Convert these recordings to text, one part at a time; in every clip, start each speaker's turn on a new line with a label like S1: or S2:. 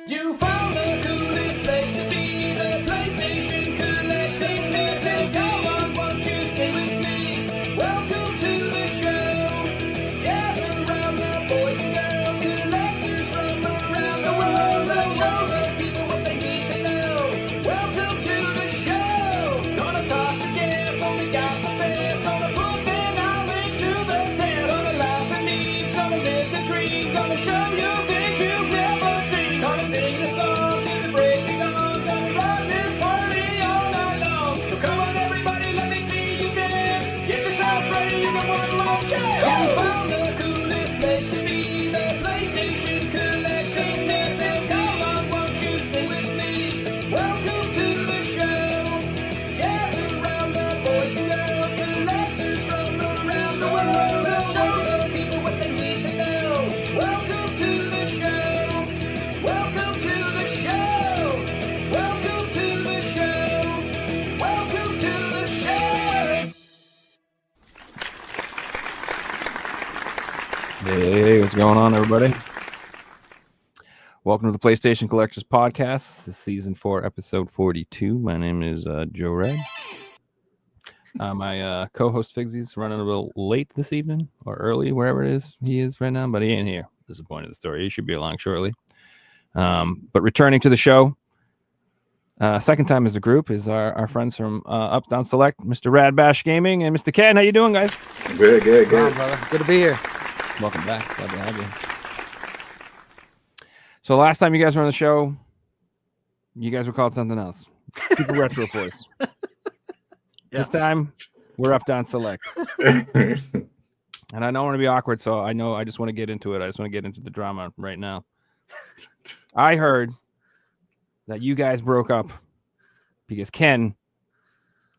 S1: You found the coolest place to be, the PlayStation collecting season. Come on, won't you stay with me? Welcome to the show. Gather around the boys and girls, collectors from around the world. Let's show the people what they need to know. Welcome to the show. Gonna talk to guests, only got the best. Gonna put their knowledge to the test. Gonna laugh and eat, gonna disagree. Gonna show you things you've never seen. Gonna sing the song to break the song. Gonna run this party all night long. So come on everybody, let me see you dance. Get yourself ready, you got one more chance. You found the coolest place to be, the PlayStation collecting season. Come on, won't you stay with me? Welcome to the show. Gather around the boys and girls, collectors from around the world. Let's show the people what they need to know. Welcome to the show. Welcome to the show. Welcome to the show. Welcome to the show.
S2: Hey, what's going on, everybody? Welcome to the PlayStation Collectors Podcast. This is Season 4, Episode 42. My name is Joe Red. My co-host Figsy's running a little late this evening, or early, wherever it is he is right now, but he ain't here. This is the point of the story. He should be along shortly. But returning to the show, second time as a group, is our friends from UpdownSelect, Mr. Rad Bash Gaming, and Mr. Ken. How you doing, guys?
S3: Good.
S4: Wow, brother. Good to be here.
S2: Welcome back. Glad to have you. So last time you guys were on the show, you guys were called something else. Super Retro Force. This time, we're Up Down Select. And I don't want to be awkward, so I just want to get into it. I just want to get into the drama right now. I heard that you guys broke up because Ken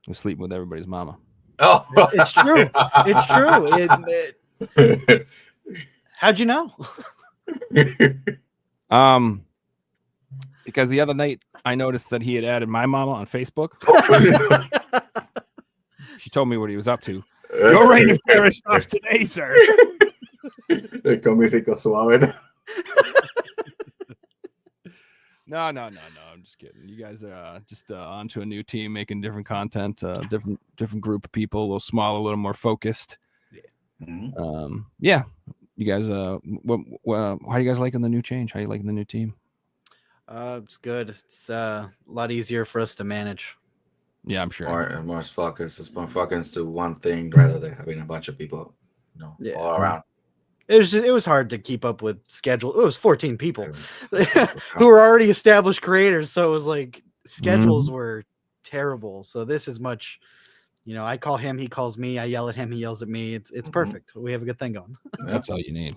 S2: was sleeping with everybody's mama.
S3: Oh,
S4: It's true. It's true. How'd you know?
S2: Because the other night I noticed that he had added my mama on Facebook. She told me what he was up to. You're ready to fire stuff today, sir.
S3: Come rico suave.
S2: No. I'm just kidding. You guys are just onto a new team, making different content, different group of people, a little smaller, a little more focused. Yeah. You guys, how are you guys liking the new change? How are you liking the new team?
S4: It's good. It's a lot easier for us to manage.
S2: Yeah, I'm sure.
S3: More focus. It's more focus to one thing rather than having a bunch of people, all around.
S4: It was hard to keep up with schedule. It was 14 people who were already established creators, so it was like schedules were terrible. So this is much, I call him, he calls me, I yell at him, he yells at me. It's perfect. We have a good thing going.
S2: That's all you need.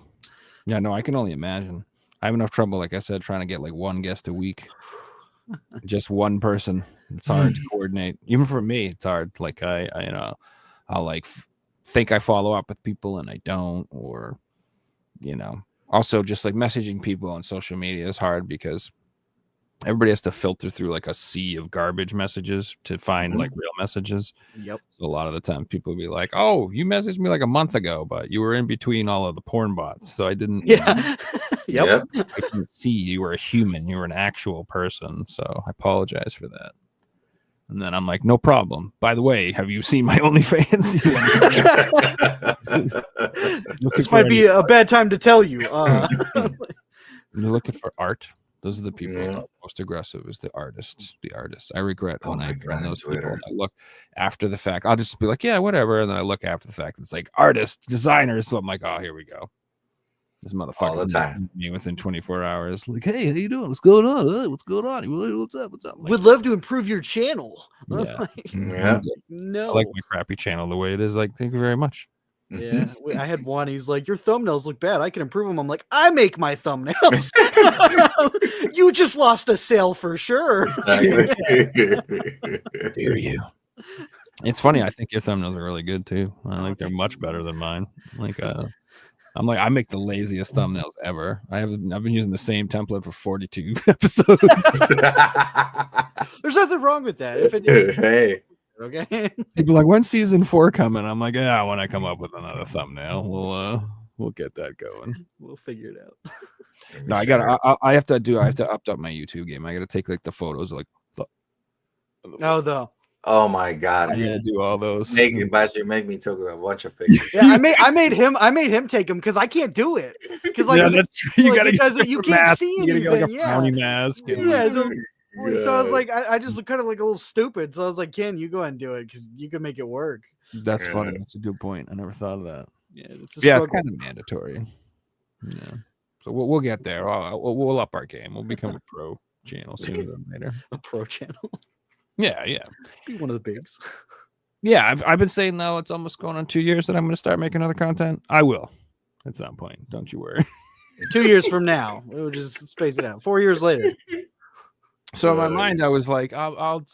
S2: Yeah, no, I can only imagine. I have enough trouble, like I said, trying to get like one guest a week. Just one person. It's hard to coordinate. Even for me, it's hard. Like I'll like think I follow up with people and I don't, or also just like messaging people on social media is hard because everybody has to filter through like a sea of garbage messages to find like real messages.
S4: Yep.
S2: So a lot of the time people will be like, oh, you messaged me like a month ago, but you were in between all of the porn bots. So I didn't.
S4: Yeah. Yep.
S2: I can see you were a human. You were an actual person. So I apologize for that. And then I'm like, no problem. By the way, have you seen my OnlyFans?
S4: This might be a bad time to tell you.
S2: You're looking for art. Those are the people who are most aggressive, is the artists. I regret when I find those people. And I look after the fact. I'll just be like, yeah, whatever. And then I look after the fact. It's like artists, designers. So I'm like, oh, here we go. This motherfucker
S3: all the time.
S2: Me within 24 hours. Like, hey, how you doing? What's going on? What's going on? What's up? Like,
S4: would love to improve your channel.
S2: Yeah.
S4: No.
S2: I like my crappy channel the way it is. Like, thank you very much.
S4: Yeah, I had one. He's like, your thumbnails look bad. I can improve them. I'm like, I make my thumbnails. You just lost a sale for sure.
S2: Dare you? It's funny. I think your thumbnails are really good too. I think they're much better than mine. I make the laziest thumbnails ever. I've been using the same template for 42 episodes.
S4: There's nothing wrong with that.
S3: Hey,
S4: Okay.
S2: People are like, when's season 4 coming? I'm like, yeah, when I come up with another thumbnail, we'll get that going.
S4: We'll figure it out.
S2: No, I gotta. I have to update my YouTube game. I gotta take like the photos, like.
S3: Oh my god!
S2: I gotta do all those.
S3: Make me talk about a bunch of pictures.
S4: Yeah, I made him take them because I can't do it. Because like,
S2: yeah, that's true. You gotta
S4: because
S2: get
S4: you
S2: the
S4: can't
S2: mask.
S4: see
S2: You gotta
S4: anything.
S2: get like a frowny mask. And
S4: Yeah. So I was like, I just look kind of like a little stupid. So I was like, Ken, you go ahead and do it because you can make it work.
S2: That's funny. That's a good point. I never thought of that.
S4: Yeah, it's
S2: It's kind of mandatory. Yeah. So we'll get there. We'll up our game. We'll become a pro channel sooner than later.
S4: A pro channel.
S2: Yeah.
S4: Be one of the bigs.
S2: Yeah, I've been saying now it's almost going on 2 years that I'm going to start making other content. I will at some point. Don't you worry.
S4: 2 years from now, we'll just space it out. 4 years later.
S2: So in my mind, I was like, I'll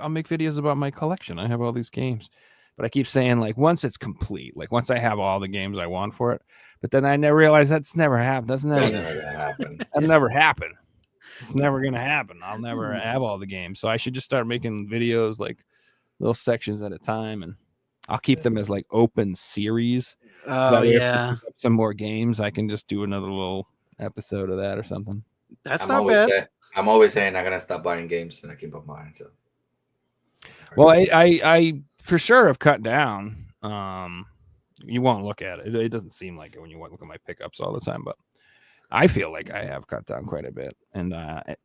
S2: make videos about my collection. I have all these games, but I keep saying like once it's complete, like once I have all the games I want for it. But then I never realized that's never happened. That's never gonna happen. That never happened. It's never gonna happen. I'll never have all the games. So I should just start making videos like little sections at a time, and I'll keep them as like open series.
S4: Oh yeah.
S2: Some more games. I can just do another little episode of that or something.
S4: That's not bad.
S3: I'm always saying I'm gonna stop buying games and I keep on buying. So,
S2: well, I for sure have cut down. You won't look at it. It doesn't seem like it when you look at my pickups all the time, but I feel like I have cut down quite a bit, and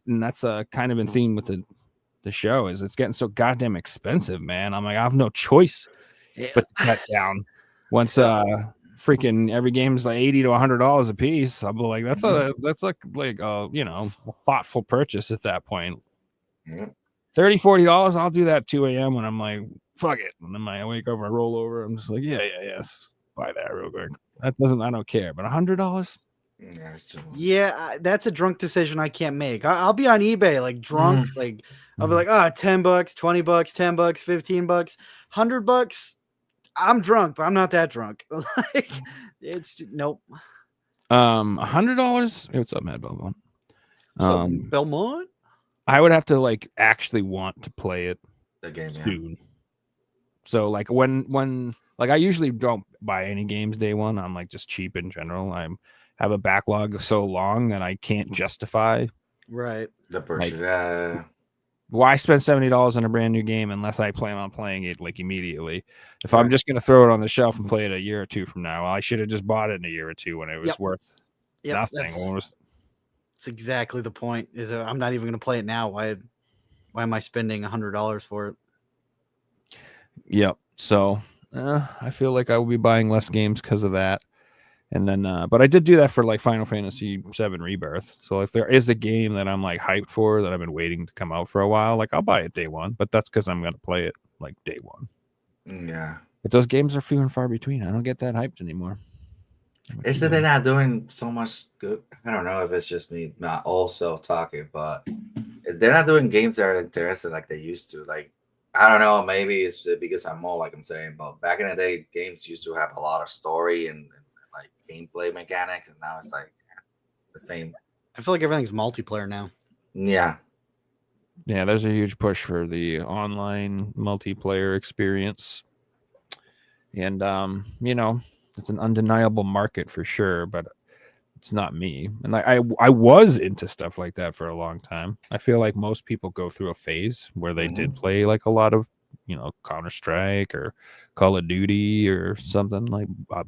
S2: that's kind of in theme with the show. Is it's getting so goddamn expensive, man. I'm like, I have no choice but to cut down. Once freaking every game's like $80 to $100 a piece, I'll be like, that's a thoughtful purchase at that point.
S3: Yeah.
S2: $30-$40, I'll do that at 2 a.m. when I'm like, fuck it. And then I wake up, I roll over, I'm just like, yes, buy that real quick. I don't care. But $100?
S4: Yeah, that's a drunk decision I can't make. I'll be on eBay like drunk, like I'll be like, $10, $20, $10, $15, $100. I'm drunk, but I'm not that drunk. Like, it's nope.
S2: $100. What's up, Mad Belmont?
S4: Belmont.
S2: I would have to like actually want to play it
S3: the game
S2: soon. Yeah. So like when like I usually don't buy any games day one. I'm like just cheap in general. I have a backlog so long that I can't justify
S3: the person.
S2: Why spend $70 on a brand new game unless I plan on playing it like immediately? If I'm just gonna throw it on the shelf and play it a year or two from now, I should have just bought it in a year or two when it was worth nothing.
S4: That's exactly the point. Is I'm not even gonna play it now. Why am I spending $100 for it?
S2: Yep. So I feel like I will be buying less games because of that. And then, but I did do that for like Final Fantasy VII Rebirth. So if there is a game that I'm like hyped for that I've been waiting to come out for a while, like I'll buy it day one. But that's because I'm gonna play it like day one.
S3: Yeah.
S2: But those games are few and far between. I don't get that hyped anymore.
S3: It's that they're not doing so much good. I don't know if it's just me not also talking, but they're not doing games that are interesting like they used to. Like I don't know, maybe it's because I'm more like I'm saying, but back in the day, games used to have a lot of story and like gameplay mechanics, and now it's like the same.
S4: I feel like everything's multiplayer now.
S3: Yeah,
S2: there's a huge push for the online multiplayer experience, and it's an undeniable market for sure, but it's not me. And I was into stuff like that for a long time. I feel like most people go through a phase where they did play like a lot of Counter-Strike or Call of Duty or something like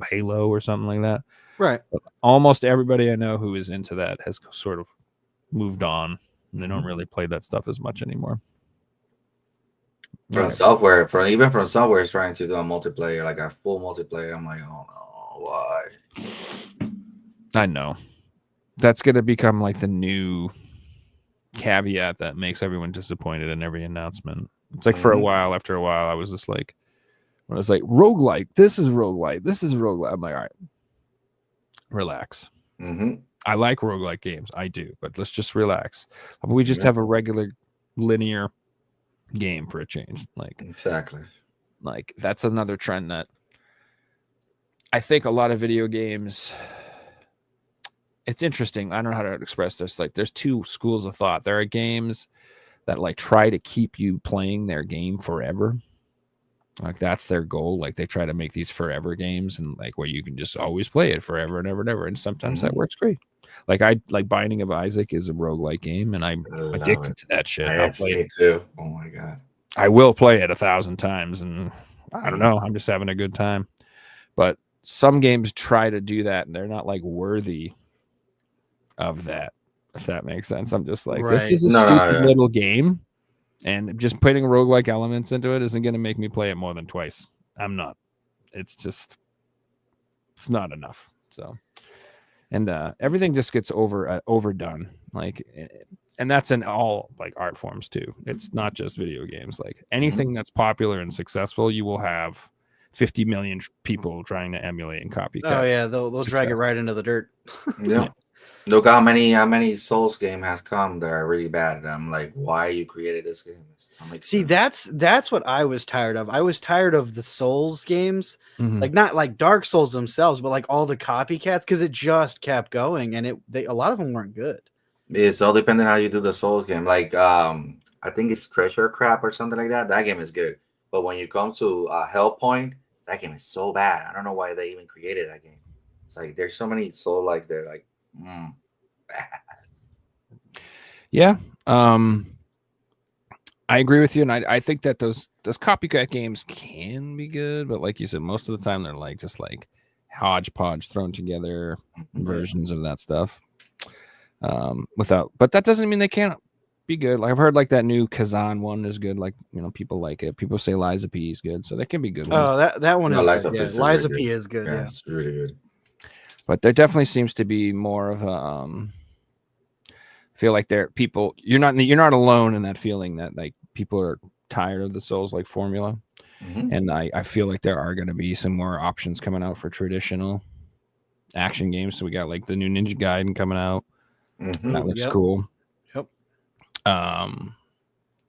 S2: Halo or something like that.
S4: Right.
S2: But almost everybody I know who is into that has sort of moved on, and they don't really play that stuff as much anymore.
S3: From software, from software is trying to do a multiplayer, like a full multiplayer. I'm like, oh no, why?
S2: I know. That's going to become like the new caveat that makes everyone disappointed in every announcement. It's like for a while, after a while, I was just like, when I was like, roguelike, this is roguelike, this is roguelike. I'm like, all right, relax. I like roguelike games. I do, but let's just relax. We just have a regular linear game for a change. Like
S3: exactly.
S2: Like that's another trend that I think a lot of video games. It's interesting. I don't know how to express this. Like there's two schools of thought. There are games that like try to keep you playing their game forever. Like that's their goal. Like they try to make these forever games and like where you can just always play it forever and ever and ever. And sometimes that works great. Like Binding of Isaac is a roguelike game and I'm addicted to that shit. I'll play
S3: me
S2: it.
S3: too. Oh my god.
S2: I will play it 1,000 times and I don't know. I'm just having a good time. But some games try to do that and they're not like worthy of that, if that makes sense. I'm just like, this is a stupid little game, and just putting roguelike elements into it isn't going to make me play it more than twice. I'm not. It's not enough. So, and everything just gets overdone. Like, and that's in all like art forms too. It's not just video games. Like anything that's popular and successful, you will have 50 million people trying to emulate and copycat.
S4: Oh yeah, they'll drag it right into the dirt.
S3: Yeah. Look how many Souls game has come that are really bad. And I'm like, why you created this game?
S4: See, that's what I was tired of. I was tired of the Souls games, like not like Dark Souls themselves, but like all the copycats, because it just kept going, and a lot of them weren't good.
S3: It's all depending how you do the Souls game. Like I think it's Treasure Crap or something like that. That game is good, but when you come to Hellpoint, that game is so bad. I don't know why they even created that game. It's like there's so many Soul likes. They're like, bad.
S2: Yeah. I agree with you, and I think that those copycat games can be good, but like you said, most of the time they're like just like hodgepodge thrown together versions of that stuff. But that doesn't mean they can't be good. Like I've heard like that new Kazan one is good. Like people like it. People say Liza P is good, so they can be good ones.
S4: Oh, that one is
S3: Liza
S4: good.
S3: P
S4: Yeah, Liza P is good. Yeah,
S3: it's really good.
S2: But there definitely seems to be more of a feel like you're not alone in that feeling that like people are tired of the Souls like formula. And I feel like there are going to be some more options coming out for traditional action games. So we got like the new Ninja Gaiden coming out. That looks cool.
S4: Yep.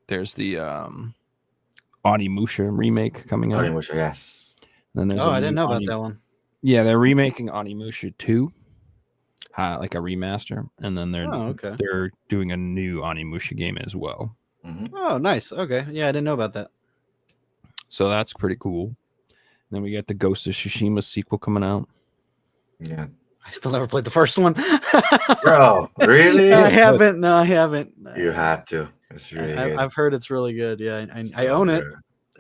S2: There's the Onimusha remake coming out.
S3: Onimusha, yes.
S2: Then there's
S4: I didn't know about that one.
S2: Yeah, they're remaking Onimusha 2. Like a remaster, and then they're doing a new Onimusha game as well.
S4: Oh, nice. Okay, yeah, I didn't know about that.
S2: So that's pretty cool. And then we got the Ghost of Tsushima sequel coming out.
S3: Yeah,
S4: I still never played the first one.
S3: Bro, really?
S4: I haven't. No, I haven't.
S3: You have to. It's really good.
S4: I've heard it's really good. Yeah, I own it.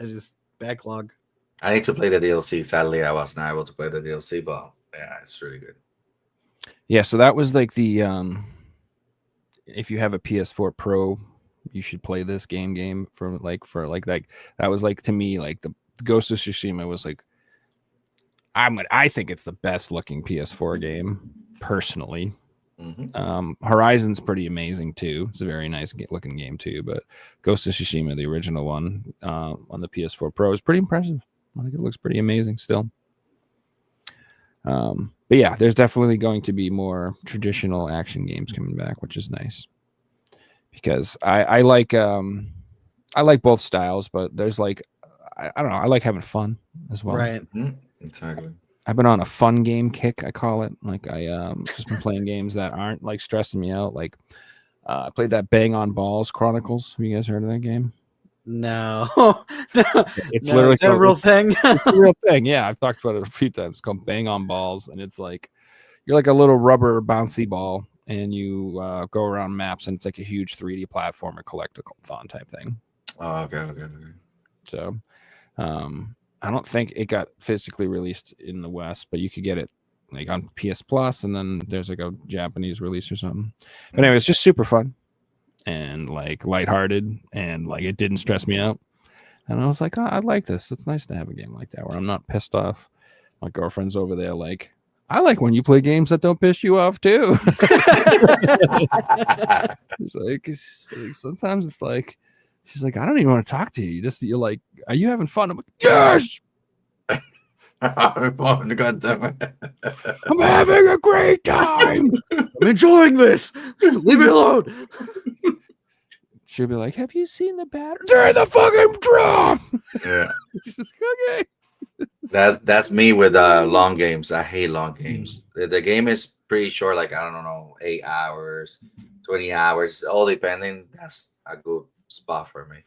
S4: I just backlog.
S3: I need to play the DLC. Sadly, I was not able to play the DLC, but yeah, it's really good.
S2: Yeah, so that was like the if you have a PS4 Pro, you should play this game for that was like to me like the Ghost of Tsushima was like I think it's the best looking PS4 game personally. Horizon's pretty amazing too. It's a very nice looking game too, but Ghost of Tsushima, the original one on the PS4 Pro, is pretty impressive. I think it looks pretty amazing still. But yeah, there's definitely going to be more traditional action games coming back, which is nice because I like both styles, but there's like I don't know, I like having fun as well.
S4: Right.
S3: Exactly.
S2: I've been on a fun game kick, I call it. Like I just been playing games that aren't like stressing me out. Like I played that Bang on Balls Chronicles. Have you guys heard of that game?
S4: No.
S2: It's literally
S4: a real thing.
S2: It's a real thing. Yeah, I've talked about it a few times. It's called Bang on Balls, and it's like you're like a little rubber bouncy ball, and you go around maps, and it's like a huge 3D platformer collectathon type thing.
S3: Oh, okay.
S2: So, I don't think it got physically released in the West, but you could get it like on PS Plus, and then there's like a Japanese release or something. But anyway, it's just super fun and like lighthearted, and like it didn't stress me out. And I was like, I like this. It's nice to have a game like that where I'm not pissed off. My girlfriend's over there like, I like when you play games that don't piss you off too. It's like sometimes it's like, she's like, I don't even want to talk to you. You're like, are you having fun? I'm like, yes.
S3: God damn it.
S2: I'm having a great time.
S4: I'm enjoying this. Leave me alone.
S2: She'll be like, have you seen the battery? They're in the fucking drum.
S3: Yeah.
S2: She's just, okay.
S3: That's me with long games. I hate long games. The game is pretty short, like I don't know, 8 hours, 20 hours, all depending. That's a good spot for me.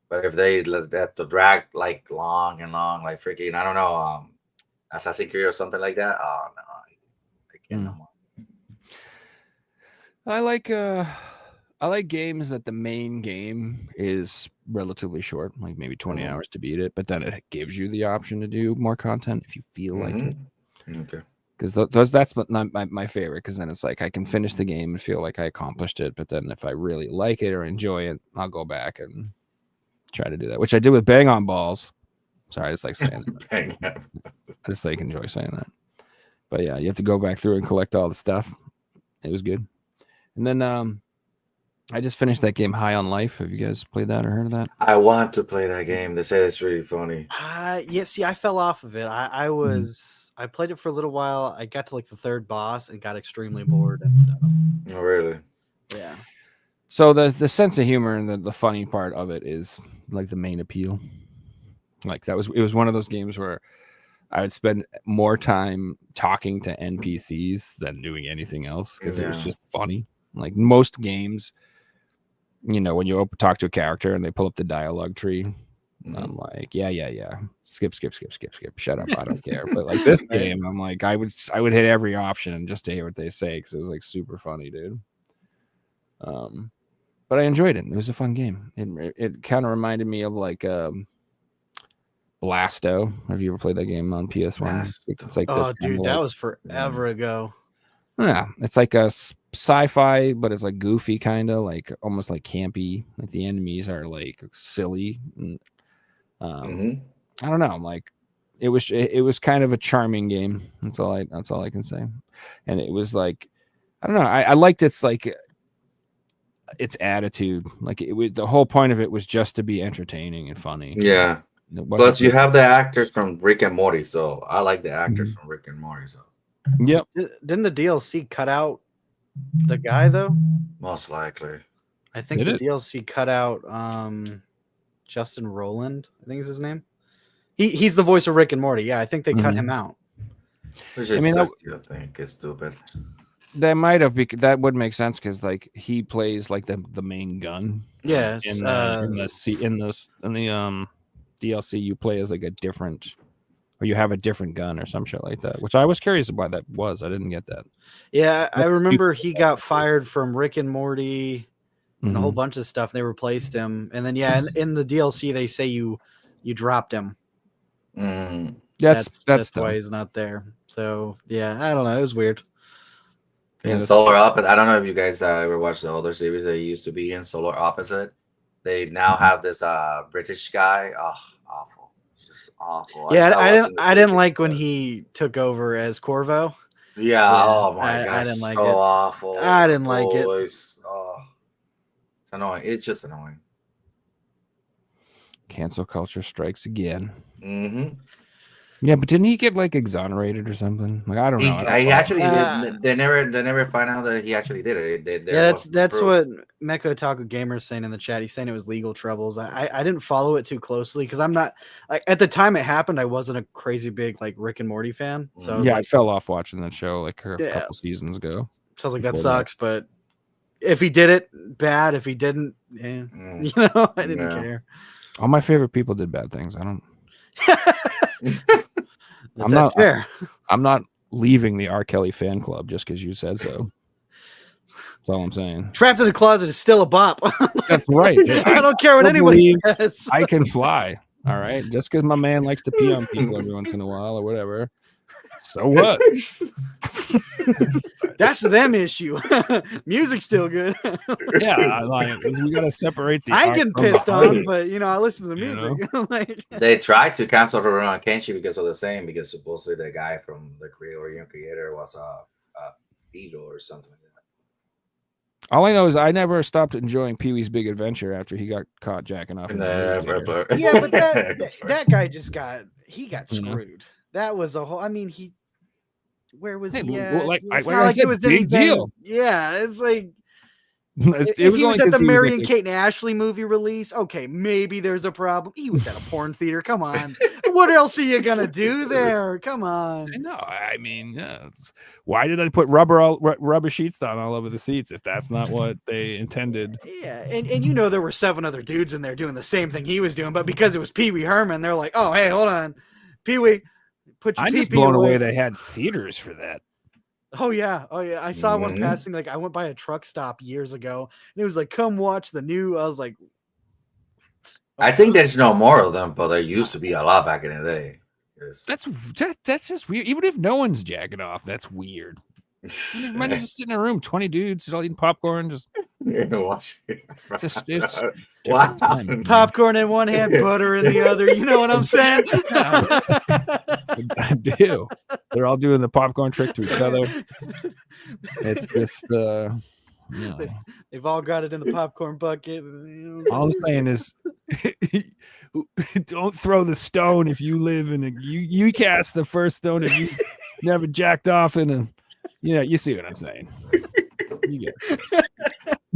S3: But if they let that to drag like long and long, like freaking, I don't know, Assassin's Creed or something like that. Oh no, I can't no more.
S2: I like games that the main game is relatively short, like maybe 20 hours to beat it, but then it gives you the option to do more content if you feel like it.
S3: Okay.
S2: Because that's not my favorite, because then it's like I can finish the game and feel like I accomplished it, but then if I really like it or enjoy it, I'll go back and try to do that, which I did with Bang on Balls. Sorry, I just like saying that. I just like enjoy saying that. But yeah, you have to go back through and collect all the stuff. It was good. And then I just finished that game High on Life. Have you guys played that or heard of that?
S3: I want to play that game. They say it's really funny.
S4: Yeah, see, I fell off of it. I played it for a little while. I got to like the third boss and got extremely bored and stuff.
S3: Oh, really?
S4: Yeah.
S2: So the sense of humor and the funny part of it is like the main appeal. Like it was one of those games where I would spend more time talking to NPCs than doing anything else because it was just funny. Like most games, you know, when you talk to a character and they pull up the dialogue tree, I'm like, yeah. Skip. Shut up. I don't care. But like this game, I'm like, I would hit every option just to hear what they say because it was like super funny, dude. But I enjoyed it. It was a fun game. It kind of reminded me of like Blasto. Have you ever played that game on PS1? It's like this.
S4: Dude, that was forever ago.
S2: Yeah, it's like a sci-fi, but it's like goofy, kind of like almost like campy. Like the enemies are like silly. And, I don't know. Like it was kind of a charming game. That's all I can say. And it was like, I don't know. I liked its like its attitude. Like it was, the whole point of it was just to be entertaining and funny.
S3: Yeah. Plus, you have the actors from Rick and Morty, so I like the actors from Rick and Morty. So.
S2: Yep.
S4: Didn't the DLC cut out the guy though?
S3: Most likely.
S4: I think the DLC cut out Justin Roiland, I think is his name. He's the voice of Rick and Morty. Yeah, I think they cut him out.
S3: Which is I think it's stupid.
S2: That might have that would make sense because like he plays like the main gun.
S4: Yes.
S2: In the DLC you play as like a different, or you have a different gun or some shit like that, which I was curious why that was. I didn't get that.
S4: Yeah, I remember he got fired from Rick and Morty and a whole bunch of stuff. They replaced him, and then in the DLC they say you dropped him. That's why he's not there. So yeah, I don't know. It was weird.
S3: In Solar Opposite, I don't know if you guys ever watched the older series that used to be in Solar Opposite. They now have this British guy. Oh, awful. Just awful.
S4: Yeah, I didn't like when he took over as Corvo.
S3: Yeah, oh my gosh. I didn't like it. Awful.
S4: I didn't like it.
S3: Oh, it's annoying. It's just annoying.
S2: Cancel culture strikes again. Yeah, but didn't he get like exonerated or something? Like I don't know.
S3: He actually did. They never find out that he actually did it.
S4: That's what Mecha Otaku Gamer is saying in the chat. He's saying it was legal troubles. I didn't follow it too closely because I'm not like at the time it happened. I wasn't a crazy big like Rick and Morty fan. So
S2: I fell off watching that show like a couple seasons ago.
S4: So I was like, that sucks. But if he did it, bad. If he didn't, you know, I didn't care.
S2: All my favorite people did bad things. I don't.
S4: That's fair.
S2: I'm not leaving the R. Kelly fan club just because you said so. That's all I'm saying.
S4: Trapped in a Closet is still a bop.
S2: That's right.
S4: I don't care what anybody says.
S2: I can fly. All right. Just because my man likes to pee on people every once in a while or whatever. So what?
S4: That's them issue. Music's still good.
S2: Yeah, we gotta separate the.
S4: I ain't getting pissed on, but you know, I listen to the music.
S3: Like, they tried to cancel Rurouni Kenshin because of the same, because supposedly the guy from the creator was a pedo or something like that.
S2: All I know is I never stopped enjoying Pee-wee's Big Adventure after he got caught jacking off.
S4: Yeah, but that guy just got screwed. That was a whole. I mean, where was he?
S2: Well,
S4: it's not like it was
S2: big deal.
S4: Yeah, it's like
S2: it was
S4: he was at the Mary and
S2: like
S4: Kate and Ashley movie release. Okay, maybe there's a problem. He was at a porn theater. Come on, What else are you gonna do there? Come on.
S2: I know. I mean, yeah, why did I put rubber sheets down all over the seats if that's not what they intended?
S4: Yeah, and you know there were 7 other dudes in there doing the same thing he was doing, but because it was Pee Wee Herman, they're like, "Oh, hey, hold on, Pee Wee, put your
S2: I'm
S4: pee
S2: just
S4: pee
S2: blown
S4: away."
S2: away they had theaters for that.
S4: Oh yeah. I saw one
S3: Mhm.
S4: passing. Like I went by a truck stop years ago, and it was like, "Come watch the new." I was like,
S3: I think there's no more of them, but there used to be a lot back in the day. Yes.
S2: That's just weird. Even if no one's jacking off, that's weird. Imagine just sitting in a room, 20 dudes, all eating popcorn, just
S3: Watch it.
S2: it's
S3: Wow.
S2: different time.
S4: popcorn in one hand, butter in the other. You know what I'm saying?
S2: I do. They're all doing the popcorn trick to each other. It's just
S4: They've all got it in the popcorn bucket.
S2: all I'm saying is don't throw the stone if you live in a you cast the first stone if you never jacked off in a you see what I'm saying. You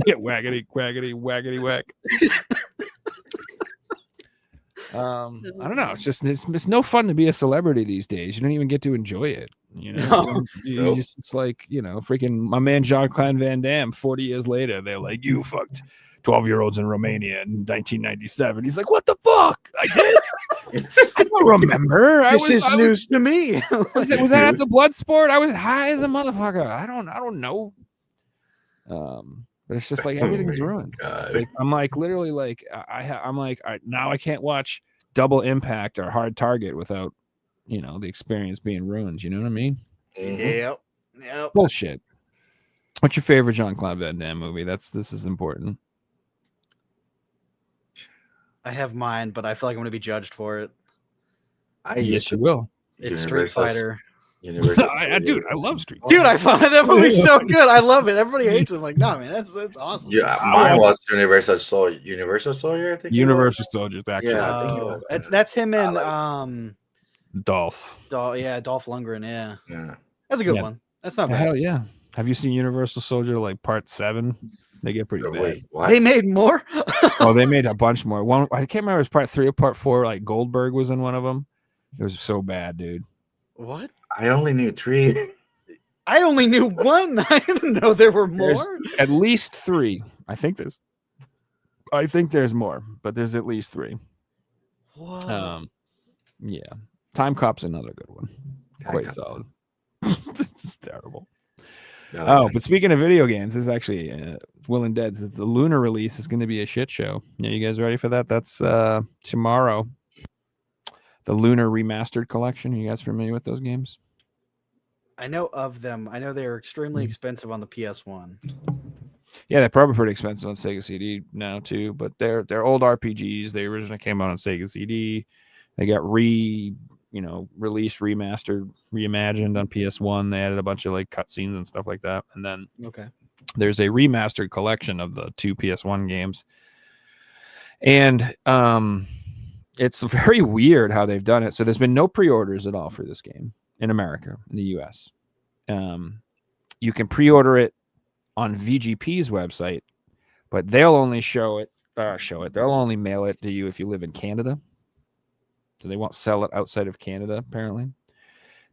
S2: get waggity whack. I don't know. It's just it's no fun to be a celebrity these days. You don't even get to enjoy it. You know,
S4: No.
S2: you just it's like freaking my man Jean-Claude Van Damme. 40 years later, they're like, you fucked 12-year-olds in Romania in 1997. He's like, what the fuck? I did. I don't remember.
S4: This is news to me.
S2: Was that at the blood sport? I was high as a motherfucker. I don't know. But it's just like everything's ruined. It's like, I'm like literally like I'm like now I can't watch Double Impact or Hard Target without the experience being ruined. You know what I mean?
S4: Yep.
S2: Bullshit. What's your favorite Jean-Claude Van Damme movie? This is important.
S4: I have mine, but I feel like I'm going to be judged for it.
S2: Yes, you will.
S4: It's Street Fighter.
S3: Universal.
S2: Dude, I love Street.
S4: Dude, I find that movie so good. I love it. Everybody hates it. I'm like, no, man, that's awesome.
S3: Yeah, mine was Universal Soldier. I think.
S2: Universal Soldiers, actually.
S3: Yeah, I think it was.
S4: That's him and
S2: Dolph.
S4: Dolph Lundgren.
S3: Yeah.
S4: That's a good
S2: Yeah.
S4: one. That's not bad.
S2: Hell yeah. Have you seen Universal Soldier like part 7? They get pretty bad.
S3: Wait, what?
S4: They made more.
S2: Oh, they made a bunch more. One I can't remember if it was part 3 or part 4. Like Goldberg was in one of them. It was so bad, dude.
S4: What?
S3: I only knew 3.
S4: I only knew 1. I didn't know there were more.
S2: There's at least 3. I think there's more, but there's at least 3.
S4: Whoa.
S2: Yeah. Time Cop's another good one. Quite
S3: Cop.
S2: solid. This is terrible. But speaking of video games, this is actually Will and Dead. The Lunar release is going to be a shit show. You guys ready for that? That's tomorrow. The Lunar Remastered Collection. Are you guys familiar with those games?
S4: I know of them. I know they're extremely expensive on the PS1.
S2: Yeah, they're probably pretty expensive on Sega CD now too. But they're old RPGs. They originally came out on Sega CD. They got released, remastered, reimagined on PS1. They added a bunch of like cutscenes and stuff like that. And then there's a remastered collection of the 2 PS1 games. And it's very weird how they've done it. So there's been no pre-orders at all for this game in America, in the US. You can pre-order it on VGP's website, but they'll only show it. They'll only mail it to you if you live in Canada. So they won't sell it outside of Canada, apparently.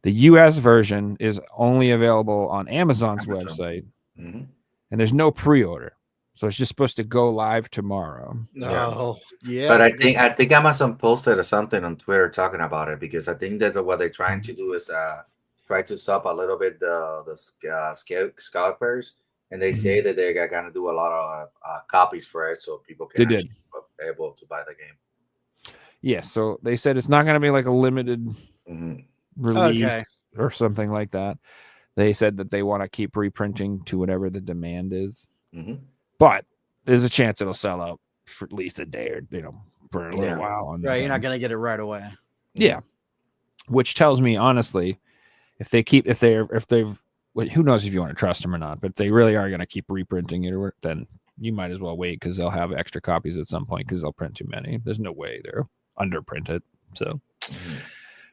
S2: The US version is only available on Amazon's website, and there's no pre-order. So it's just supposed to go live tomorrow.
S4: No, yeah.
S3: But I think Amazon posted something on Twitter talking about it, because I think that what they're trying to do is try to stop a little bit the scalpers, and they say that they're gonna do a lot of copies for it, so people can be able to buy the game.
S2: Yeah, so they said it's not going to be like a limited release or something like that. They said that they want to keep reprinting to whatever the demand is. But there's a chance it'll sell out for at least a day or, for a little while.
S4: Right, you're not going to get it right away.
S2: Yeah. Which tells me, honestly, if they've, who knows if you want to trust them or not, but if they really are going to keep reprinting it, then you might as well wait, because they'll have extra copies at some point, because they'll print too many. There's no way they're underprinted. So,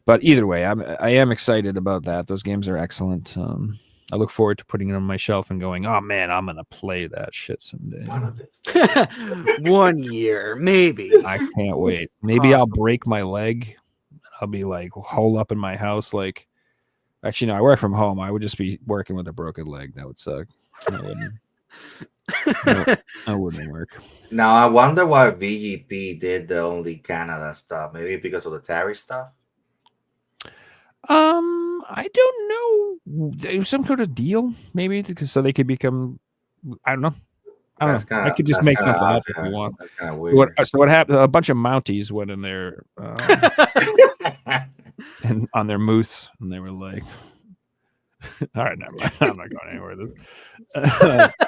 S2: but either way, I am excited about that. Those games are excellent. I look forward to putting it on my shelf and going, oh man, I'm gonna play that shit someday.
S4: 1 year, maybe.
S2: I can't wait. Maybe I'll break my leg and I'll be like hole up in my house. Like, actually, no, I work from home. I would just be working with a broken leg. That would suck. That wouldn't work.
S3: Now I wonder why VGP did the only Canada stuff. Maybe because of the tariff stuff.
S2: I don't know. It was some sort of deal, maybe, because so they could become. I don't know. I could just make something up if you want.
S3: That's kind of weird.
S2: So what happened? A bunch of Mounties went in there and on their moose, and they were like, "All right, never mind. I'm not going anywhere with this."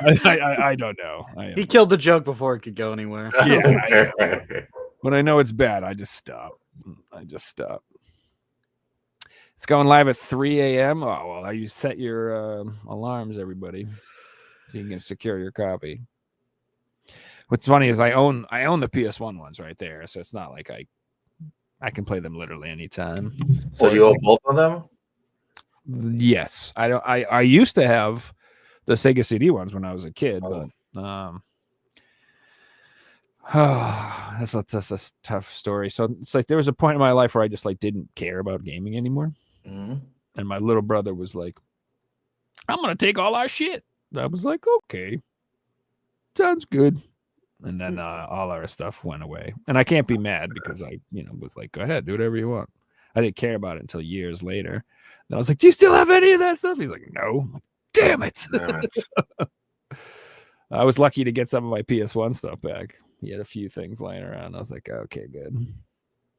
S2: I don't know.
S4: He killed the joke before it could go anywhere.
S2: Yeah. When I know it's bad, I just stop. It's going live at 3 a.m. Oh, well, you set your alarms, everybody, so you can secure your copy. What's funny is I own the PS1 ones right there, so it's not like I can play them literally anytime.
S3: So you own both of them?
S2: Yes, I used to have the Sega CD ones when I was a kid, but that's a tough story. So it's like there was a point in my life where I just like didn't care about gaming anymore. And my little brother was like, I'm gonna take all our shit. I was like, okay, sounds good. And then all our stuff went away, and I can't be mad because I was like, go ahead, do whatever you want. I didn't care about it until years later. And I was like, do you still have any of that stuff? He's like, no. I'm like, damn it. I was lucky to get some of my PS1 stuff back. He had a few things lying around. I was like, okay, good.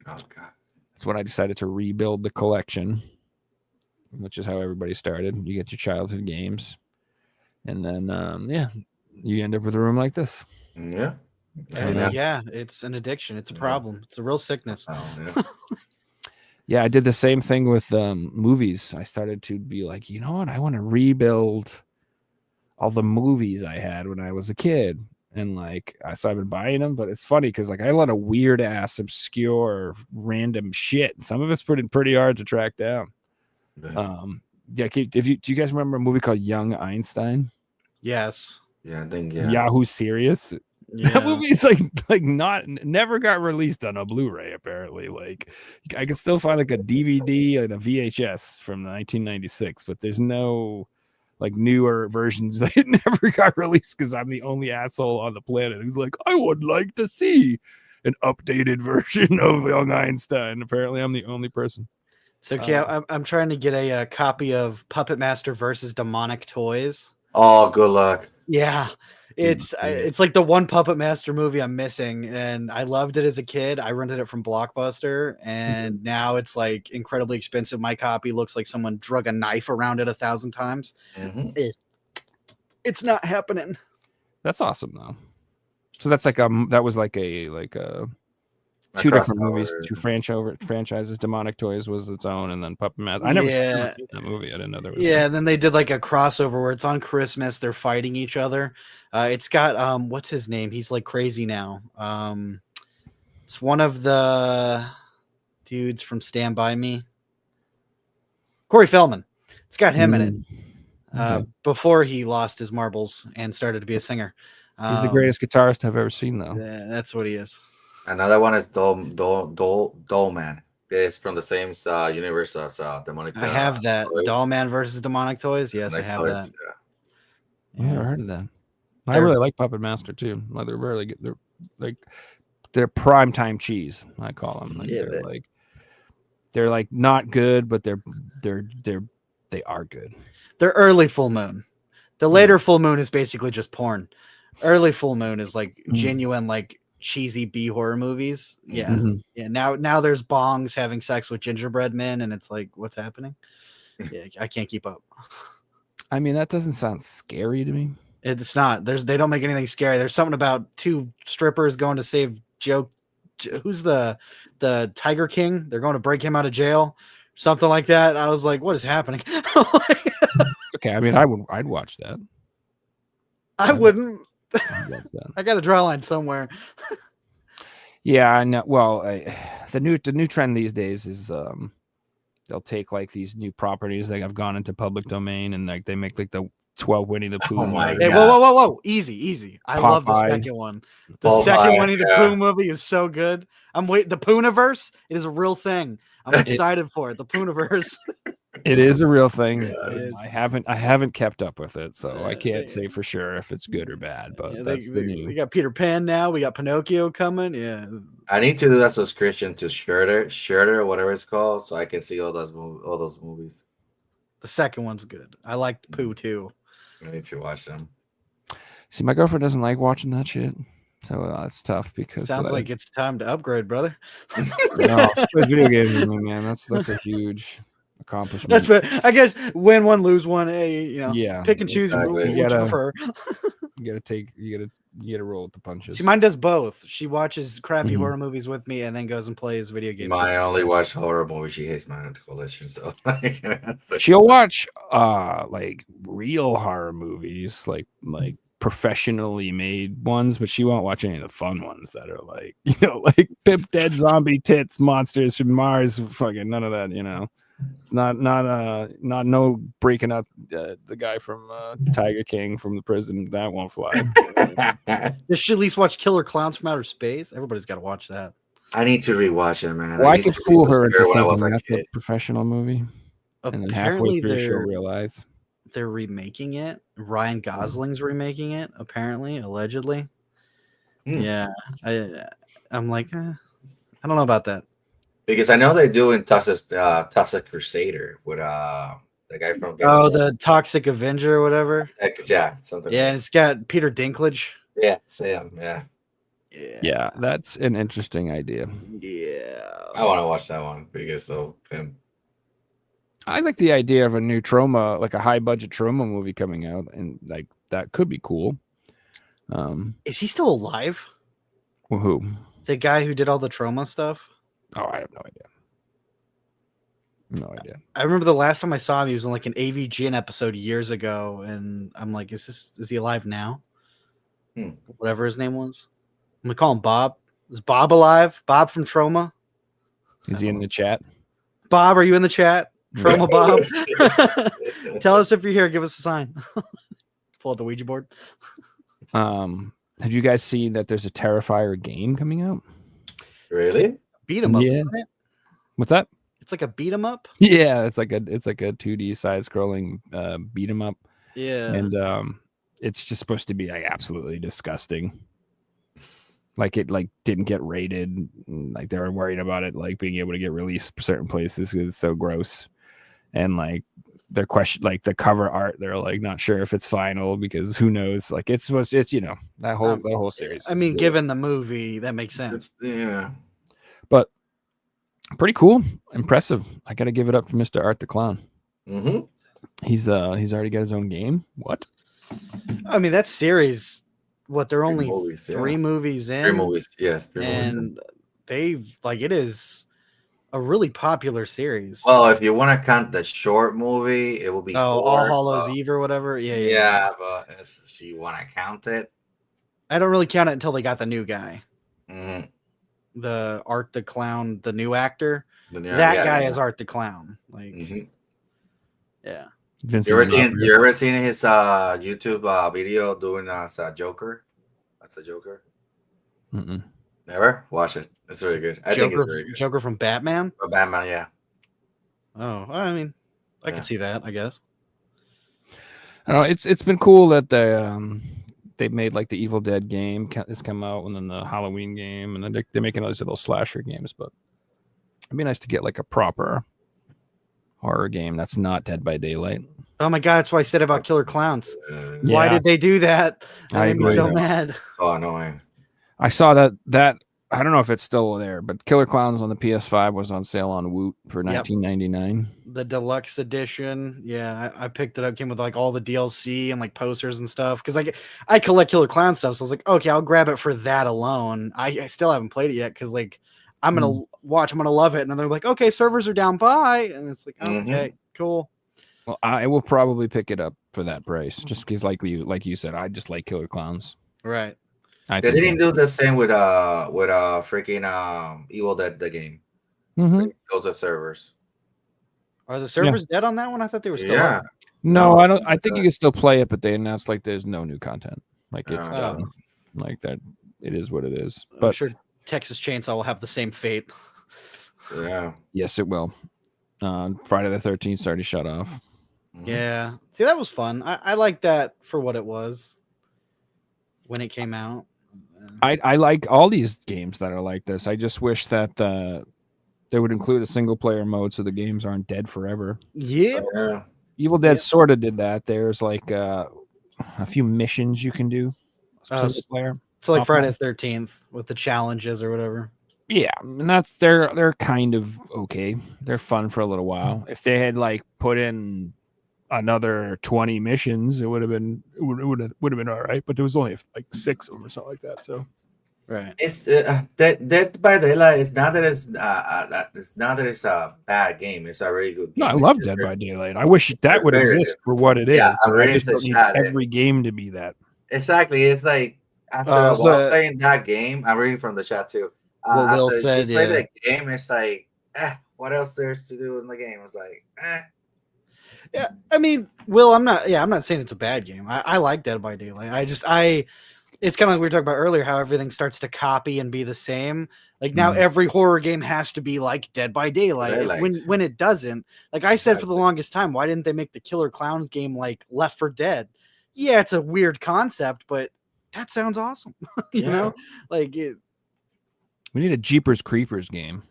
S3: Oh God.
S2: That's when I decided to rebuild the collection, which is how everybody started. You get your childhood games, and then you end up with a room like this.
S3: Yeah.
S4: Yeah, it's an addiction. It's a problem. It's a real sickness.
S2: Yeah, I did the same thing with movies. I started to be like, you know what? I want to rebuild all the movies I had when I was a kid. And like, so I've been buying them, but it's funny because like I had a lot of weird ass, obscure, random shit. Some of it's pretty hard to track down. Do you guys remember a movie called Young Einstein?
S4: Yes.
S3: Yeah, I think
S2: Yahoo Serious.
S4: Yeah.
S2: That movie is like never got released on a Blu-ray. Apparently, like I can still find like a DVD and a VHS from 1996, but there's no like newer versions that never got released because I'm the only asshole on the planet who's like, I would like to see an updated version of Young Einstein. Apparently, I'm the only person.
S4: So I'm trying to get a copy of Puppet Master versus Demonic Toys.
S3: Oh, good luck.
S4: Yeah, it's like the one Puppet Master movie I'm missing, and I loved it as a kid. I rented it from Blockbuster, and now it's like incredibly expensive. My copy looks like someone drug a knife around it 1,000 times. It's not happening.
S2: That's awesome though. So that's like that was like a two different movies, two franchises. Demonic Toys was its own, and then Puppet Master. I never seen that movie. I didn't know there was.
S4: Yeah, and then they did like a crossover where it's on Christmas. They're fighting each other. It's got what's his name? He's like crazy now. It's one of the dudes from Stand By Me. Corey Feldman. It's got him in it.
S2: Okay.
S4: Before he lost his marbles and started to be a singer.
S2: He's the greatest guitarist I've ever seen, though.
S4: That's what he is.
S3: Another one is Dollman. It's from the same universe as Demonic.
S4: I have that.
S3: Toys.
S4: Dollman versus Demonic Toys. Yes, I have that.
S2: Yeah. I never heard of that. I really like Puppet Master too. Like they're rarely get they're prime time cheese. I call them. Like, they're like not good, but they are good.
S4: They're early full moon. The later full moon is basically just porn. Early full moon is like genuine like cheesy B horror movies. Yeah. Yeah. Now there's bongs having sex with gingerbread men, and it's like, what's happening? Yeah, I can't keep up.
S2: I mean, that doesn't sound scary to me.
S4: It's not. They don't make anything scary. There's something about two strippers going to save Joe. Who's the Tiger King? They're going to break him out of jail. Something like that. I was like, what is happening?
S2: Okay, I mean, I'd watch that.
S4: I wouldn't.
S2: I'd watch that.
S4: I got to draw a line somewhere.
S2: Yeah, I know. Well, the new trend these days is they'll take like these new properties that have gone into public domain and like they make like the 12 Winnie the Pooh.
S3: Oh my
S2: movies.
S4: Hey,
S3: God.
S4: whoa. Easy. I love the
S2: Popeye.
S4: second one. The
S3: Popeye,
S4: second Winnie the
S3: yeah.
S4: Pooh movie is so good. I'm waiting. The Poohniverse, it is a real thing. I'm excited for it. The Poohniverse.
S2: It is a real thing.
S3: Yeah.
S4: It is.
S2: I haven't kept up with it, so I can't
S4: they-
S2: say for sure if it's good or bad. But
S4: Yeah,
S2: that's the
S4: we
S2: new.
S4: got Peter Pan now. We got Pinocchio coming. Yeah.
S3: I need to do that subscription to Shudder or whatever it's called, so I can see all those movies.
S4: The second one's good. I liked Pooh too.
S3: I need to watch them.
S2: See, my girlfriend doesn't like watching that shit, so it's tough because
S4: Sounds like it's time to upgrade, brother.
S2: no, she plays video games with me, man. That's a huge accomplishment.
S4: That's fair. I guess win one, lose one. Hey,
S2: Yeah,
S4: pick and choose
S3: exactly.
S4: what
S2: You
S4: you
S2: gotta-
S4: prefer.
S2: you gotta roll with the punches.
S4: See, mine does both. She watches crappy
S2: Mhm.
S4: horror movies with me and then goes and plays video games. with
S3: I
S4: me.
S3: only watch horror movies. She hates my collection, so
S2: She'll watch like real horror movies, like professionally made ones, but she won't watch any of the fun ones that are like, like Pip Dead Zombie Tits Monsters from Mars. Fucking none of that, It's not no breaking up the guy from Tiger King from the prison. That won't fly.
S4: Does she at least watch Killer Clowns from Outer Space? Everybody's got to watch that.
S3: I need to rewatch it, man.
S2: Well, I
S3: used
S2: could
S3: to be
S2: fool
S3: so
S2: her into
S3: scared when I was
S2: thinking
S3: a
S2: that's a
S3: kid.
S2: professional movie, and then halfway
S4: Apparently,
S2: through she'll realize.
S4: they're remaking it. Ryan Gosling's remaking it. Apparently, allegedly.
S3: Hmm.
S4: Yeah, I'm like, I don't know about that.
S3: Because I know they're doing Tussa Crusader with the guy from Game
S4: Oh,
S3: of
S4: the Toxic Avenger or whatever.
S3: Thrones. Yeah, something.
S4: Yeah, and it's got Peter Dinklage.
S3: Yeah, Sam. Yeah,
S2: Yeah, that's an interesting idea.
S4: Yeah.
S3: I want to watch that one because of him.
S2: I like the idea of a new trauma, like a high budget trauma movie coming out, and like that could be cool.
S4: Is he still alive?
S2: Well, who?
S4: The guy who did all the trauma stuff?
S2: Oh, I have no idea. No idea.
S4: I remember the last time I saw him, he was in like an AVGN episode years ago, and I'm like, is he alive now? Whatever his name was. I'm gonna call him Bob. Is Bob alive? Bob from Trauma?
S2: Is he in the chat?
S4: Bob, are you in the chat? Trauma Bob. Tell us if you're here. Give us a sign. Pull out the Ouija board.
S2: Have you guys seen that there's a Terrifier game coming out?
S3: Really?
S4: Beat 'em up.
S2: Yeah.
S4: Isn't it?
S2: What's that?
S4: It's like a beat 'em up.
S2: Yeah, it's like a 2D side scrolling beat 'em up.
S4: Yeah.
S2: And it's just supposed to be like absolutely disgusting. Like it didn't get rated. Like they were worried about it like being able to get released for certain places because it's so gross. And like their question, like the cover art, they're like not sure if it's final because who knows? Like it's that whole series.
S4: I mean, given the movie, that makes sense.
S3: Yeah.
S2: But pretty cool, impressive. I gotta give it up for Mr. Art the Clown.
S3: Mm-hmm.
S2: He's already got his own game. What?
S4: I mean, that series, they're only
S3: movies, yeah.
S4: 3 movies in.
S3: 3 movies. Yes, 3 movies.
S4: And they've it is a really popular series.
S3: Well, if you want to count the short movie, it will be
S4: All
S3: 4,
S4: Hallows
S3: but-
S4: Eve or whatever. Yeah.
S3: Yeah, but if you want to count it,
S4: I don't really count it until they got the new guy,
S3: mhm.
S4: the Art the Clown, the new actor.
S3: Then
S4: That
S3: yeah,
S4: guy
S3: yeah.
S4: is Art the Clown. Like,
S3: Mhm.
S4: yeah.
S2: Vincent
S3: You ever
S2: D'Onofrio?
S3: seen his YouTube video doing as a Joker? That's a Joker.
S2: Mm-mm.
S3: Never watch it. It's really good. I think it's very good.
S4: Joker from Batman.
S3: But Batman, yeah.
S4: Oh, I mean, I
S3: Yeah.
S4: can see that. I guess.
S2: I don't know. It's been cool that they made like the Evil Dead game has come out, and then the Halloween game, and then they're making all these little slasher games. But it'd be nice to get like a proper horror game that's not Dead by Daylight.
S4: Oh my god, that's what I said about Killer Clowns.
S2: Yeah.
S4: Why did they do that? That
S2: I
S4: made me
S2: agree.
S4: so mad.
S3: So annoying.
S2: I saw that I don't know if it's still there, but Killer Clowns on the PS5 was on sale on Woot for
S4: Yep.
S2: $19.99.
S4: The deluxe edition. Yeah, I picked it up. Came with like all the DLC and like posters and stuff. Because I collect Killer Clown stuff, so I was like, okay, I'll grab it for that alone. I still haven't played it yet because like I'm gonna watch, I'm gonna love it, and then they're like, okay, servers are down by, and it's like, okay, cool.
S2: Well, I will probably pick it up for that price, just because like you said, I just like Killer Clowns.
S4: Right.
S2: I
S3: They
S2: think
S3: didn't do the same with freaking Evil Dead the game.
S2: Mhm.
S3: Those are servers.
S4: Are the servers dead on that one? I thought they were still
S3: Yeah.
S4: up.
S2: No,
S3: No,
S2: I don't. I think you can still play it, but they announced like there's no new content. Like it's
S3: Oh.
S2: done. Like that. It is what it is.
S4: I'm
S2: But
S4: sure Texas Chainsaw will have the same fate.
S3: Yeah.
S2: yes, it will. Friday the 13th already shut off.
S3: Mhm.
S4: Yeah. See, that was fun. I like that for what it was when it came out.
S2: I like all these games that are like this. I just wish that they would include a single player mode so the games aren't dead forever.
S4: Yeah.
S3: Yeah.
S2: Evil Dead
S4: Yep.
S2: sort of did that. There's like a few missions you can do. Single player.
S4: So like
S2: Offline.
S4: Friday the 13th with the challenges or whatever.
S2: Yeah, and that's they're kind of okay. They're fun for a little while. If they had like put in another 20 missions, it would have been all right. But there was only like 6 of them or something like that. So
S4: Right.
S3: It's Dead by Daylight. It's not that it's a bad game. It's a really good game.
S2: no, I
S3: It's
S2: love
S3: just
S2: Dead
S3: very-
S2: by Daylight. I wish that would
S3: very
S2: exist for what it is.
S3: Yeah, I'm
S2: but I
S3: reading
S2: just
S3: the
S2: don't need
S3: chat.
S2: every game to be that.
S3: Exactly. It's like after a
S4: so-
S3: while playing that game, I'm reading from the chat too.
S4: What Will
S3: after you
S4: said,
S3: play
S4: yeah.
S3: the game, it's like, what else there's to do in the game? It's like,
S4: Yeah, I mean, Will, I'm not saying it's a bad game. I like Dead by Daylight. It's kind of like we were talking about earlier, how everything starts to copy and be the same. Like now every horror game has to be like Dead by Daylight. When it doesn't, like I said for the longest time, why didn't they make the Killer Clowns game like Left 4 Dead? Yeah, it's a weird concept, but that sounds awesome. you know, like it.
S2: We need a Jeepers Creepers game.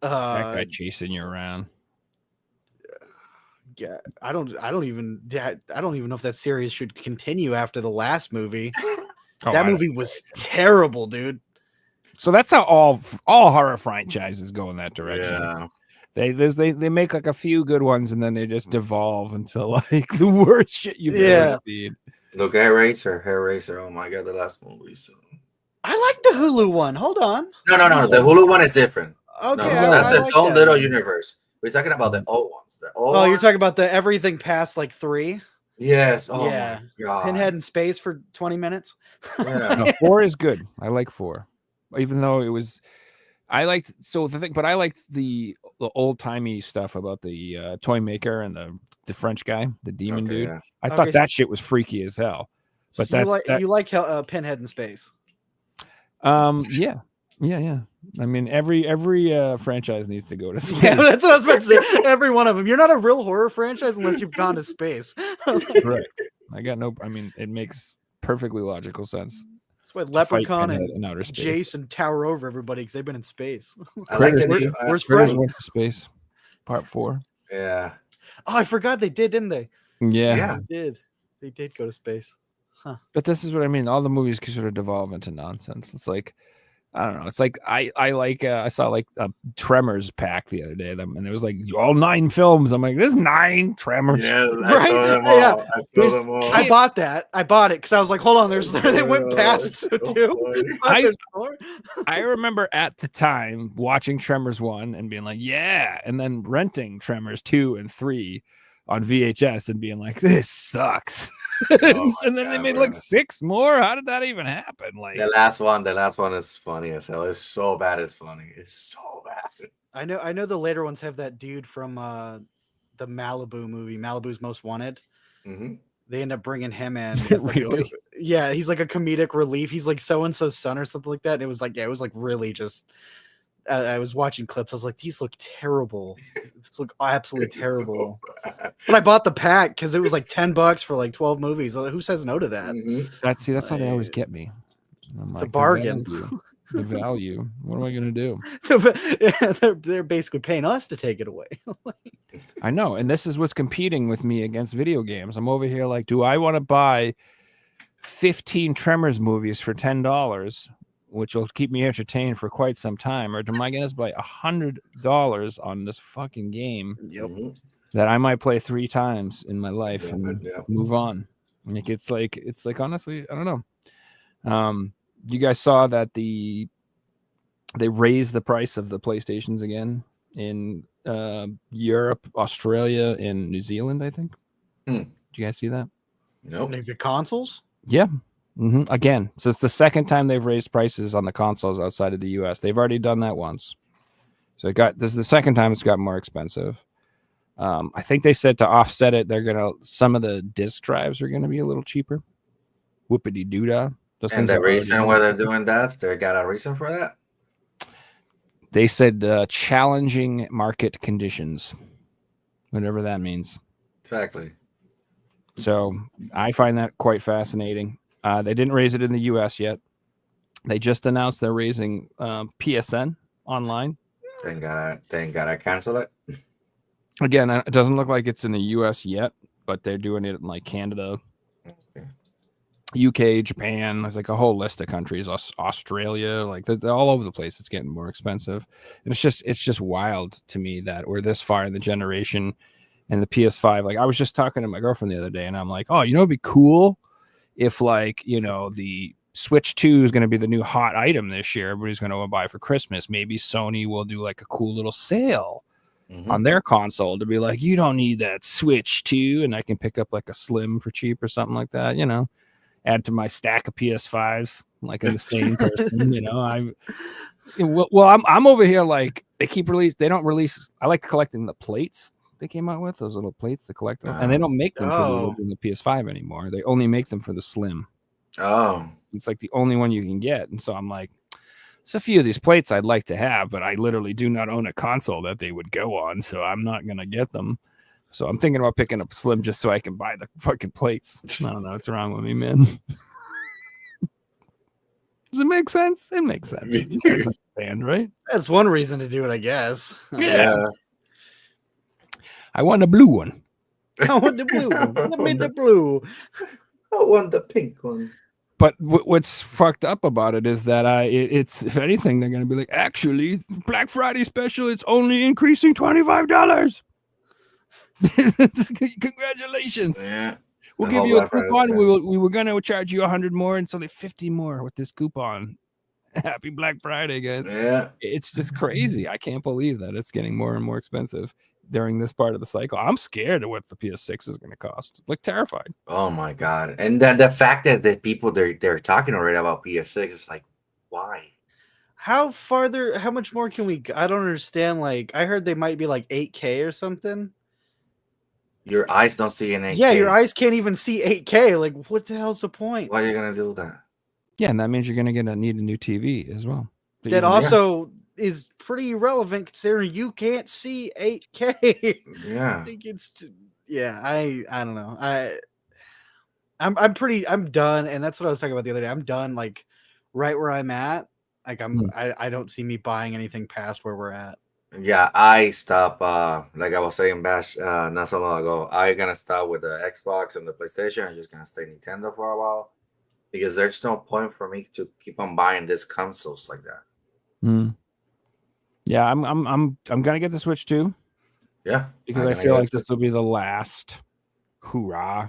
S2: That guy
S4: Uh,
S2: chasing you around.
S4: yeah, I don't even know if that series should continue after the last movie.
S2: Oh,
S4: That movie was terrible, dude.
S2: So that's how all horror franchises go in that direction.
S3: yeah.
S2: They make like a few good ones and then they just devolve into like the worst shit you've ever seen.
S3: Look, Hellraiser. Oh my god, the last movie. So.
S4: I like the Hulu one. Hold on.
S3: No. The Hulu one is different.
S4: Okay,
S3: No, that's
S4: I
S3: its
S4: like
S3: own
S4: that.
S3: little universe. We're talking about the old ones. The old
S4: Oh, you're
S3: ones?
S4: talking about the everything past like 3?
S3: Yes. Oh
S4: Yeah.
S3: my god.
S4: Pinhead in space for 20 minutes.
S3: Yeah.
S2: No, 4 is good. I like 4. Even though it was I liked the old timey stuff about the toy maker and the French guy, the demon
S3: Okay,
S2: dude.
S3: yeah.
S2: I
S4: Okay,
S2: thought
S4: so-
S2: that shit was freaky as hell. But
S4: So you like Pinhead in space.
S2: yeah. I mean, every franchise needs to go to space.
S4: Yeah, that's what I was about to say. Every one of them. You're not a real horror franchise unless you've gone to space.
S2: Correct. I mean, it makes perfectly logical sense.
S4: That's why
S2: to fight
S4: Leprechaun
S2: Pinhead
S4: and
S2: in outer space.
S4: Jason tower over everybody because they've been in space.
S3: I like
S2: Critters,
S3: the
S4: Where's
S2: Critters
S4: Freddy?
S2: went to space. Part 4.
S3: yeah.
S4: Oh, I forgot they did, didn't they?
S2: Yeah.
S4: They did go to space.
S2: But this is what I mean. All the movies can sort of devolve into nonsense. It's like, I don't know. It's like I saw like a Tremors pack the other day, and it was like all 9 films. I'm like, there's 9 Tremors.
S3: Yeah,
S4: Right?
S3: I saw them all.
S4: Yeah.
S3: I saw
S2: There's-
S3: them all.
S4: I bought that. I bought it because I was like, hold on, they went past
S3: so
S4: 2.
S3: funny.
S4: There's 4.
S2: I remember at the time watching Tremors 1 and being like, yeah, and then renting Tremors 2 and 3 on VHS and being like, this sucks.
S3: my
S2: and then they
S3: God,
S2: made
S3: bro.
S2: like 6 more. How did that even happen? Like,
S3: The last one is funny as hell. It's so bad. It's funny. It's so bad.
S4: I know the later ones have that dude from the Malibu movie, Malibu's Most Wanted.
S3: Mm-hmm.
S4: They end up bringing him in. as like
S2: Really?
S4: yeah, he's like a comedic relief. He's like so and so's son or something like that. And it was like really just. I was watching clips. I was like, these look terrible. These look absolutely terrible. But I bought the pack because it was like $10 for like 12 movies. I was like, who says no to that?
S2: that's how they always get me. I'm
S4: It's
S2: like,
S4: a bargain.
S2: The value. What am I going to do?
S4: They're basically paying us to take it away.
S2: I know. And this is what's competing with me against video games. I'm over here like, do I want to buy 15 Tremors movies for $10, which will keep me entertained for quite some time? Or am I going to buy $100 on this fucking game
S4: Yep.
S2: that I might play 3 times in my life
S3: Yeah,
S2: and
S3: yeah.
S2: move on? Like, it's like honestly, I don't know. You guys saw that they raised the price of the PlayStations again in Europe, Australia, and New Zealand, I think. Did you guys see that?
S3: Nope.
S4: Like the consoles?
S2: Yeah. Again, so it's the second time they've raised prices on the consoles outside of the US. They've already done that once. So this is the second time it's got more expensive. I think they said to offset it, some of the disk drives are gonna be a little cheaper. Whoopity doodah. Those
S3: And
S2: things
S3: the
S2: are already
S3: reason why they're doing that, they got a reason for that.
S2: They said challenging market conditions, whatever that means.
S3: Exactly.
S2: So I find that quite fascinating. They didn't raise it in the U.S. yet. They just announced they're raising PSN online.
S3: They gotta cancel it.
S2: Again, it doesn't look like it's in the U.S. yet, but they're doing it in like Canada,
S3: Okay.
S2: UK, Japan. There's like a whole list of countries. Australia, like they're all over the place. It's getting more expensive, and it's just wild to me that we're this far in the generation, and the PS5. Like I was just talking to my girlfriend the other day, and I'm like, oh, it'd be cool if the Switch 2 is going to be the new hot item this year. Everybody's going to buy for Christmas. Maybe Sony will do like a cool little sale on their console to be like, you don't need that Switch 2, and I can pick up like a Slim for cheap or something like that. Add to my stack of PS5s, like in the same person. I'm over here like they don't release. I like collecting the plates they came out with, those little plates to collect them, and they don't make them for the PS5 anymore. They only make them for the Slim.
S3: Oh,
S2: it's like the only one you can get, and so I'm like, there's a few of these plates I'd like to have, but I literally do not own a console that they would go on, so I'm not gonna get them. So I'm thinking about picking up Slim just so I can buy the fucking plates. I don't know what's wrong with me, man. Does it make sense? It makes sense. You guys understand, right?
S4: That's one reason to do it, I guess.
S2: Yeah. I want a blue one.
S4: I want the blue one. Give me the blue.
S3: I want the pink one.
S2: But what's fucked up about it is that it's if anything, they're gonna be like, actually, Black Friday special, it's only increasing $25. Congratulations.
S3: Yeah.
S2: We'll give you a coupon. We were gonna charge you 100 more, and so only 50 more with this coupon. Happy Black Friday, guys.
S3: Yeah.
S2: It's just crazy. I can't believe that it's getting more and more expensive during this part of the cycle. I'm scared of what the PS6 is going to cost. Like terrified.
S3: Oh my god! And then the fact that the people they're talking already about PS6 is like, why?
S4: How much more can we? I don't understand. Like I heard they might be like 8K or something.
S3: Your eyes don't see an 8K.
S4: Yeah, your eyes can't even see 8K. Like what the hell's the point?
S3: Why are you gonna do that?
S2: Yeah, and that means you're going to need a new TV as well.
S4: That also is pretty irrelevant considering you can't see 8K.
S3: Yeah.
S4: I think it's I don't know. I'm done, and that's what I was talking about the other day. I'm done, like right where I'm at. Like I don't see me buying anything past where we're at.
S3: Yeah, I stop. Like I was saying, Bash, not so long ago. I'm gonna stop with the Xbox and the PlayStation. I'm just gonna stay Nintendo for a while because there's no point for me to keep on buying these consoles like that.
S2: Yeah, I'm gonna get the Switch too.
S3: Yeah,
S2: because I feel like this will be the last hurrah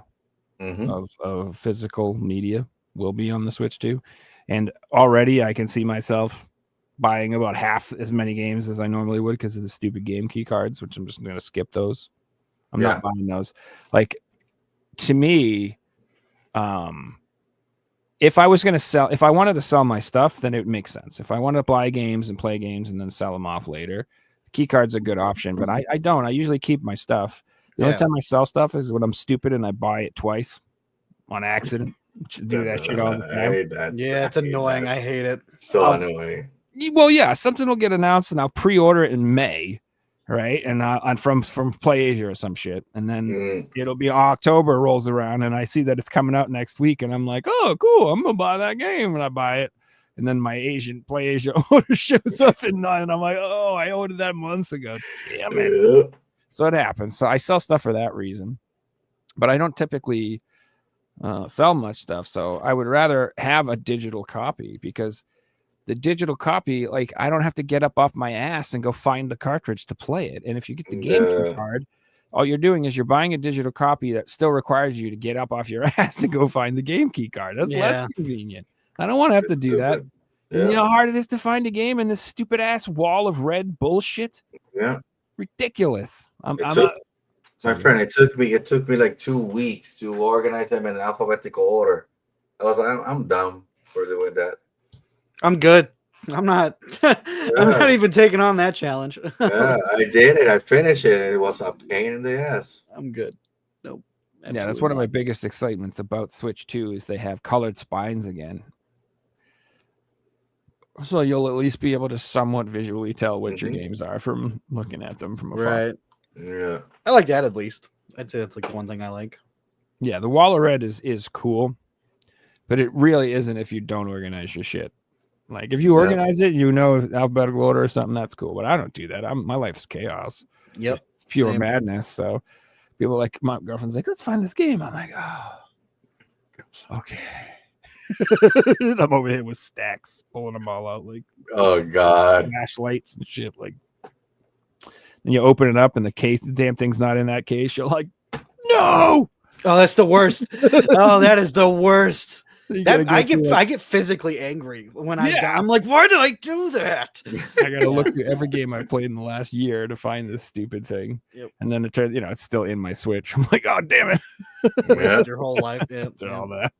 S2: of physical media will be on the Switch too, and already I can see myself buying about half as many games as I normally would because of the stupid game key cards, which I'm just gonna skip those. I'm not buying those. Like to me, if I wanted to sell my stuff, then it would make sense. If I want to buy games and play games and then sell them off later, key card's a good option, but I don't. I usually keep my stuff. The only time I sell stuff is when I'm stupid and I buy it twice on accident. Do that shit all the time.
S3: I hate that.
S4: Yeah, it's annoying. I hate it.
S3: So annoying.
S2: Well, yeah, something will get announced and I'll pre-order it in May, right? And I'm from PlayAsia or some shit, and then it'll be October rolls around and I see that it's coming out next week, and I'm like, oh, cool, I'm gonna buy that game, and I buy it, and then my PlayAsia order shows up and I'm like, oh, I ordered that months ago. Damn it. Yeah. So it happens. So I sell stuff for that reason, but I don't typically sell much stuff. So I would rather have a digital copy because the digital copy, like I don't have to get up off my ass and go find the cartridge to play it. And if you get the game key card, all you're doing is you're buying a digital copy that still requires you to get up off your ass and go find the game key card. That's less convenient. I don't want to have to do that. Yeah. And you know how hard it is to find a game in this stupid ass wall of red bullshit?
S3: Yeah.
S2: Ridiculous.
S3: My friend, it took me like 2 weeks to organize them in alphabetical order. I was like, I'm dumb for doing that.
S4: I'm good. I'm not. I'm not even taking on that challenge.
S3: Yeah, I did it. I finished it. It was a pain in the ass.
S4: I'm good. Nope.
S2: Yeah, that's one of my biggest excitements about Switch 2 is they have colored spines again. So you'll at least be able to somewhat visually tell what your games are from looking at them from afar.
S4: Right.
S3: Yeah.
S4: I like that at least. I'd say that's like the one thing I like.
S2: Yeah, the wall of red is cool, but it really isn't if you don't organize your shit. Like if you organize it, you know, alphabetical order or something, that's cool. But I don't do that. My life is chaos.
S4: Yep.
S2: It's pure
S4: Same.
S2: madness. So people like my girlfriend's like, let's find this game. I'm like, oh, okay. I'm over here with stacks, pulling them all out like
S3: Oh God.
S2: flashlights and shit. Like, and you open it up and the case, the damn thing's not in that case. You're like, no.
S4: Oh, that's the worst. Oh, that is the worst.
S2: You gotta
S4: That
S2: go through,
S4: I get physically angry when
S2: Yeah.
S4: I'm like, why did I do that?
S2: I gotta look through every game I played in the last year to find this stupid thing.
S4: Yep.
S2: And then it turns, you know, it's still in my Switch. I'm like, oh damn it.
S3: Yeah.
S4: Your whole life. Yeah.
S2: After all that.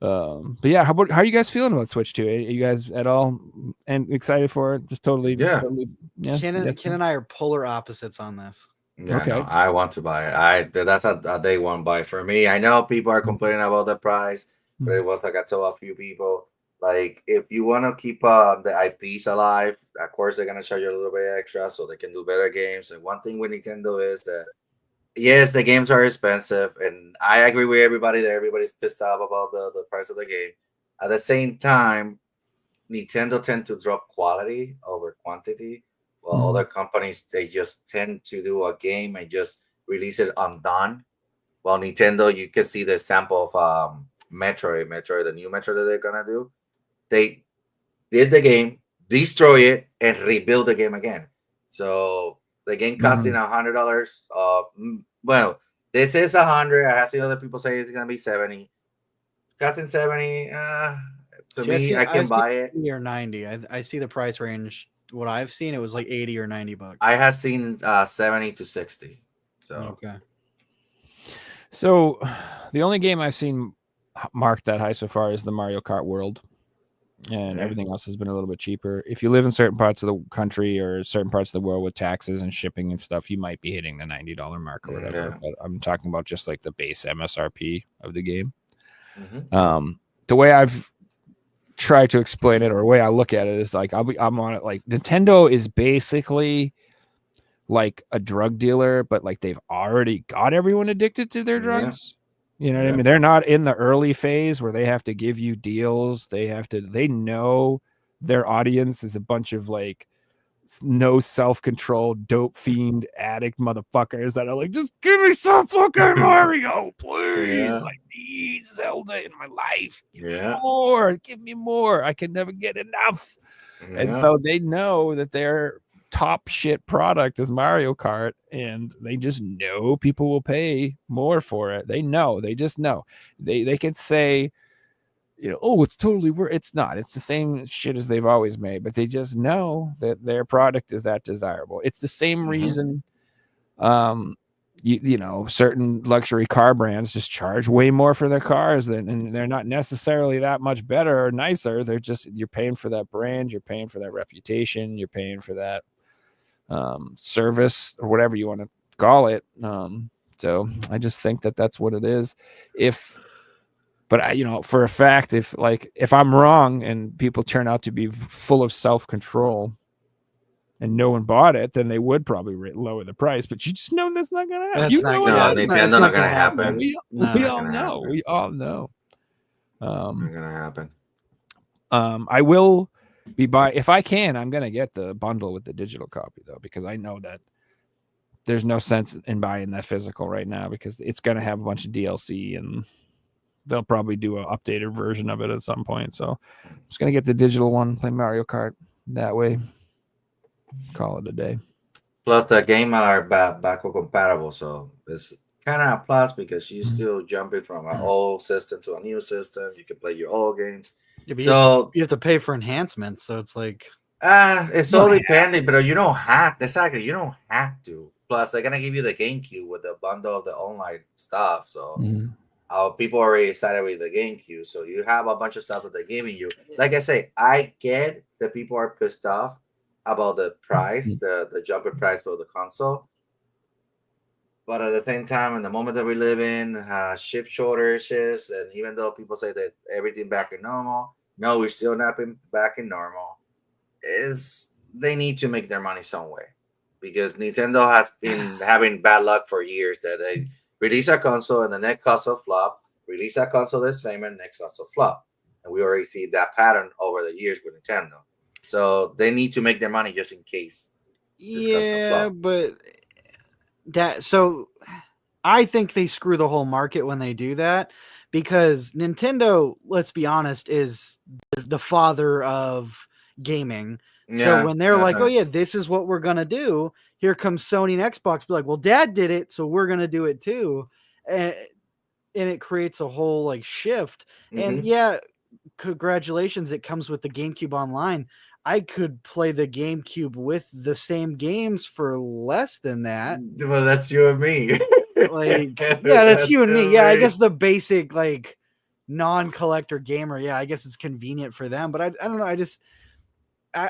S2: But yeah, how are you guys feeling about Switch 2? Are you guys at all and excited for it? Just totally,
S3: Yeah.
S2: Yeah.
S4: Ken and I are polar opposites on this.
S3: Yeah,
S2: Okay.
S3: no, I want to buy it. That's a day one buy for me. I know people are complaining about the price, but it was like I told a few people, like if you want to keep the IPs alive, of course they're gonna charge you a little bit extra so they can do better games. And one thing with Nintendo is that yes, the games are expensive, and I agree with everybody that everybody's pissed off about the price of the game. At the same time, Nintendo tend to drop quality over quantity. Well, other companies they just tend to do a game and just release it undone. While Nintendo, you can see the sample of Metroid, the new Metroid that they're gonna do. They did the game, destroy it, and rebuild the game again. So the game costing $100. Well, this is 100. I have seen other people say it's gonna be 70. Costing 70. To me, I can buy it.
S4: 80 or 90. I see the price range. What I've seen, it was like 80 or 90 bucks.
S3: I have seen 70 to 60. So
S4: Okay.
S2: So the only game I've seen marked that high so far is the Mario Kart World. And everything else has been a little bit cheaper. If you live in certain parts of the country or certain parts of the world with taxes and shipping and stuff, you might be hitting the $90 mark or whatever.
S3: Yeah.
S2: But I'm talking about just like the base MSRP of the game.
S3: Mhm.
S2: The way I've tried to explain it, or the way I look at it, is like I'm on it. Like Nintendo is basically like a drug dealer, but like they've already got everyone addicted to their drugs. You know what I mean? They're not in the early phase where they have to give you deals. They know their audience is a bunch of like no self-control, dope fiend addict motherfuckers that are like, just give me some fucking Mario, please.
S3: Yeah.
S2: I need Zelda in my life. Give me more. I can never get enough. And so they know that their top shit product is Mario Kart, and they just know people will pay more for it. They just know. They can say, you know, oh, it's totally worth. It's not. It's the same shit as they've always made, but they just know that their product is that desirable. It's the same reason you know, certain luxury car brands just charge way more for their cars and they're not necessarily that much better or nicer. They're just, you're paying for that brand, you're paying for that reputation, you're paying for that service or whatever you want to call it. So I just think that that's what it is. But I, you know, for a fact, if I'm wrong and people turn out to be full of self-control and no one bought it, then they would probably lower the price. But you just know that's not going to happen.
S4: That's not gonna-
S3: Nintendo not gonna happen.
S2: We all know. We all know.
S3: Not gonna happen.
S2: I will be buying, if I can, I'm gonna get the bundle with the digital copy though, because I know that there's no sense in buying that physical right now because it's gonna have a bunch of DLC and they'll probably do an updated version of it at some point. So I'm just gonna get the digital one, play Mario Kart that way. Call it a day.
S3: Plus, the game are backward compatible, so it's kind of a plus because you're still jumping from an old system to a new system. You can play your old games.
S4: Yeah, but
S3: So
S4: you have to pay for enhancements, so it's like
S3: it's all depending, but you don't have you don't have to. Plus, they're gonna give you the GameCube with the bundle of the online stuff. So people already decided with the GameCube, so you have a bunch of stuff that they're giving you. Like I say, I get that people are pissed off about the price, the jump in price for the console. But at the same time, in the moment that we live in, chip shortages, and even though people say that everything back in normal, no, we're still not been back in normal. Is they need to make their money some way, because Nintendo has been having bad luck for years. That they release a console and the next console flop, release a console that's famous, next console flop, and we already see that pattern over the years with Nintendo. So they need to make their money just in case this console
S4: Yeah,
S3: flop.
S4: but so I think they screw the whole market when they do that, because Nintendo, let's be honest, is the father of gaming. So when they're like, "Oh yeah, this is what we're gonna do," here comes Sony and Xbox, be like, "Well, Dad did it, so we're gonna do it too," and it creates a whole like shift. And yeah, congratulations, it comes with the GameCube Online. I could play the GameCube with the same games for less than that.
S3: Well, that's you and me.
S4: Like, yeah, that's you and me. Yeah, I guess the basic like non-collector gamer. Yeah, I guess it's convenient for them, but I don't know.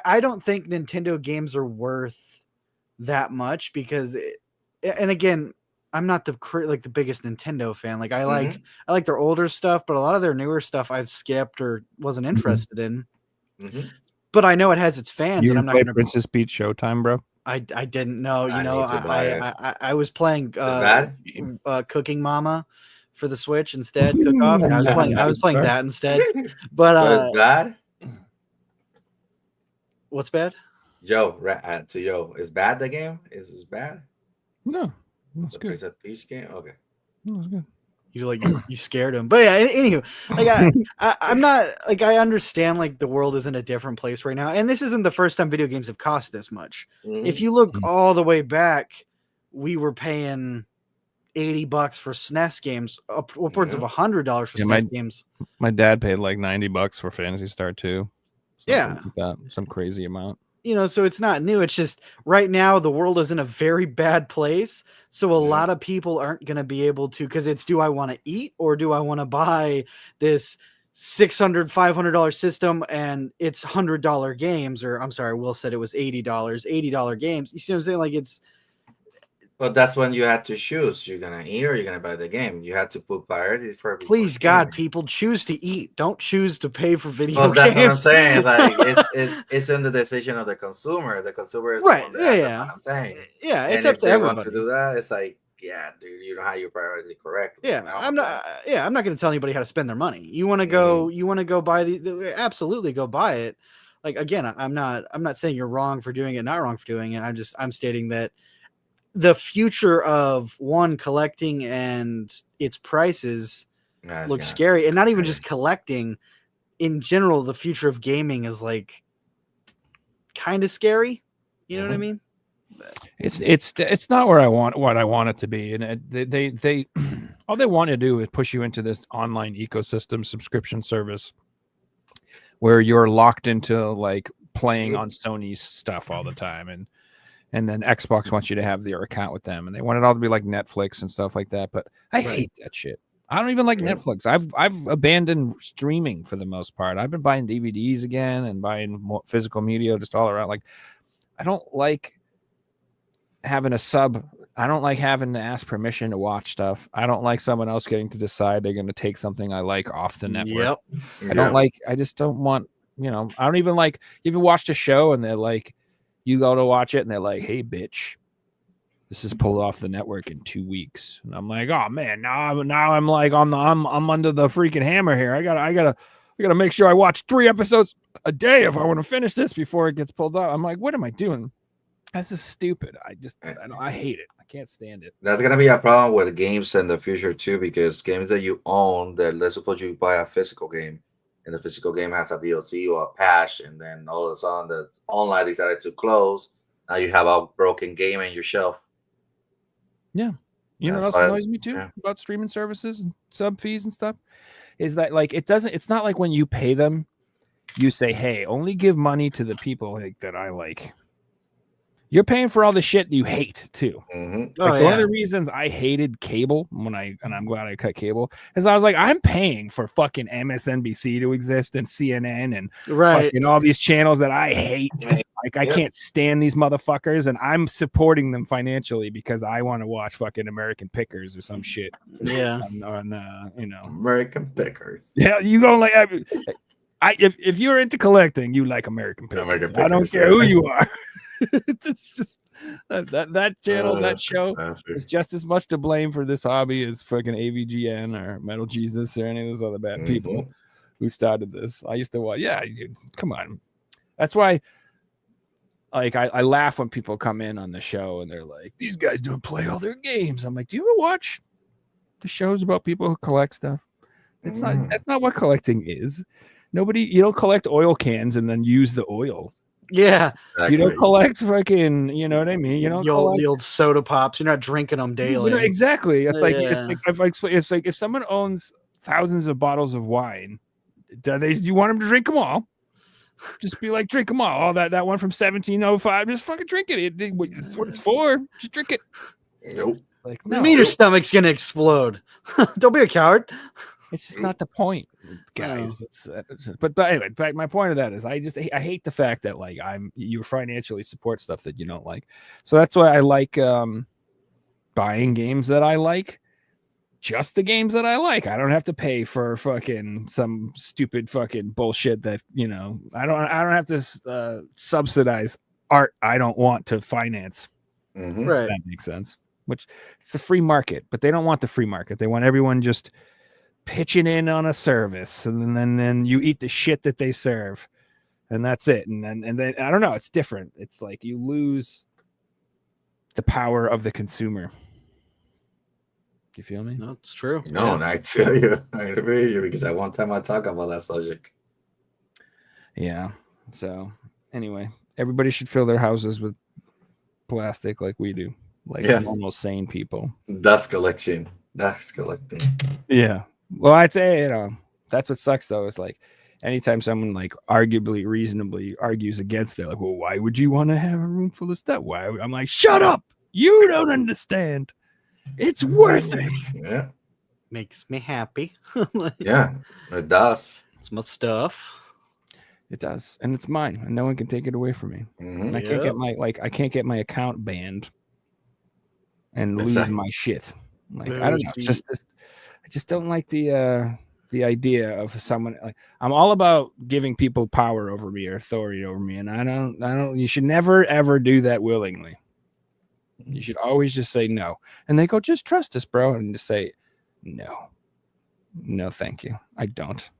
S4: I don't think Nintendo games are worth that much, because and again, I'm not the biggest Nintendo fan. Like I like their older stuff, but a lot of their newer stuff I've skipped or wasn't interested in. But I know it has its fans,
S2: You
S4: and
S2: ever
S4: I'm not
S2: play
S4: going to.
S2: Princess Peach Showtime, bro?
S4: I didn't know.
S3: I
S4: You know,
S3: need to buy it.
S4: I was playing
S3: bad?
S4: Cooking Mama for the Switch instead. Cook Off. I was playing that instead. But
S3: So it's bad,
S4: what's bad?
S3: Joe. To Joe, is bad the game? Is this bad?
S2: No, that's
S3: The
S2: good.
S3: Princess Peach game. Okay.
S2: No, that's good.
S4: You scared him. But yeah, anywho, like I'm not like, I understand like the world is in a different place right now, and this isn't the first time video games have cost this much. If you look all the way back, we were paying $80 for SNES games, upwards of $100 for SNES games.
S2: My dad paid like $90 for Phantasy Star 2.
S4: Yeah,
S2: like that, some crazy amount.
S4: You know, so it's not new. It's just right now the world is in a very bad place. So a lot of people aren't going to be able to, because it's, do I want to eat or do I want to buy this $600, $500 system and it's $100 games? Or I'm sorry, Will said it was $80 games. You see what I'm saying? Like it's.
S3: But that's when you had to choose. You're going to eat or you're going to buy the game. You had to put priority for.
S4: Please God, people choose to eat. Don't choose to pay for video games.
S3: Well, that's what I'm saying. Like it's in the decision of the consumer. The consumer is
S4: right.
S3: The one that
S4: Yeah.
S3: What I'm saying.
S4: Yeah, it's
S3: and
S4: up
S3: if
S4: to
S3: they
S4: everybody.
S3: want to do that, it's like, yeah, dude, you don't have your priority correctly.
S4: Yeah, I'm not going to tell anybody how to spend their money. You want to go, buy absolutely go buy it. Like, again, I'm not saying you're wrong for doing it, not wrong for doing it. I'm stating that the future of collecting and its prices looks scary, and not even just collecting in general. The future of gaming is like kind of scary. You know what I mean?
S2: It's not where what I want it to be, and they all they want to do is push you into this online ecosystem subscription service where you're locked into like playing on Sony's stuff all the time, and then Xbox wants you to have your account with them, and they want it all to be like Netflix and stuff like that. But I hate that shit. I don't even like Netflix. I've abandoned streaming for the most part. I've been buying DVDs again and buying more physical media just all around. Like, I don't like having a sub. I don't like having to ask permission to watch stuff. I don't like someone else getting to decide they're going to take something I like off the network. I just don't want, I don't even like, if you watched a show and they're like, you go to watch it and they're like, hey, bitch, this is pulled off the network in 2 weeks. And I'm like, oh man, now I'm like I'm under the freaking hammer here. I gotta make sure I watch 3 episodes a day if I want to finish this before it gets pulled off. I'm like, what am I doing? This is stupid. I hate it. I can't stand it.
S3: That's gonna be a problem with games in the future too, because games that you own, that let's suppose you buy a physical game, and the physical game has a DLC or a patch, and then all of a sudden the online decided to close. Now you have a broken game in your shelf.
S2: Yeah. You know what else annoys me too about streaming services and sub fees and stuff? Is that like it's not like when you pay them, you say, hey, only give money to the people that I like. You're paying for all the shit you hate too.
S3: Mm-hmm.
S2: Like
S4: Oh,
S2: one of
S4: yeah.
S2: the reasons I hated cable and I'm glad I cut cable is I was like, I'm paying for fucking MSNBC to exist and CNN and
S4: Right.
S2: fucking all these channels that I hate. Like I
S3: Yep.
S2: can't stand these motherfuckers, and I'm supporting them financially because I want to watch fucking American Pickers or some shit.
S4: Yeah.
S2: On you know,
S3: American Pickers.
S2: yeah, you don't like. If you're into collecting, you like American Pickers.
S3: American
S2: I don't
S3: Pickers,
S2: care
S3: yeah.
S2: who you are. It's just that channel, that
S3: That's
S2: show
S3: fantastic.
S2: is just as much to blame for this hobby as fucking AVGN or Metal Jesus or any of those other bad people who started this. I used to watch. Yeah, dude, come on. That's why. Like I laugh when people come in on the show and they're like, "These guys don't play all their games." I'm like, "Do you ever watch the shows about people who collect stuff? It's not. That's not what collecting is. You don't collect oil cans and then use the oil.
S4: Yeah.
S2: You don't collect fucking. You know what I mean? You don't collect
S4: The old soda pops. You're not drinking them daily.
S2: exactly. It's like
S4: Yeah.
S2: it's like if someone owns thousands of bottles of wine, you want them to drink them all? Just be like, drink them all. That one from 1705, just fucking drink it. It's what it's for. Just drink it.
S3: Nope.
S2: Like,
S4: No.
S2: no,
S4: I mean, your stomach's gonna explode. Don't be a coward.
S2: it's just not the point, guys. But anyway, my point of that is I hate the fact that like you financially support stuff that you don't like. So that's why I like buying games that I like. Just the games that I like. I don't have to pay for fucking some stupid fucking bullshit that, you know, I don't have to subsidize art I don't want to finance.
S3: Mm-hmm.
S4: Right.
S2: If that makes sense. Which it's a free market, but they don't want the free market. They want everyone just pitching in on a service, and then you eat the shit that they serve, and that's it. And then I don't know. It's different. It's like you lose the power of the consumer. You feel me?
S4: No, it's true.
S3: No, and I tell you, I agree with you because at one time I talk about that subject.
S2: Yeah. So anyway, everybody should fill their houses with plastic like we do, like normal sane people.
S3: Dust collecting.
S2: Yeah. Well, I'd say, you know, that's what sucks though. Is like anytime someone like arguably reasonably argues against it, like, well, why would you want to have a room full of stuff? Why? I'm like, shut up. You don't understand. It's worth it.
S3: Yeah.
S4: Makes me happy.
S3: Yeah, it does.
S4: It's my stuff.
S2: It does, and it's mine, and no one can take it away from me.
S3: Mm-hmm.
S2: I can't get my account banned and lose my shit. Like I don't know. It's just this, I just don't like the idea of someone like I'm all about giving people power over me or authority over me, and I don't. You should never ever do that willingly. You should always just say no. And they go, just trust us, bro. And just say, no, thank you. I don't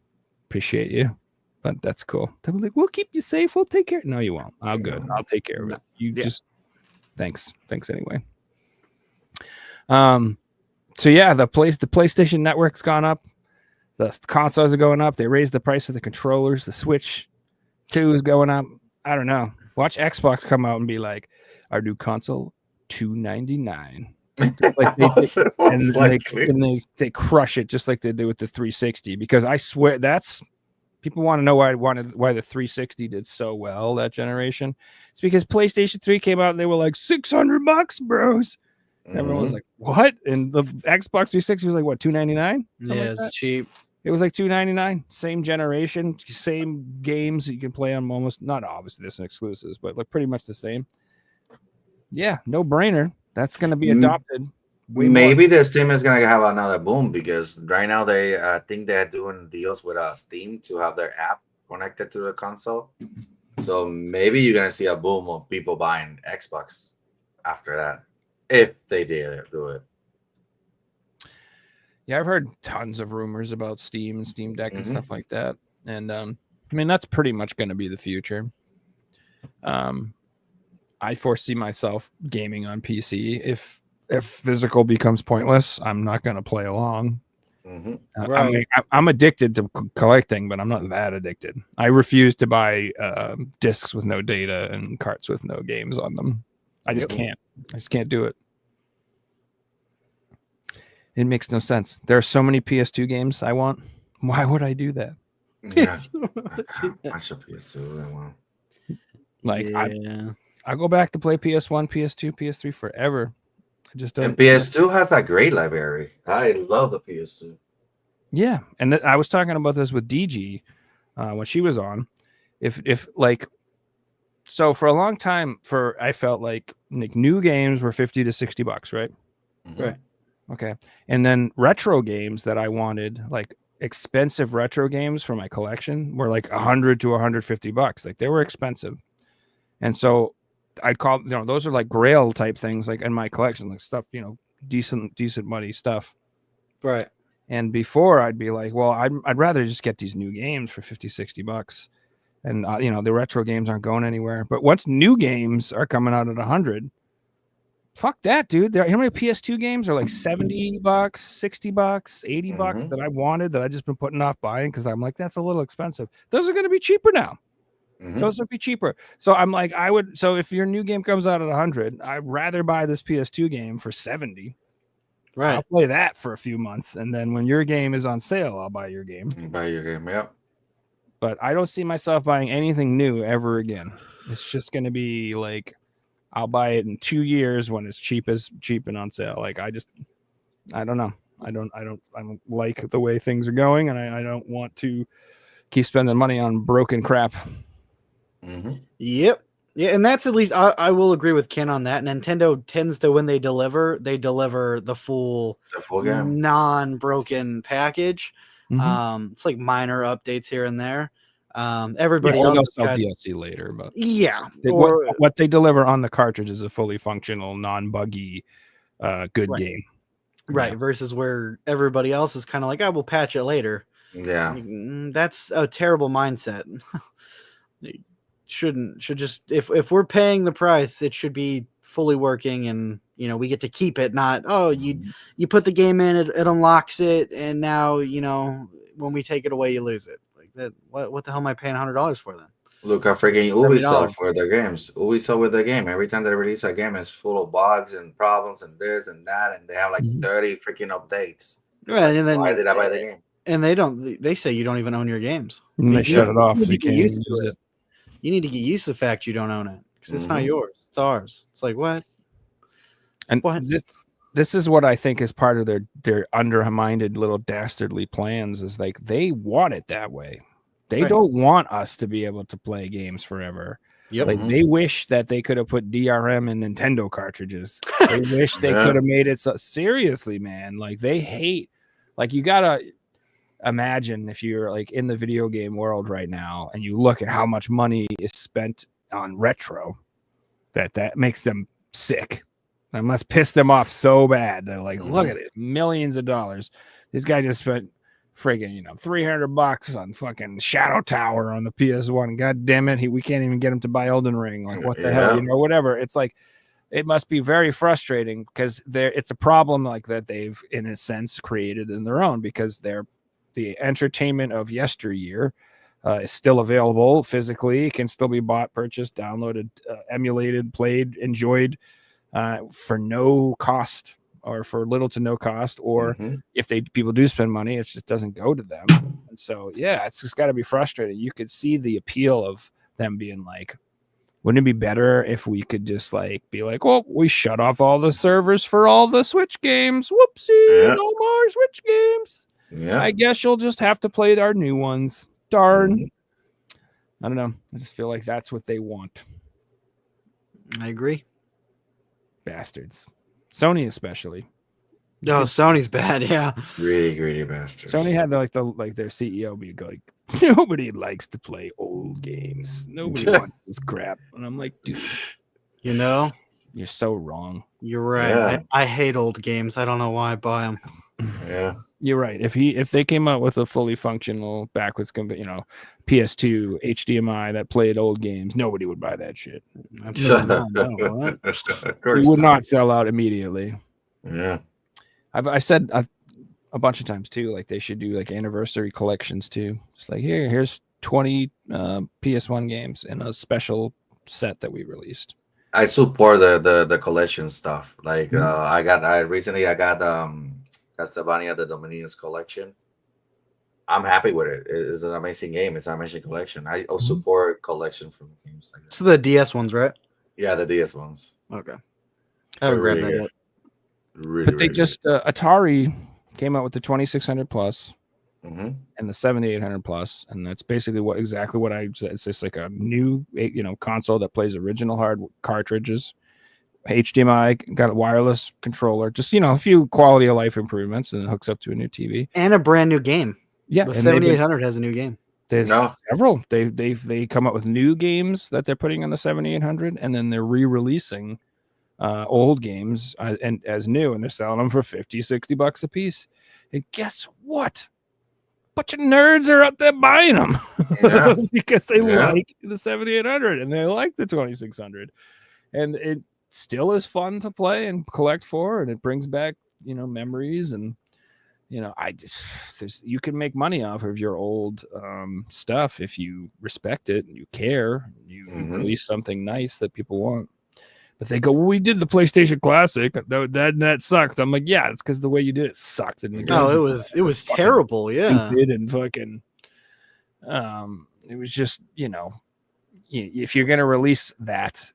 S2: appreciate you, but that's cool. They'll be like, we'll keep you safe. We'll take care. No, you won't. I'm good. I'll take care of it. You just, thanks anyway. So yeah, the PlayStation Network's gone up. The consoles are going up. They raised the price of the controllers. The Switch 2 is going up. I don't know. Watch Xbox come out and be like, our new console, $299. They crush it just like they do with the 360, because I swear that's people want to know why the 360 did so well that generation. It's because PlayStation 3 came out and they were like $600, bros. Everyone was like, what? And the Xbox 360 was like, what, $299?
S4: Yeah, it's cheap.
S2: It was like $299. Same generation, same games that you can play on almost, not obviously there's some exclusives, but like pretty much the same. Yeah, no brainer. That's going to be adopted.
S3: Maybe the Steam is going to have another boom because right now they think they're doing deals with Steam to have their app connected to the console. So maybe you're going to see a boom of people buying Xbox after that, if they did do it.
S2: Yeah, I've heard tons of rumors about Steam and Steam Deck and stuff like that. And I mean, that's pretty much going to be the future. I foresee myself gaming on PC. If physical becomes pointless, I'm not going to play along.
S4: Right.
S2: I'm addicted to collecting, but I'm not that addicted. I refuse to buy discs with no data and carts with no games on them. I just can't. I just can't do it. It makes no sense. There are so many PS2 games I want. Why would I do that?
S3: Yeah. Bunch of PS2 I want.
S2: Like, I go back to play PS1, PS2, PS3 forever. I just don't.
S3: And PS2 has a great library. I love the PS2.
S2: Yeah, and I was talking about this with DG when she was on. If like, so for a long time, I felt like new games were $50 to $60, right?
S3: Mhm.
S4: Right.
S2: Okay, and then retro games that I wanted, like expensive retro games for my collection, were like $100 to $150. Like they were expensive, and so I'd call those are like Grail type things, like in my collection, like stuff decent money stuff.
S4: Right.
S2: And before I'd be like, well, I'd rather just get these new games for $50, $60. And, the retro games aren't going anywhere. But once new games are coming out at 100, fuck that, dude. How many PS2 games are like $70, $60, $80 that I wanted that I just been putting off buying because I'm like, that's a little expensive. Those are going to be cheaper now. Those would be cheaper. So I'm like, so if your new game comes out at 100, I'd rather buy this PS2 game for 70.
S4: Right.
S2: I'll play that for a few months, and then when your game is on sale, I'll buy your game.
S3: Buy your game, yep.
S2: But I don't see myself buying anything new ever again. It's just going to be like I'll buy it in 2 years when it's cheap and on sale. Like I don't know. I don't like the way things are going, and I don't want to keep spending money on broken crap.
S4: Yep. Yeah, and that's at least I will agree with Ken on that. Nintendo tends to, when they deliver the full
S3: game,
S4: non-broken package. It's like minor updates here and there. Everybody
S2: else
S4: else
S2: sell DLC later, but
S4: what
S2: they deliver on the cartridge is a fully functional, non-buggy, good game.
S4: Right. Yeah. Versus where everybody else is kind of like, we'll patch it later.
S3: Yeah,
S4: that's a terrible mindset. Should just if we're paying the price, it should be fully working, and we get to keep it. Not you put the game in, it unlocks it, and now when we take it away, you lose it. Like that. What the hell am I paying $100 for then?
S3: Look, I freaking Ubisoft for their games. Ubisoft with their game. Every time they release a game, it's full of bugs and problems and this and that, and they have like 30 freaking updates.
S4: Right,
S3: like,
S4: and then
S3: why did I buy the game?
S4: And they say you don't even own your games.
S2: And they shut it off. So you can't use it.
S4: You need to get used to the fact you don't own it because it's not yours. It's ours. It's like, what?
S2: And this is what I think is part of their undermined little dastardly plans, is like they want it that way. They don't want us to be able to play games forever.
S4: Yep.
S2: Like they wish that they could have put DRM in Nintendo cartridges. They wish they could have made it so seriously, man. Like they hate, like you gotta imagine if you're like in the video game world right now and you look at how much money is spent on retro, that makes them sick. That must piss them off so bad. They're like, look at it, millions of dollars. This guy just spent friggin' $300 on fucking Shadow Tower on the PS1. God damn it, we can't even get him to buy Elden Ring. Like what the hell, whatever. It's like it must be very frustrating because it's a problem like that they've in a sense created in their own, because the entertainment of yesteryear is still available physically. It can still be bought, purchased, downloaded, emulated, played, enjoyed for no cost, or for little to no cost. Or if people do spend money, it just doesn't go to them. And so, it's just got to be frustrating. You could see the appeal of them being like, wouldn't it be better if we could just like be like, well, we shut off all the servers for all the Switch games. Whoopsie, no more Switch games. Yeah, I guess you'll just have to play our new ones. Darn. I don't know. I just feel like that's what they want.
S4: I agree.
S2: Bastards. Sony especially.
S4: No, Sony's bad. Yeah,
S3: really greedy bastards.
S2: Sony had their CEO be like, nobody likes to play old games. Nobody wants this crap. And I'm like, dude, you're so wrong.
S4: You're right. Yeah. I hate old games. I don't know why I buy them.
S3: Yeah,
S2: you're right. If they came out with a fully functional backwards, PS2 HDMI that played old games, nobody would buy that shit. It would not sell out immediately.
S3: Yeah,
S2: I said a bunch of times too, like they should do like anniversary collections too. It's like here's 20 PS1 games in a special set that we released.
S3: I support the collection stuff. Like I recently got Castlevania the Dominions collection. I'm happy with it. It's an amazing game. It's an amazing collection. I support collection from games like that.
S4: So the DS ones, right?
S3: Yeah, the DS ones.
S4: Okay. I haven't grabbed
S3: Really
S4: that
S3: good.
S4: yet.
S3: Really,
S2: But they
S3: really
S2: just Atari came out with the 2600 plus
S3: good. Mhm.
S2: and the 7800 plus, and that's basically exactly what I said. It's just like a new console that plays original hard cartridges, HDMI, got a wireless controller, just a few quality of life improvements, and it hooks up to a new TV.
S4: And a brand new game.
S2: Yeah,
S4: The
S2: and
S4: 7800 has a new game.
S2: there's
S3: No.
S2: several. They come up with new games that they're putting on the 7800, and then they're re-releasing old games and as new, and they're selling them for $50-$60 a piece. And guess what? Bunch of nerds are out there buying them
S3: Yeah.
S2: because they
S3: Yeah.
S2: like the 7800 and they like the 2600, and it still is fun to play and collect for, and it brings back memories. And you can make money off of your old stuff if you respect it and you care, you release something nice that people want. But they go, well, we did the PlayStation Classic. That sucked. I'm like, yeah, it's because the way you did it sucked. And
S4: It was terrible. Yeah.
S2: stupid and fucking. It was just if you're gonna release that,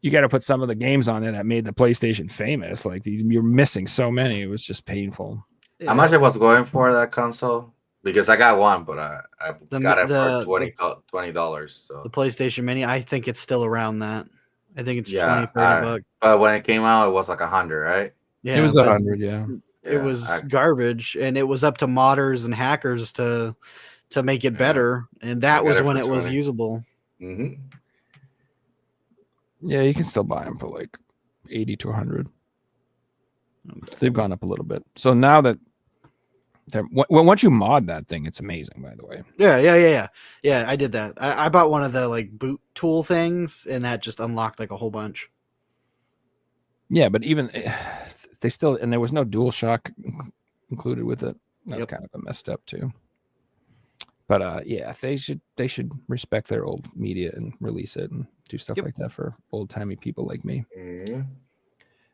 S2: you got to put some of the games on there that made the PlayStation famous. Like you're missing so many. It was just painful.
S3: How much I was going for that console? Because I got one, but I got it for $20. So
S4: The PlayStation Mini, I think it's still around that. I think it's
S3: yeah,
S4: 20-30 bucks.
S3: but when it came out, it was like 100, right?
S4: Yeah,
S2: It was
S4: but
S2: 100, yeah.
S4: It was garbage, and it was up to modders and hackers to make it better, and that was when it was
S3: 20.
S4: usable.
S3: Mm-hmm.
S2: Yeah, you can still buy them for like 80 to 100. They've gone up a little bit. So now that once you mod that thing, it's amazing, by the way.
S4: Yeah, I did that. I bought one of the like boot tool things, and that just unlocked like a whole bunch.
S2: Yeah, but even they still, and there was no DualShock included with it. That's kind of a messed up too. But yeah, they should respect their old media and release it and do stuff like that for old timey people like me.
S3: Mm-hmm.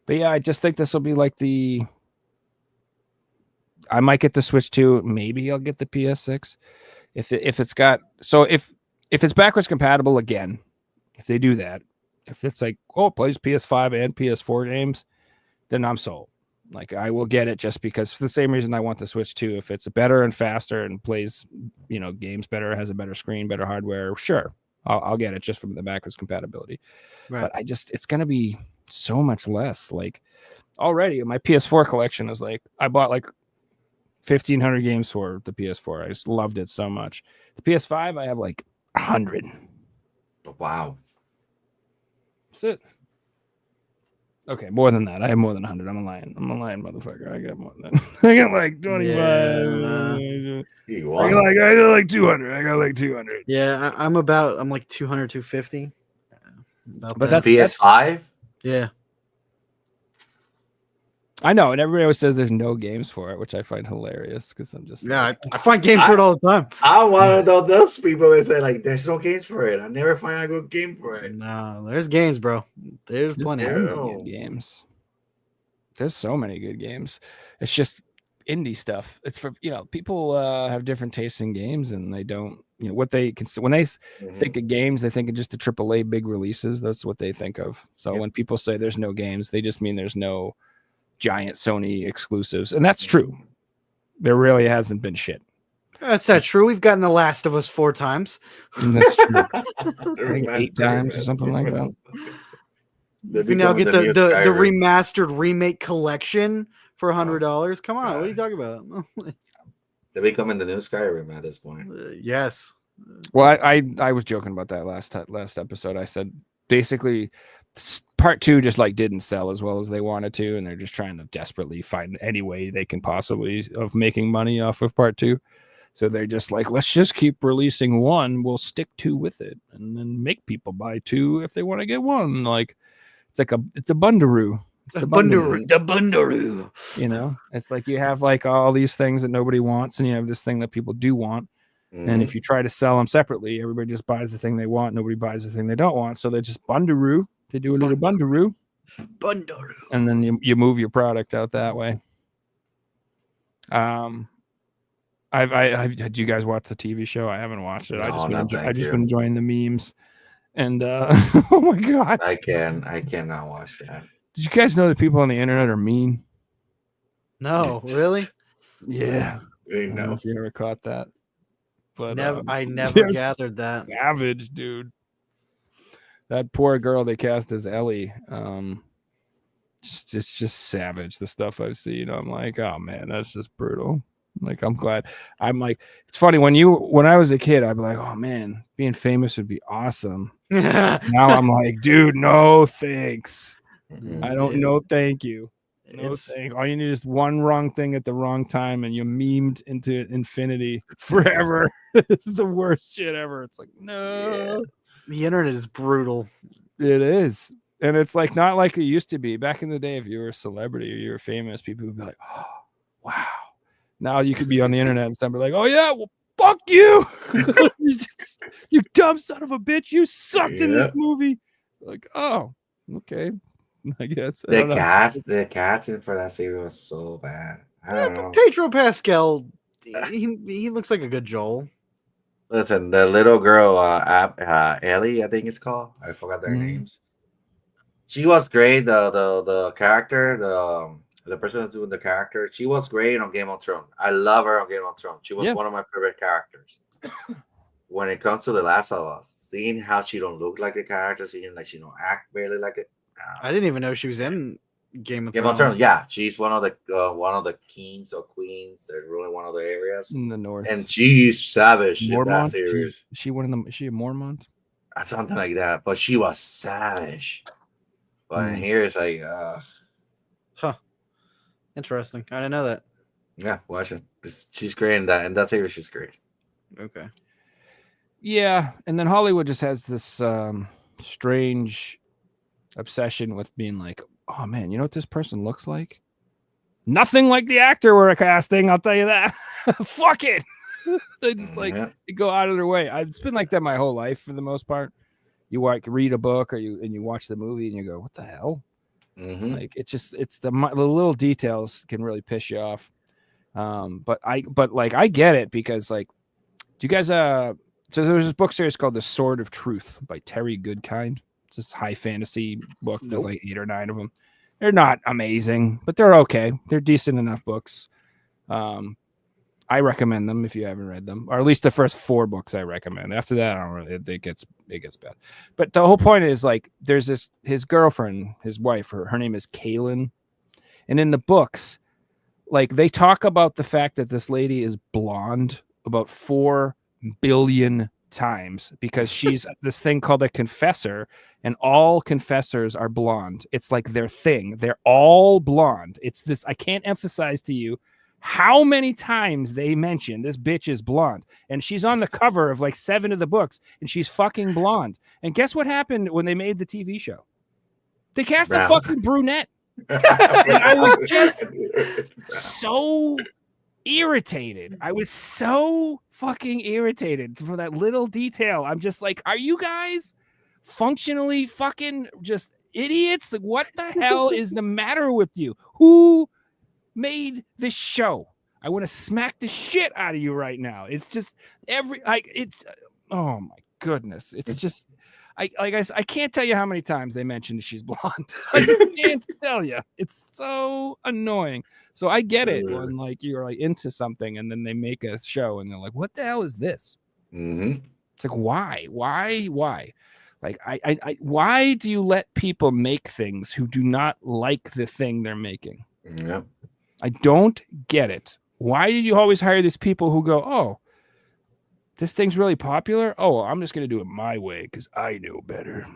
S2: But yeah, I just think this will be like I might get the Switch 2. Maybe I'll get the PS6 if it's got. So if it's backwards compatible again, if they do that, if it's like it plays PS5 and PS4 games, then I'm sold. Like I will get it just because for the same reason I want the Switch 2. If it's better and faster and plays games better, has a better screen, better hardware, sure, I'll get it just from the backwards compatibility. Right. But it's gonna be so much less. Like already my PS4 collection is like I bought like 1,500 games for the PS4. I just loved it so much. The PS5 I have like 100.
S3: Wow.
S2: That's it. Okay, more than that. I have more than 100. I'm a lying motherfucker. I got more than that. I got like 25. I got like 200. I got like 200.
S4: Yeah, I'm like 200, 250.
S2: But that's
S3: PS5?
S4: Yeah.
S2: I know, and everybody always says there's no games for it, which I find hilarious because I'm just
S4: I find games for it all the time.
S3: I'm one of those people that say like there's no games for it. I never find a good game for it.
S4: No, there's games, bro. There's plenty
S2: of good games. There's so many good games. It's just indie stuff. It's for people have different tastes in games, and they don't what they can when they think of games, they think of just the AAA big releases. That's what they think of. So when people say there's no games, they just mean there's no giant Sony exclusives, and that's true. There really hasn't been shit.
S4: That's not true. We've gotten The Last of Us 4 times.
S2: And that's true. I think 8 times or something like that.
S4: You now get the remastered remake collection for $100. Come on, what are you talking about?
S3: They're becoming the new Skyrim at this point.
S4: Yes.
S2: Well, I was joking about that last episode. I said basically part 2 just like didn't sell as well as they wanted to, and they're just trying to desperately find any way they can possibly of making money off of part 2. So they're just like, let's just keep releasing 1. We'll stick 2 with it, and then make people buy 2 if they want to get 1. Like it's a bundaroo. It's the bundaroo. It's like you have like all these things that nobody wants, and you have this thing that people do want. And if you try to sell them separately, everybody just buys the thing they want. Nobody buys the thing they don't want. So they're just bundaroo. They do a little bundaroo. And then you move your product out that way. I've did you guys watch the TV show? I haven't watched it.
S3: No,
S2: I've just been enjoying the memes. And oh my god,
S3: I cannot watch that.
S2: did you guys know that people on the internet are mean?
S4: No, really?
S2: Yeah,
S3: You
S2: I don't know
S3: know.
S2: if you ever caught that, but
S4: I never
S2: they're
S4: gathered that.
S2: savage, dude. That poor girl they cast as Ellie, it's just savage. The stuff I've seen, I'm like, oh man, that's just brutal. Like, I'm glad. I'm like, it's funny when I was a kid, I'd be like, oh man, being famous would be awesome. Now I'm like, dude, no thanks. I don't know, thank you. No thanks. All you need is one wrong thing at the wrong time, and you memed into infinity forever. The worst shit ever. It's like, no.
S4: The internet is brutal.
S2: It is. And it's like not like it used to be. Back in the day, if you were a celebrity or you were famous, people would be like, oh, wow. Now you could be on the internet and somebody like, oh yeah, well, fuck you. You dumb son of a bitch. You sucked in this movie. Like, oh, okay. I guess. I don't know.
S3: The cats in for that series was so bad. I don't know.
S4: Pedro Pascal, he looks like a good Joel.
S3: Listen, the little girl, Ellie, I think it's called. I forgot their names. She was great. The character, the person who's doing the character, she was great on Game of Thrones. I love her on Game of Thrones. She was one of my favorite characters. When it comes to The Last of Us, seeing how she don't look like the character, seeing like she don't act barely like it.
S4: I didn't even know she was in Game of Thrones.
S3: Yeah, she's one of the kings or queens that ruling one of the areas
S2: in the north,
S3: and she's savage
S2: Mormont?
S3: in that series.
S2: Is she a Mormont?
S3: Something like that, but she was savage. But here it's like,
S4: interesting. I didn't know that.
S3: Yeah, watch it. She's great in that. In that series, she's great.
S4: Okay.
S2: Yeah, and then Hollywood just has this strange obsession with being like, oh man, you know what this person looks like? Nothing like the actor we're casting, I'll tell you that. Fuck it. They just like they go out of their way. It's been like that my whole life for the most part. You read a book or you watch the movie and you go, what the hell? Like it's the little details can really piss you off. But I get it because like, do you guys so there's this book series called The Sword of Truth by Terry Goodkind. It's this high fantasy book. There's like 8 or 9 of them. They're not amazing, but they're okay. They're decent enough books. I recommend them if you haven't read them, or at least the first 4 books I recommend. After that, I don't really. It gets bad. But the whole point is like, there's his girlfriend, his wife. Her name is Kaylin, and in the books, like they talk about the fact that this lady is blonde about 4 billion times because she's this thing called a confessor, and all confessors are blonde. It's like their thing. They're all blonde. It's this. I can't emphasize to you how many times they mention this bitch is blonde, and she's on the cover of like 7 of the books, and she's fucking blonde. And guess what happened when they made the TV show? They cast a fucking brunette. And I was just so irritated. I was so fucking irritated for that little detail. I'm just like, are you guys functionally fucking just idiots? Like, what the hell is the matter with you? Who made this show? I want to smack the shit out of you right now. It's just oh my goodness. It's just I can't tell you how many times they mentioned she's blonde. I just can't tell you. It's so annoying. So I get it when like you're like into something and then they make a show and they're like, what the hell is this? It's like, why? Like I why do you let people make things who do not like the thing they're making?
S3: Yeah.
S2: I don't get it. Why did you always hire these people who go, oh, this thing's really popular? Oh, I'm just going to do it my way because I know better.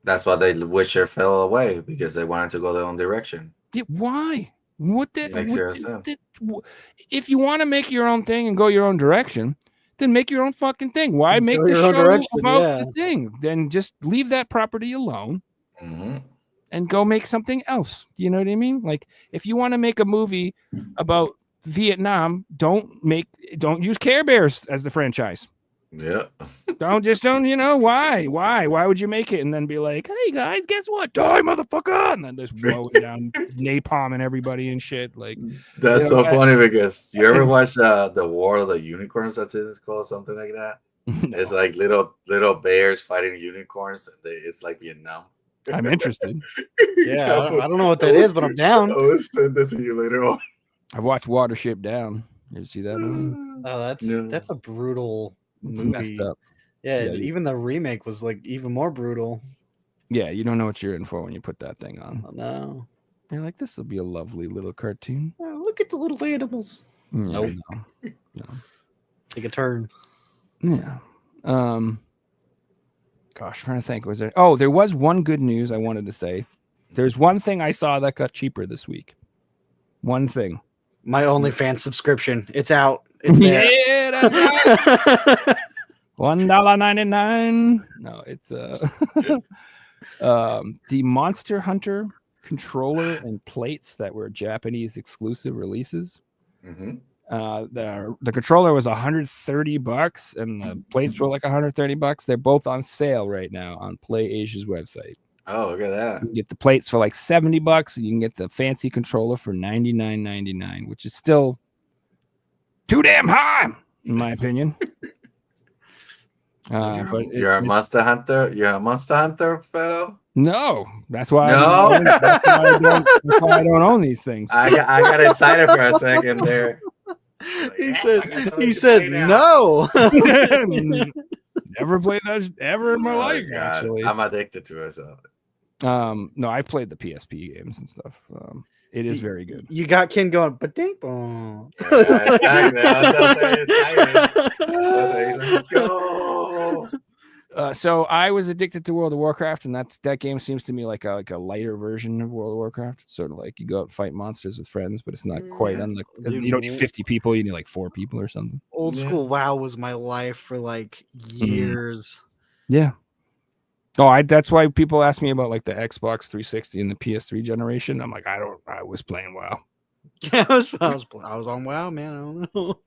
S3: That's why they Witcher fell away, because they wanted to go their own direction.
S2: Yeah, why? What did
S3: Makes sense.
S2: If you want to make your own thing and go your own direction, then make your own fucking thing. Why make the show about the thing? Then just leave that property alone. And go make something else. You know what I mean? Like, if you want to make a movie about Vietnam, don't use Care Bears as the franchise.
S3: Yeah.
S2: Don't why would you make it and then be like, hey guys, guess what? Die, motherfucker! And then just blow it down, napalm and everybody and shit. Like,
S3: that's so funny because you ever watch the War of the Unicorns? That's it. It's called something like that. It's like little bears fighting unicorns. It's like Vietnam.
S2: I'm interested.
S4: Yeah, I don't know what that is, but I'm down.
S3: I will send that to you later on.
S2: I've watched Watership Down. You ever see that movie?
S4: Oh,
S3: No.
S4: that's a brutal
S2: It's
S4: movie.
S2: messed up.
S4: Yeah,
S2: Yeah,
S4: even the remake was like even more brutal.
S2: Yeah, you don't know what you're in for when you put that thing on.
S4: Oh, no.
S2: You're like, this will be a lovely little cartoon.
S4: Oh, look at the little animals.
S2: Yeah,
S4: Nope.
S2: no.
S4: Take a turn.
S2: Yeah. Gosh, trying to think. Was there? Oh, there was one good news I wanted to say. There's one thing I saw that got cheaper this week. One thing.
S4: My OnlyFans subscription. It's out. It's there.
S2: Yeah, that's right. $1.99. No, it's the Monster Hunter controller and plates that were Japanese exclusive releases.
S3: Mm-hmm.
S2: The controller was $130 and the plates were like $130. They're both on sale right now on Play Asia's website.
S3: Oh, look at that.
S2: You can get the plates for like $70 and you can get the fancy controller for $99.99, which is still too damn high, in my opinion.
S3: You're a Monster Hunter. You're a Monster Hunter, fellow.
S2: No, that's why.
S3: No?
S2: That's why I don't own these things.
S3: I got excited for a second there.
S4: He
S3: Yes,
S4: said,
S3: I got to
S4: he
S3: play
S4: said
S3: now.
S4: no.
S2: Never played that ever in my
S3: Oh,
S2: life.
S3: God.
S2: Actually,
S3: I'm addicted to it. So.
S2: no, I played the PSP games and stuff. It is very good.
S4: You got Ken going, but ding bong.
S3: Yeah, exactly. I was excited. Let's go.
S2: So I was addicted to World of Warcraft, and that game seems to me like a lighter version of World of Warcraft. It's sort of like you go out and fight monsters with friends, but it's not quite on the.
S4: Dude,
S2: you don't need 50 people; you need like 4 people or something.
S4: Old school WoW was my life for like years.
S2: Yeah. Oh, that's why people ask me about like the Xbox 360 and the PS3 generation. I'm like, I was playing WoW.
S4: Yeah, I was on WoW, man. I don't know.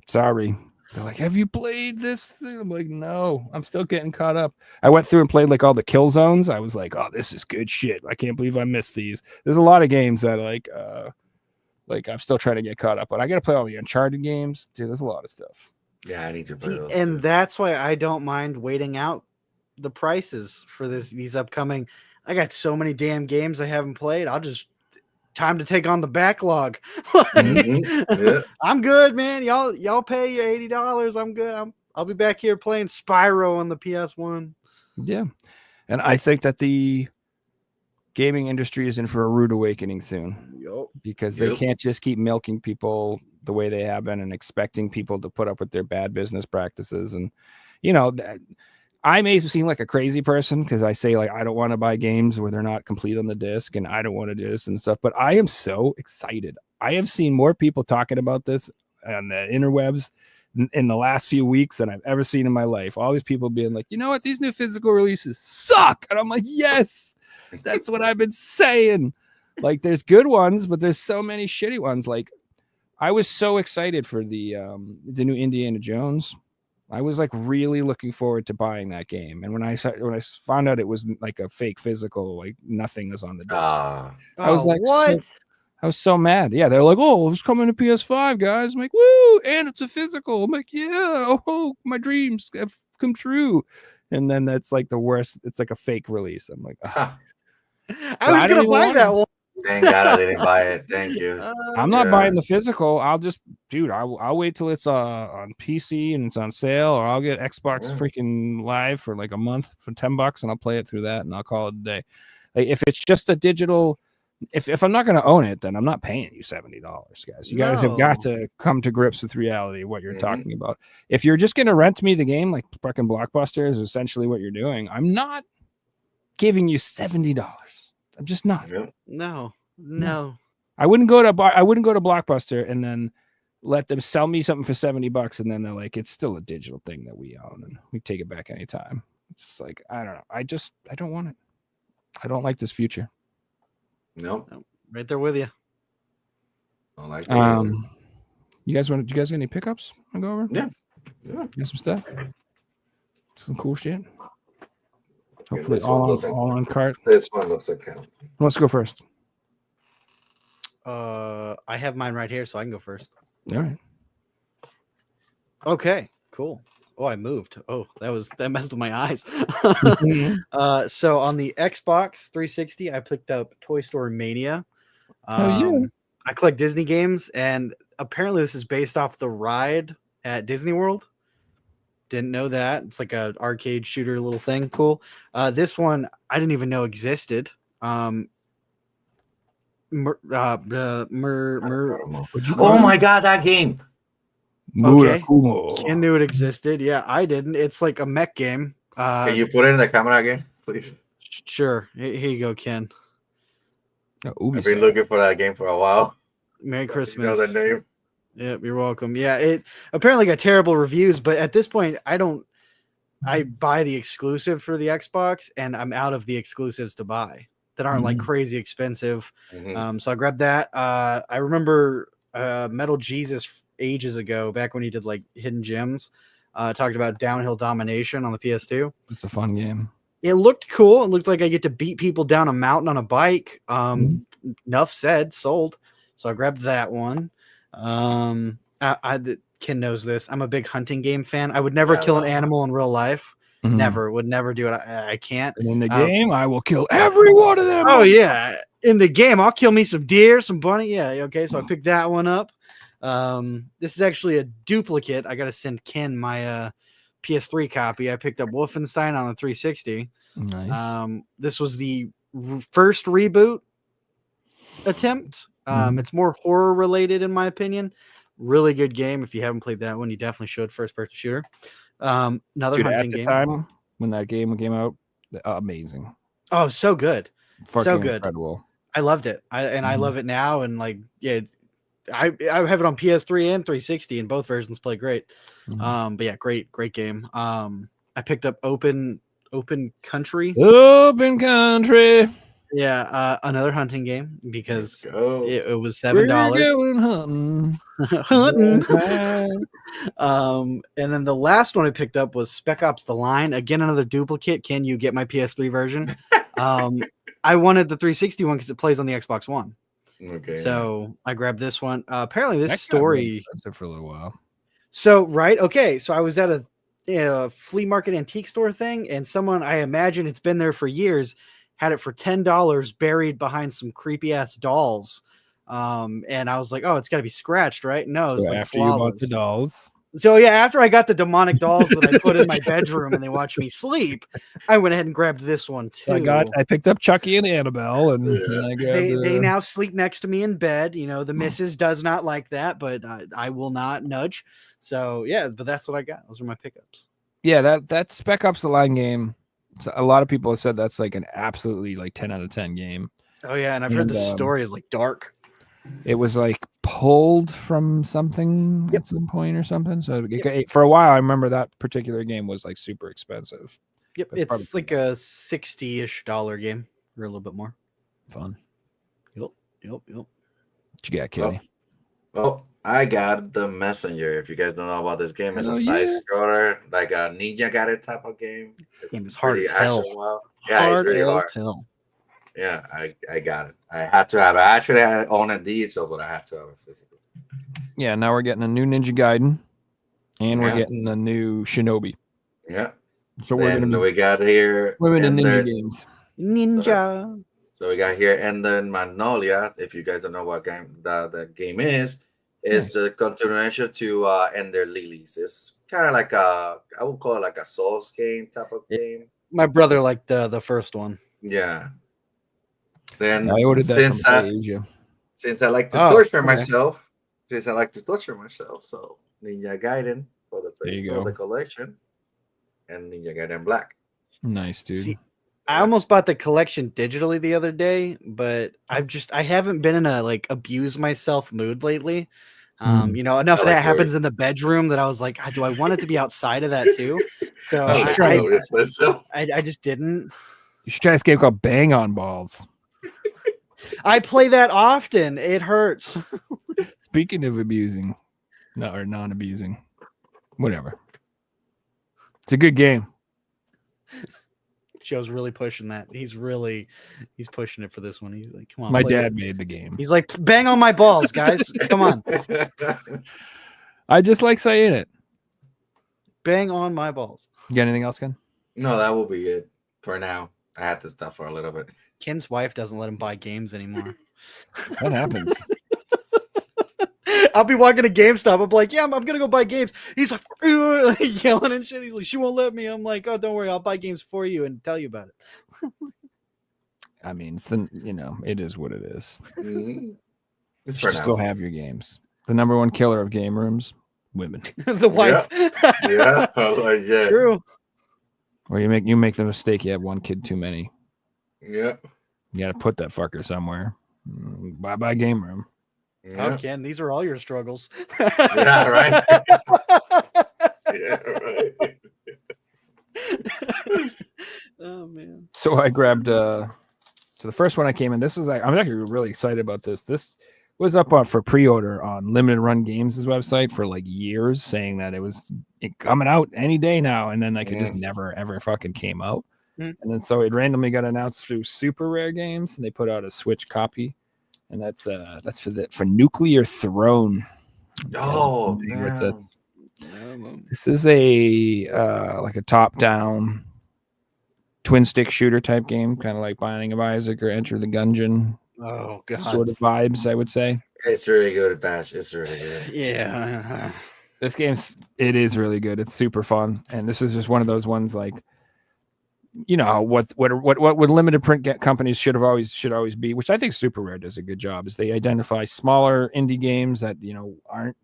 S2: Sorry. They're like, have you played this thing? I'm like, no, I'm still getting caught up. I went through and played like all the kill zones. I was like, oh, this is good shit. I can't believe I missed these. There's a lot of games that like I'm still trying to get caught up, but I got to play all the Uncharted games. Dude, there's a lot of stuff.
S3: Yeah, I need to play
S4: See,
S3: those.
S4: and
S3: too.
S4: that's why I don't mind waiting out the prices for these upcoming. I got so many damn games I haven't played. I'll just time to take on the backlog.
S3: Yeah.
S4: I'm good, man. Y'all pay your $80. I'm good. I'll be back here playing Spyro on the PS1.
S2: Yeah. And I think that the gaming industry is in for a rude awakening soon.
S4: Yup.
S2: Because they can't just keep milking people the way they have been and expecting people to put up with their bad business practices. And, I may seem like a crazy person because I say like I don't want to buy games where they're not complete on the disc and I don't want to do this and stuff, but I am so excited. I have seen more people talking about this on the interwebs in the last few weeks than I've ever seen in my life. All these people being like, you know what, these new physical releases suck. And I'm like, yes, that's what I've been saying. Like there's good ones, but there's so many shitty ones. Like I was so excited for the new Indiana Jones. I was like really looking forward to buying that game, and when I found out it was like a fake physical, like nothing was on the disc. I was like,
S4: what?
S2: I was so mad. Yeah, they're like, oh, it's coming to PS5, guys. I'm like, woo, and it's a physical. I'm like, yeah, oh, my dreams have come true. And then that's like the worst. It's like a fake release. I'm like,
S4: I was gonna buy that one.
S3: Thank God I didn't buy it. Thank you.
S2: I'm not buying the physical. I'll just, dude, I'll wait till it's on PC and it's on sale, or I'll get Xbox freaking Live for like a month for $10 and I'll play it through that and I'll call it a day. Like if it's just a digital, if I'm not going to own it, then I'm not paying you $70, guys. You guys have got to come to grips with reality of what you're talking about. If you're just going to rent me the game, like fucking Blockbuster is essentially what you're doing, I'm not giving you $70. I'm just not.
S4: No.
S2: I wouldn't go to Blockbuster and then let them sell me something for $70 and then they're like, it's still a digital thing that we own and we take it back anytime. It's just like, I don't know. I don't want it. I don't like this future.
S3: Nope.
S4: Right there with you.
S3: I like
S2: you guys got any pickups I'll go over?
S3: Yeah.
S2: Get some stuff. Some cool shit. Hopefully all on cart.
S3: This one looks like hell.
S2: Who wants to go first?
S4: I have mine right here, so I can go first.
S2: All right.
S4: Okay, cool. Oh, I moved. Oh, that messed with my eyes. So on the Xbox 360, I picked up Toy Story Mania.
S2: Oh, yeah.
S4: I collect Disney games, and apparently this is based off the ride at Disney World. Didn't know that. It's like a arcade shooter little thing. Cool. This one I didn't even know existed.
S3: Oh
S2: What'd you
S3: my god, that game!
S4: Okay.
S2: Murakumo.
S4: Ken knew it existed. Yeah, I didn't. It's like a mech game.
S3: Can you put it in the camera again, please?
S4: Sure. Here you go, Ken.
S2: Oh,
S3: I've been looking for that game for a while.
S4: Merry
S3: You know
S4: Christmas.
S3: the name?
S4: Yep, you're welcome. Yeah, it apparently got terrible reviews, but at this point, I buy the exclusive for the Xbox, and I'm out of the exclusives to buy that aren't like crazy expensive.
S3: Mhm.
S4: So I grabbed that. I remember Metal Jesus ages ago, back when he did like hidden gems, talked about Downhill Domination on the PS2.
S2: It's a fun game.
S4: It looked cool. It looked like I get to beat people down a mountain on a bike. Enough said, sold. So I grabbed that one. Ken knows this. I'm a big hunting game fan. I would never
S3: Yeah, I
S4: kill an
S3: love
S4: animal in real life.
S2: Mhm.
S4: Never, would never do it. I can't.
S2: And in the game, I will kill every one of them.
S4: Oh yeah, in the game, I'll kill me some deer, some bunny. Yeah, okay. So I picked that one up. This is actually a duplicate. I gotta send Ken my PS3 copy. I picked up Wolfenstein on the 360.
S2: Nice.
S4: This was the first reboot attempt. It's more horror related, in my opinion. Really good game. If you haven't played that one, you definitely should. First person shooter. Another
S2: Dude,
S4: hunting
S2: at the
S4: game.
S2: time when that game came out, amazing.
S4: Oh, so good.
S2: Fucking
S4: So good.
S2: incredible.
S4: I loved it. I love it now. And like, yeah, I have it on PS3 and 360, and both versions play great. But yeah, great game. I picked up Open Country.
S2: Open Country.
S4: Yeah, another hunting game because
S3: Go.
S4: it was
S2: We're
S4: $7.
S2: going hunting.
S4: Hunting. And then the last one I picked up was Spec Ops: The Line. Again, another duplicate. Can you get my PS3 version? I wanted the 360 one because it plays on the Xbox One.
S3: Okay.
S4: So I grabbed this one. Apparently, this
S2: That got
S4: story.
S2: really expensive for a little while.
S4: So right, okay. So I was at a flea market antique store thing, and someone, I imagine it's been there for years, had it for $10 buried behind some creepy ass dolls. And I was like, oh, it's got to be scratched, right? No, it's
S2: So
S4: like
S2: after you bought
S4: flawless.
S2: the dolls,
S4: So yeah, after I got the demonic dolls that I put in my bedroom and they watched me sleep, I went ahead and grabbed this one too.
S2: so I picked up Chucky and Annabelle, and then I grabbed
S4: They now sleep next to me in bed. You know, the missus does not like that, but I will not nudge. So yeah, but that's what I got. Those are my pickups.
S2: yeah, that Spec Ops: The Line game. So a lot of people have said that's like an absolutely like 10 out of 10 game.
S4: Oh yeah, and I've heard the story is like dark.
S2: It was like pulled from something at some point or something. So for a while, I remember that particular game was like super expensive.
S4: Yep,
S2: But
S4: it's
S2: probably
S4: like a $60-ish game, or a little bit more.
S2: Fun.
S4: Yep.
S2: What you got, Kelly?
S3: Well, I got The Messenger. If you guys don't know about this game, it's
S2: Oh,
S3: a side scroller, like a Ninja Gaiden type of game.
S4: Game is hard
S3: pretty
S4: as hell.
S3: action-wild. Yeah, it's
S4: Hard
S3: really
S4: as
S3: hard.
S4: hell.
S3: Yeah, I got it. I had to have it. I actually had own a digital, but I had to have it physical.
S2: Yeah, now we're getting a new Ninja Gaiden, and we're
S3: Yeah.
S2: getting a new Shinobi.
S3: Yeah.
S2: So we're
S3: Then
S2: gonna
S3: we got here.
S2: women in Ninja
S3: Ender-
S2: games.
S4: Ninja.
S3: So we got here Ender Magnolia. If you guys don't know what game the game is, it's the continuation to Ender Lilies. It's kind of like I would call it like a Souls game type of game.
S4: My brother liked the first one.
S3: Yeah. Then
S2: I ordered that
S3: since
S2: from Asia.
S3: I like to
S4: Oh,
S3: torture
S4: okay.
S3: myself, so Ninja Gaiden for the
S2: There you
S3: face
S2: go.
S3: of the collection, and Ninja Gaiden Black.
S2: Nice, dude.
S4: See, I almost bought the collection digitally the other day, but I haven't been in a like abuse myself mood lately. You know, enough of
S3: like
S4: that happens
S3: yours.
S4: in the bedroom that I was like, do I want it to be outside of that too? So
S2: I should
S4: I just didn't.
S2: You should try this game called Bang on Balls.
S4: I play that often. It hurts.
S2: Speaking of abusing, or non-abusing, whatever. It's a good game.
S4: Joe's really pushing that. He's pushing it for this one. He's like, come on.
S2: My
S4: play
S2: dad
S4: it.
S2: made the game.
S4: He's like, bang on my balls, guys. Come on.
S2: I just like saying it.
S4: bang on my balls.
S2: You got anything else, Ken?
S3: No, that will be it for now. I had to stop for a little bit.
S4: Ken's wife doesn't let him buy games anymore.
S2: That happens.
S4: I'll be walking to GameStop. I'm like, yeah, I'm gonna go buy games. He's like, like yelling and shit. He's like, she won't let me. I'm like, oh, don't worry, I'll buy games for you and tell you about it.
S2: I mean, it is what it is.
S3: Mm-hmm. It's
S2: You
S3: for
S2: still
S3: now.
S2: have your games. The number one killer of game rooms, women.
S4: The wife.
S3: Yeah, like,
S4: It's
S3: yeah,
S4: true.
S2: Or you make the mistake. You have one kid too many.
S3: yeah,
S2: You got to put that fucker somewhere. Bye bye game room.
S3: yeah.
S4: Oh, Ken, these are all your struggles.
S3: Yeah, right. Yeah, right.
S4: Oh man.
S2: So I grabbed. So the first one I came in. This is I'm actually really excited about this. This was up for pre-order on Limited Run Games' website for like years, saying that it was coming out any day now, and then like it just never ever fucking came out. And then so it randomly got announced through Super Rare Games, and they put out a Switch copy, and that's for Nuclear Throne.
S3: Oh,
S2: You guys are familiar with
S3: damn.
S2: this is a like a top-down twin stick shooter type game, kind of like Binding of Isaac or Enter the Gungeon
S4: Oh god.
S2: sort of vibes, I would say.
S3: It's really good, Bash. It's really good.
S4: Yeah.
S2: This it is really good. It's super fun, and this is just one of those ones like, you know, what limited print companies should always be, which I think Super Rare does a good job, is they identify smaller indie games that aren't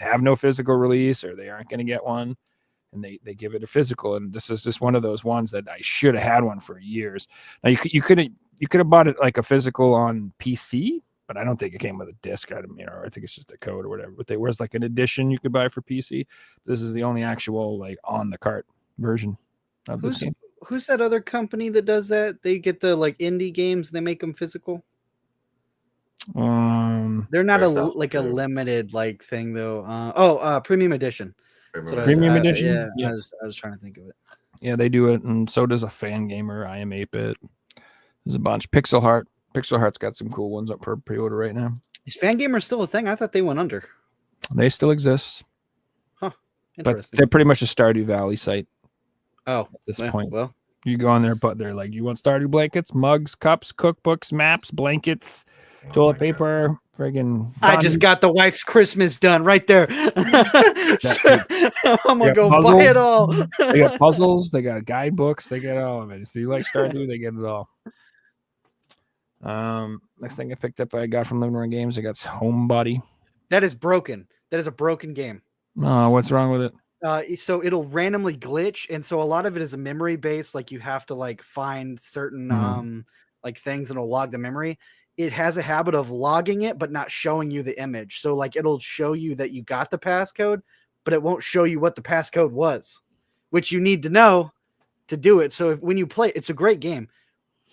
S2: have no physical release, or they aren't going to get one, and they give it a physical. And this is just one of those ones that I should have had one for years. Now you could have bought it like a physical on PC, but I don't think it came with a disc. I think it's just a code or whatever. But there was like an edition you could buy for PC. This is the only actual like on the cart version of this game.
S4: Who's that other company that does that? They get the like indie games, they make them physical. They're not a limited like thing though. Premium edition.
S2: Premium edition.
S4: Yeah, I was trying to think of it.
S2: Yeah, they do it, and so does a Fan Gamer. I Am 8-Bit. There's a bunch. Pixel Heart's got some cool ones up for pre-order right now.
S4: Is Fangamer still a thing? I thought they went under.
S2: They still exist.
S4: Huh.
S2: But they're pretty much a Stardew Valley site.
S4: Oh,
S2: at this point.
S4: Well,
S2: you go on there, but they're like, you want Stardew blankets, mugs, cups, cookbooks, maps, blankets, toilet paper, friggin'.
S4: I just got the wife's Christmas done right there. I'm gonna go
S2: puzzles.
S4: buy it all.
S2: They got puzzles, they got guidebooks, they got all of it. If you like Stardew, they get it all. Next thing I picked up, I got from Lunar Games, I got Homebody.
S4: That is broken. That is a broken game.
S2: What's wrong with it?
S4: So it'll randomly glitch, and so a lot of it is a memory based. Like you have to like find certain like things, and it'll log the memory. It has a habit of logging it, but not showing you the image. So like it'll show you that you got the passcode, but it won't show you what the passcode was, which you need to know to do it. So when you play, it's a great game.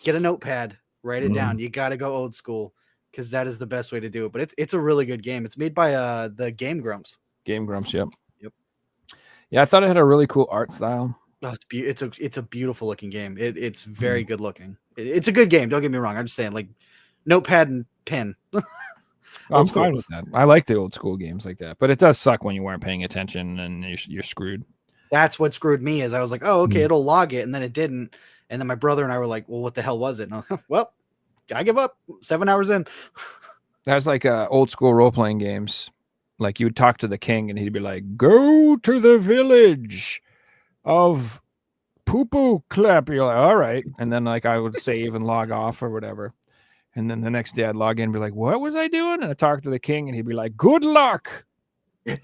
S4: Get a notepad, write it down. You got to go old school because that is the best way to do it. But it's a really good game. It's made by the Game Grumps.
S2: Game Grumps, yep.
S4: Yep.
S2: Yeah, I thought it had a really cool art style.
S4: Oh, it's a beautiful looking game. It's very good looking. It's a good game. Don't get me wrong. I'm just saying, like, notepad and pen.
S2: I'm fine with that. I like the old school games like that, but it does suck when you weren't paying attention and you're screwed.
S4: That's what screwed me. Is I was like, oh, okay, it'll log it, and then it didn't. And then my brother and I were like, well, what the hell was it? And well, I give up. 7 hours in.
S2: That's like old school role playing games. Like you would talk to the king and he'd be like, go to the village of Poo Poo Clap. You're like, all right. And then like I would save and log off or whatever. And then the next day I'd log in and be like, what was I doing? And I talk to the king and he'd be like, good luck. I'd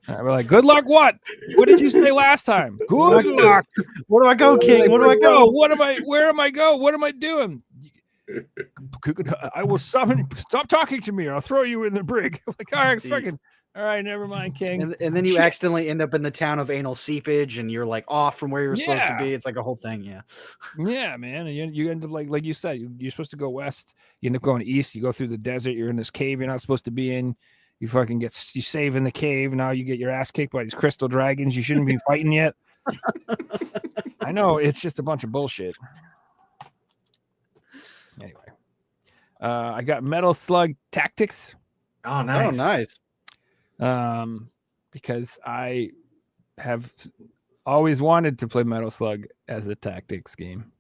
S2: be like, good luck what? What did you say last time? Good luck.
S4: Where do I go, king?
S2: Like,
S4: where do I go?
S2: Where am I go? What am I doing? I will summon. Stop talking to me, or I'll throw you in the brig. Like, all right, fucking, all right, never mind, king.
S4: And then you accidentally end up in the town of anal seepage, and you're like off from where you're supposed to be. It's like a whole thing, yeah.
S2: Yeah, man. And you end up like you said, you're supposed to go west. You end up going east. You go through the desert. You're in this cave you're not supposed to be in. You fucking you save in the cave. Now you get your ass kicked by these crystal dragons. You shouldn't be fighting yet. I know it's just a bunch of bullshit. Anyway, I got Metal Slug Tactics.
S3: Oh, nice.
S4: Oh, nice.
S2: because I have always wanted to play Metal Slug as a tactics game.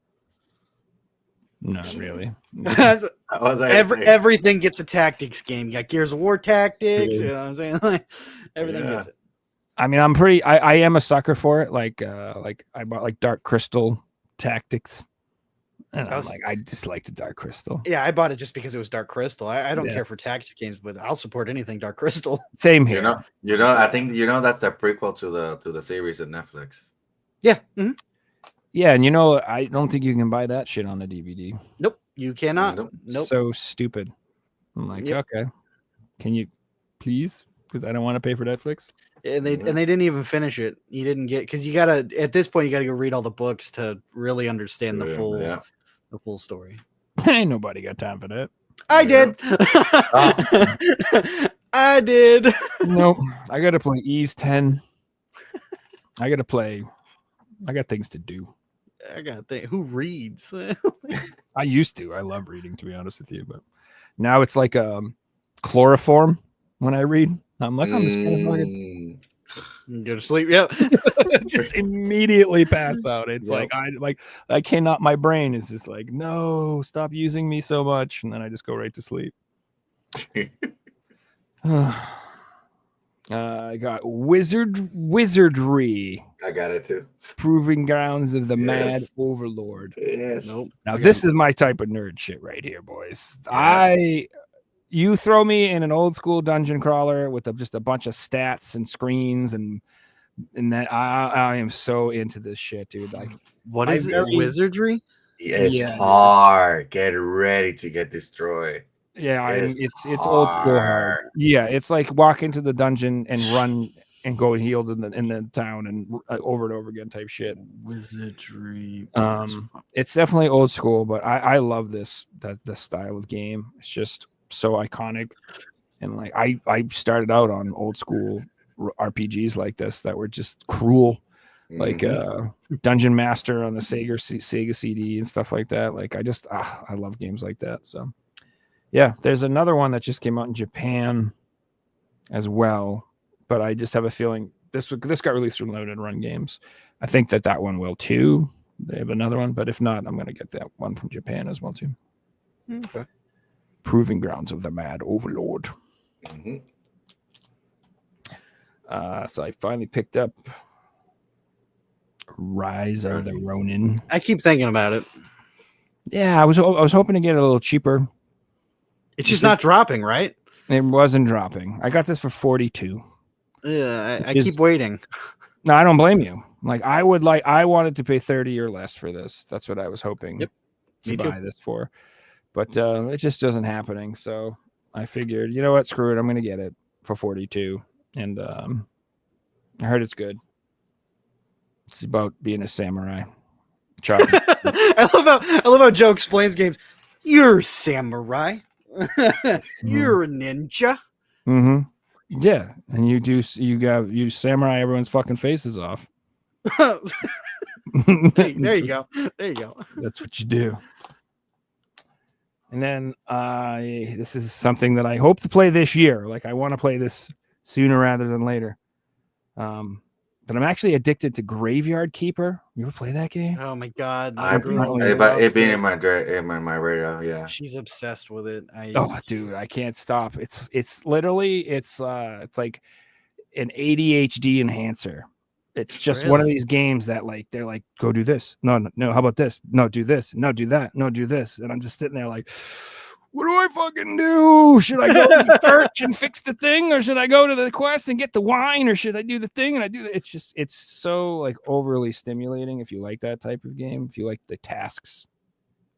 S2: Not really.
S3: I was like,
S4: Everything gets a tactics game. You got Gears of War tactics.
S2: True.
S4: You know what I'm saying? Like, everything
S3: Yeah.
S4: gets it.
S2: I mean, I am a sucker for it. Like I bought like Dark Crystal Tactics. And I'm like, I just like the Dark Crystal.
S4: Yeah, I bought it just because it was Dark Crystal. I don't
S2: Yeah.
S4: care for tactics games, but I'll support anything Dark Crystal.
S2: Same here.
S3: I think that's the prequel to the series on Netflix.
S4: Yeah. Mhm.
S2: Yeah, and I don't think you can buy that shit on the DVD.
S4: Nope, you cannot.
S3: Nope.
S4: Nope.
S2: So stupid. I'm like,
S4: Yep.
S2: okay, can you please? Because I don't want to pay for Netflix.
S4: And they didn't even finish it. You didn't get, because you gotta, at this point you gotta go read all the books to really understand the full story.
S2: Ain't nobody got time for that.
S4: I
S3: Yeah.
S4: did. I did.
S2: Nope. I gotta play Ease 10. I got things to do.
S4: I gotta think, who reads?
S2: I used to. I love reading, to be honest with you, but now it's like chloroform when I read. I'm like, I'm just gonna fucking
S4: Go to sleep. Yeah.
S2: just immediately pass out. It's
S4: Yep.
S2: I cannot. My brain is just like, no, stop using me so much, and then I just go right to sleep. I got wizardry.
S3: I got it too.
S2: Proving grounds of the mad
S3: Yes.
S2: overlord.
S3: Yes.
S4: Nope.
S2: Now this is my type of nerd shit right here, boys.
S3: Yeah.
S2: You throw me in an old school dungeon crawler with just a bunch of stats and screens and that I am so into this shit, dude. Like,
S4: What
S2: I
S4: is it?
S2: very-
S4: Wizardry?
S3: It's
S2: Yeah.
S3: hard. Get ready to get destroyed.
S2: yeah,
S3: It's
S2: it's old school hard.
S3: hard.
S2: Yeah, it's like walk into the dungeon and run and go healed in the town and over and over again type shit.
S4: Wizardry.
S2: It's definitely old school, but I love the style of game. It's just so iconic, and like I started out on old school RPGs like this that were just cruel, like Dungeon Master on the Sega CD and stuff like that. Like I love games like that. So yeah, there's another one that just came out in Japan as well, but I just have a feeling this got released from Limited Run Games. I think that one will too. They have another one, but if not, I'm gonna get that one from Japan as well too.
S4: Okay.
S2: Proving Grounds of the Mad Overlord. So I finally picked up Rise of the Ronin.
S4: I keep thinking about it.
S2: Yeah, I was hoping to get it a little cheaper.
S4: It's just not dropping, right?
S2: It wasn't dropping. I got this for 42.
S4: Yeah, I
S2: Is-
S4: keep waiting.
S2: No, I don't blame you. Like I wanted to pay 30 or less for this. That's what I was hoping
S4: Yep,
S2: to
S4: me too.
S2: buy this for. But it just isn't happening. So I figured, you know what, screw it. I'm gonna get it for 42. And I heard it's good. It's about being a samurai.
S4: I love how Joe explains games. You're a samurai. You're a ninja.
S2: Mm-hmm. Yeah, and you samurai everyone's fucking faces off.
S4: Hey, there you go. There you go.
S2: That's what you do. And then this is something that I hope to play this year. Like I want to play this sooner rather than later. But I'm actually addicted to Graveyard Keeper. You ever play that game?
S4: Oh my god. my
S3: I've
S4: girl
S3: it
S4: loves
S3: being
S4: it.
S3: in my radar. Yeah.
S4: She's obsessed with it.
S2: Oh, dude, I can't stop. It's literally it's like an ADHD enhancer. It's just one of these games that like they're like, go do this. No, how about this? No, do this. No, do that. No, do this. And I'm just sitting there like, what do I fucking do? Should I go to the church and fix the thing, or should I go to the quest and get the wine, or should I do the thing and I do that? It's so like overly stimulating if you like that type of game. If you like the tasks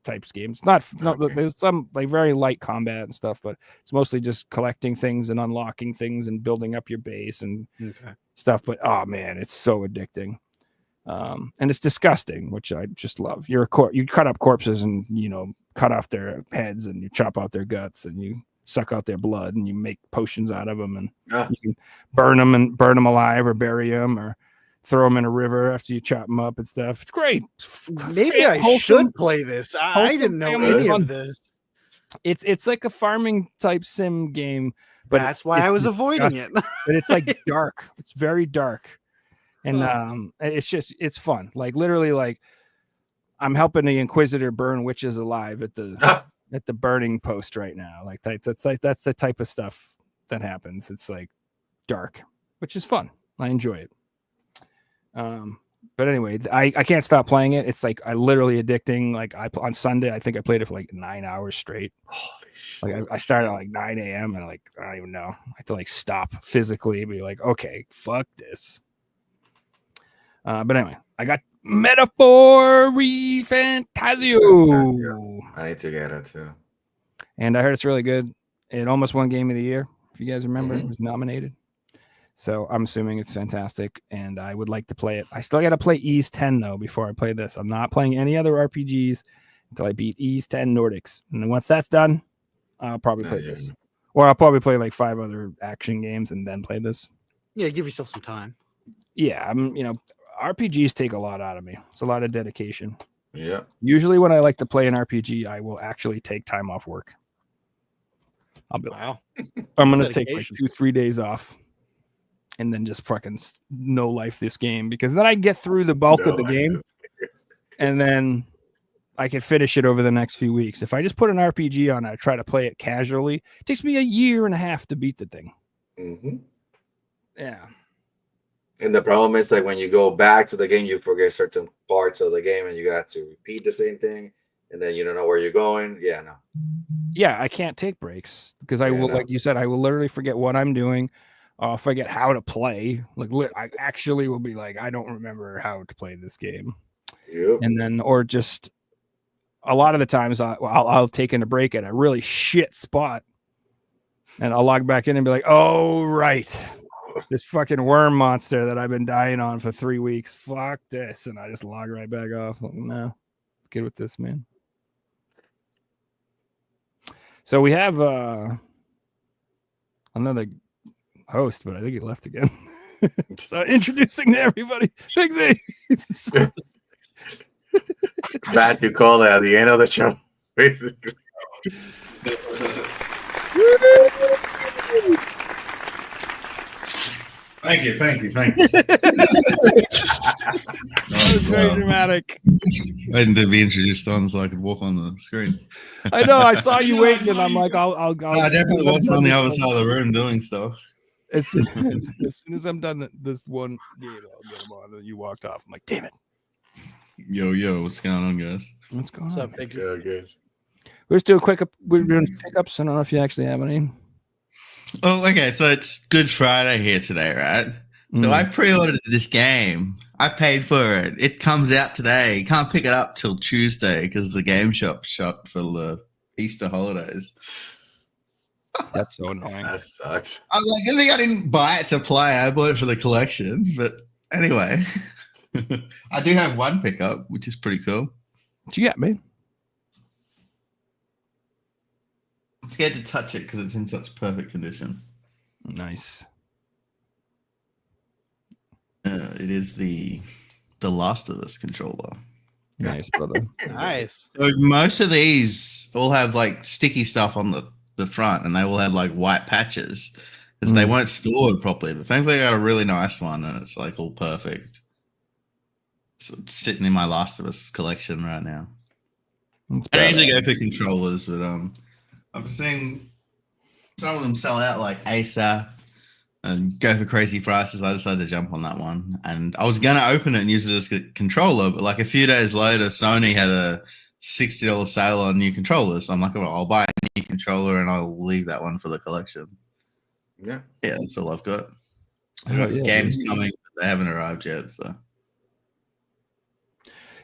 S2: types games, there's some like very light combat and stuff, but it's mostly just collecting things and unlocking things and building up your base and stuff. But oh man, it's so addicting. And it's disgusting, which I just love. You cut up corpses and cut off their heads and you chop out their guts and you suck out their blood and you make potions out of them and you can burn them alive or bury them or throw them in a river after you chop them up and stuff. It's great.
S4: Maybe I should play this. I didn't know
S2: family
S4: any
S2: fun.
S4: of this.
S2: It's like a farming type sim game, But
S4: That's why I was avoiding it.
S2: but it's like dark. It's very dark, and it's fun. Like literally, like I'm helping the Inquisitor burn witches alive at the burning post right now. Like that's the type of stuff that happens. It's like dark, which is fun. I enjoy it. But anyway, I can't stop playing it. It's like I literally addicting. Like on Sunday, I think I played it for like 9 hours straight.
S3: Holy shit.
S2: Like I started at like 9 a.m. and like I don't even know. I had to like stop physically and be like, okay, fuck this. But anyway, I got Metaphori Fantasio.
S3: I need to get it too.
S2: And I heard it's really good. It almost won Game of the Year. If you guys remember, it was nominated. So I'm assuming it's fantastic, and I would like to play it. I still got to play Ease 10, though, before I play this. I'm not playing any other RPGs until I beat Ease 10 Nordics. And then once that's done, I'll probably play this. Or I'll probably play like 5 other action games and then play this.
S4: Yeah, give yourself some time.
S2: Yeah, RPGs take a lot out of me. It's a lot of dedication.
S3: Yeah.
S2: Usually when I like to play an RPG, I will actually take time off work. I'll be like,
S4: Wow.
S2: I'm going to take like
S4: Dedication.
S2: 2-3 days off and then just fucking no life this game, because then I get through the bulk of the game and then I can finish it over the next few weeks. If I just put an RPG on, I try to play it casually. It takes me 1.5 years to beat the thing.
S3: Mm-hmm.
S2: Yeah.
S3: And the problem is like when you go back to the game, you forget certain parts of the game and you got to repeat the same thing. And then you don't know where you're going. Yeah, no.
S2: Yeah, I can't take breaks because I will, like you said, I will literally forget what I'm doing. Forget how to play. Like I actually will be like, I don't remember how to play this game.
S3: Yep.
S2: And then, or just a lot of the times I'll take in a break at a really shit spot and I'll log back in and be like, oh, right. This fucking worm monster that I've been dying on for 3 weeks. Fuck this. And I just log right back off. Like, no, good with this, man. So we have another host, but I think he left again. So introducing to everybody, Big Z.
S3: That you call it at the end of the show, basically.
S5: Thank you.
S2: That was very dramatic.
S5: Waiting to be introduced on so I could walk on the screen.
S2: I know. I saw you waiting, and I'm like, I'll
S5: I definitely wasn't on the other side of the room doing stuff.
S2: As soon as I'm done this one game, I'll get him on. And you walked off. I'm like, damn it.
S5: Yo, what's going on, guys?
S2: What's going
S4: What's
S2: on?
S4: up, Big Z?
S3: Okay.
S2: We're just doing we're doing pickups. I don't know if you actually have any.
S5: Oh, okay. So it's Good Friday here today, right? So I pre-ordered this game. I paid for it. It comes out today. You can't pick it up till Tuesday because the game shop's shut for the Easter holidays.
S2: That's so annoying.
S3: That sucks.
S5: I was like, I think I didn't buy it to play. I bought it for the collection. But anyway, I do have one pickup, which is pretty cool.
S2: What you got, man?
S5: I'm scared to touch it because it's in such perfect condition.
S2: Nice.
S5: It is the Last of Us controller.
S2: Nice, brother.
S4: Nice.
S5: So most of these all have like sticky stuff on the front, and they all have like white patches because they weren't stored properly. But thankfully, I got a really nice one, and it's like all perfect. So it's sitting in my Last of Us collection right now. I don't usually go for controllers, but I've been seeing some of them sell out like ASAP and go for crazy prices. I decided to jump on that one, and I was gonna open it and use it as a controller, but like a few days later, Sony had a $60 sale on new controllers. So I'm like, well, I'll buy a new controller and I'll leave that one for the collection.
S3: Yeah.
S5: Yeah, that's all I've got. I've got games coming, but they haven't arrived yet. So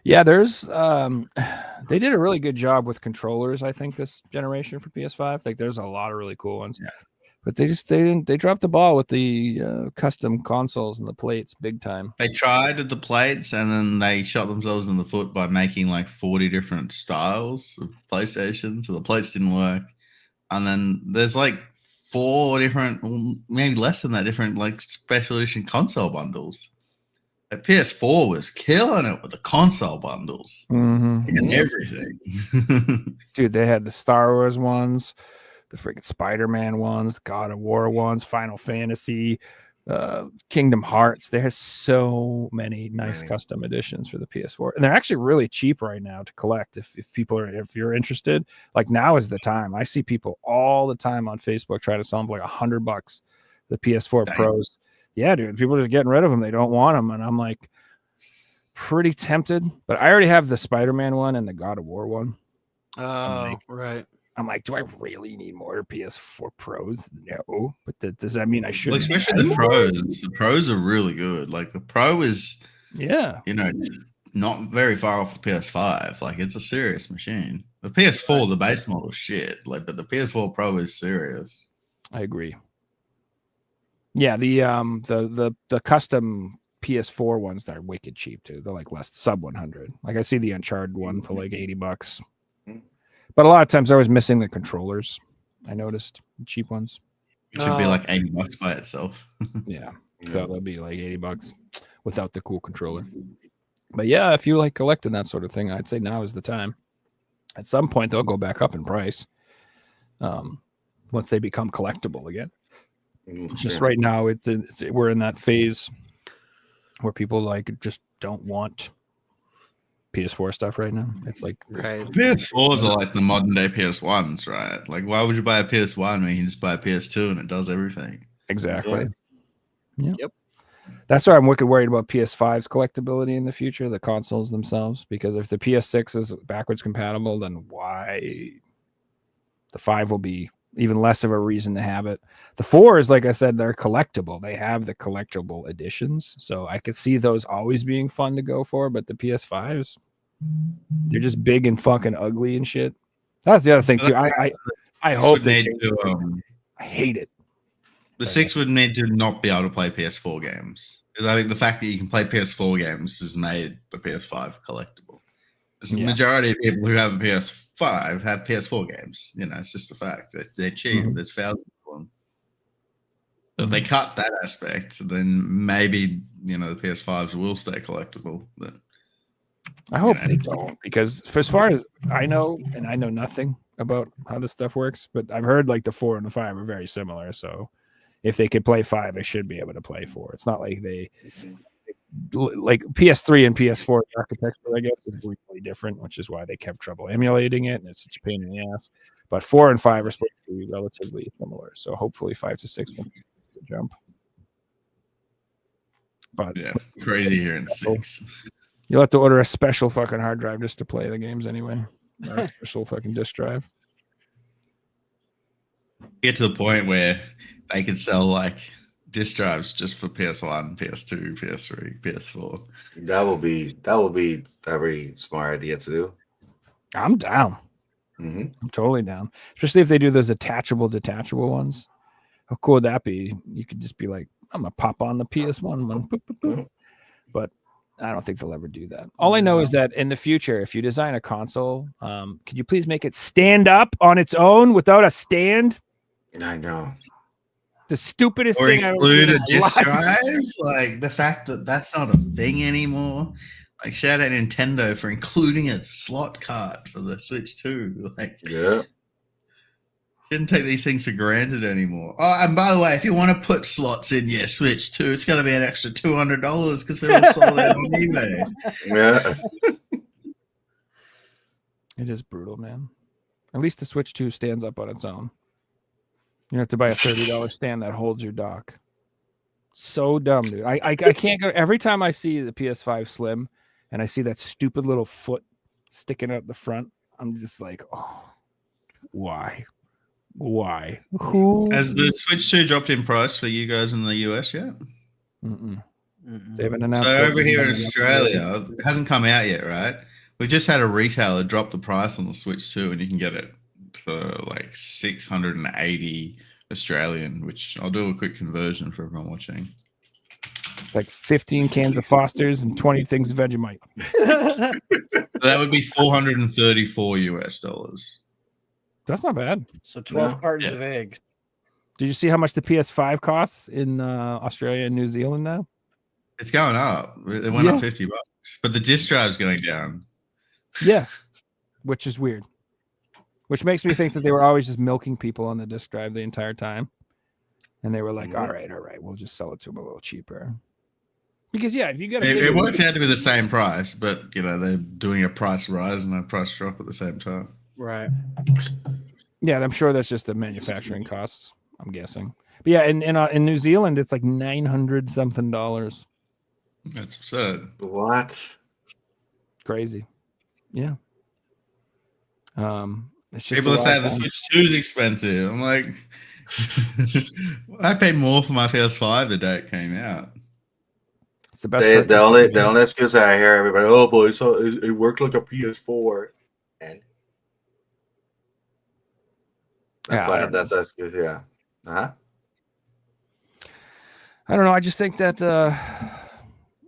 S2: yeah, there's they did a really good job with controllers, I think, this generation for PS5. Like there's a lot of really cool ones.
S5: Yeah.
S2: But they dropped the ball with the custom consoles and the plates big time.
S5: they tried with the plates, and then they shot themselves in the foot by making like 40 different styles of PlayStation. So the plates didn't work. And then there's like 4 different, maybe less than that, different like special edition console bundles. The PS4 was killing it with the console bundles and everything.
S2: Dude, they had the Star Wars ones, the freaking Spider-Man ones, the God of War ones, Final Fantasy, Kingdom Hearts. There's so many nice custom editions for the PS4, and they're actually really cheap right now to collect. If you're interested, like now is the time. I see people all the time on Facebook try to sell them for like $100. The PS4
S5: Dang.
S2: Pros. Yeah, dude, people are just getting rid of them. They don't want them, and I'm like pretty tempted. But I already have the Spider-Man one and the God of War one.
S4: Oh, right.
S2: I'm like, do I really need more PS4 Pros? No, but does that mean I should?
S5: Well, especially the pros. The pros are really good. Like the Pro is,
S2: Yeah,
S5: not very far off the PS5. Like it's a serious machine. The PS4, the base model, shit. Like, but the PS4 Pro is serious.
S2: I agree. Yeah, the custom PS4 ones that are wicked cheap too. They're like less sub 100. Like I see the Uncharted one for like $80. But a lot of times I was missing the controllers. I noticed cheap ones.
S5: It should be like $80 by itself.
S2: Yeah. So they'll be like $80 without the cool controller. But yeah, if you like collecting that sort of thing, I'd say now is the time. At some point they'll go back up in price. Once they become collectible again. Just right now we're in that phase where people like just don't want PS4 stuff right now. It's like
S5: PS4s are like the modern day PS1s, right? Like, why would you buy a PS1 when you can just buy a PS2 and it does everything?
S2: Exactly. Yeah. Yep. That's why I'm wicked worried about PS5's collectability in the future, the consoles themselves, because if the PS6 is backwards compatible, then why the 5 will be even less of a reason to have it. The 4 is, like I said, they're collectible. They have the collectible editions. So I could see those always being fun to go for, but the PS5s, they're just big and fucking ugly and shit. That's the other thing too. I hope they change it. I hate it.
S5: The 6 would need to not be able to play PS4 games. Because I think the fact that you can play PS4 games has made the PS5 collectible. The majority of people who have a PS5 have PS4 games. It's just a fact. They're cheap. There's thousands of them. So if they cut that aspect, then maybe, the PS5s will stay collectible. But
S2: I hope they don't, because for as far as I know, and I know nothing about how this stuff works, but I've heard like the 4 and the 5 are very similar. So if they could play 5, they should be able to play 4. It's not like they like PS3 and PS4 architecture, I guess, is really different, which is why they kept trouble emulating it, and it's such a pain in the ass. But 4 and 5 are supposed to be relatively similar, so hopefully 5 to 6 will jump. But
S5: yeah, crazy here in 6.
S2: You'll have to order a special fucking hard drive just to play the games anyway. Or a special fucking disk drive.
S5: Get to the point where they could sell like disk drives just for PS1, PS2, PS3, PS4.
S3: That will be a very smart idea to do.
S2: I'm down. I'm totally down. Especially if they do those detachable ones. How cool would that be? You could just be like, I'm gonna pop on the PS1 one. Boop, boop, boop. But I don't think they'll ever do that. All I know is that in the future, if you design a console, could you please make it stand up on its own without a stand?
S3: I know.
S2: The stupidest
S5: Or
S2: thing
S5: include a disk drive, like the fact that that's not a thing anymore. Like, shout out Nintendo for including a slot card for the Switch 2. Like, shouldn't take these things for granted anymore. Oh, and by the way, if you want to put slots in your Switch 2, it's going to be an extra $200 because they're all sold out on eBay.
S3: Yeah.
S2: It is brutal, man. At least the Switch 2 stands up on its own. You have to buy a $30 stand that holds your dock. So dumb, dude. I can't go. Every time I see the PS5 Slim and I see that stupid little foot sticking out the front, I'm just like, oh, why? Why? Who?
S5: Has the Switch 2 dropped in price for you guys in the US yet?
S2: They haven't announced.
S5: So over here in Australia, it hasn't come out yet, right? We just had a retailer drop the price on the Switch 2, and you can get it for like 680 Australian, which I'll do a quick conversion for everyone watching.
S2: Like 15 cans of Foster's and 20 things of Vegemite.
S5: That would be $434 US.
S2: That's not bad.
S4: So 12 cartons of eggs.
S2: Did you see how much the PS5 costs in Australia and New Zealand now?
S5: It's going up. It went up $50, but the disk drive's going down.
S2: Yeah, which is weird. which makes me think that they were always just milking people on the disk drive the entire time. And they were like, all right, we'll just sell it to them a little cheaper. Because, yeah, if you get
S5: it works out to be the same price, but, they're doing a price rise and a price drop at the same time.
S4: Right.
S2: Yeah, I'm sure that's just the manufacturing costs, I'm guessing. But yeah, in New Zealand, it's like $900 something.
S5: That's absurd.
S3: What?
S2: Crazy. Yeah. It's just
S5: People are saying the Switch 2 is expensive. I'm like, I paid more for my PS5 the day it came out.
S2: It's the best.
S3: The only excuse I hear everybody, oh boy, so it worked like a PS4, and that's the excuse. Yeah. Uh-huh.
S2: I don't know. I just think that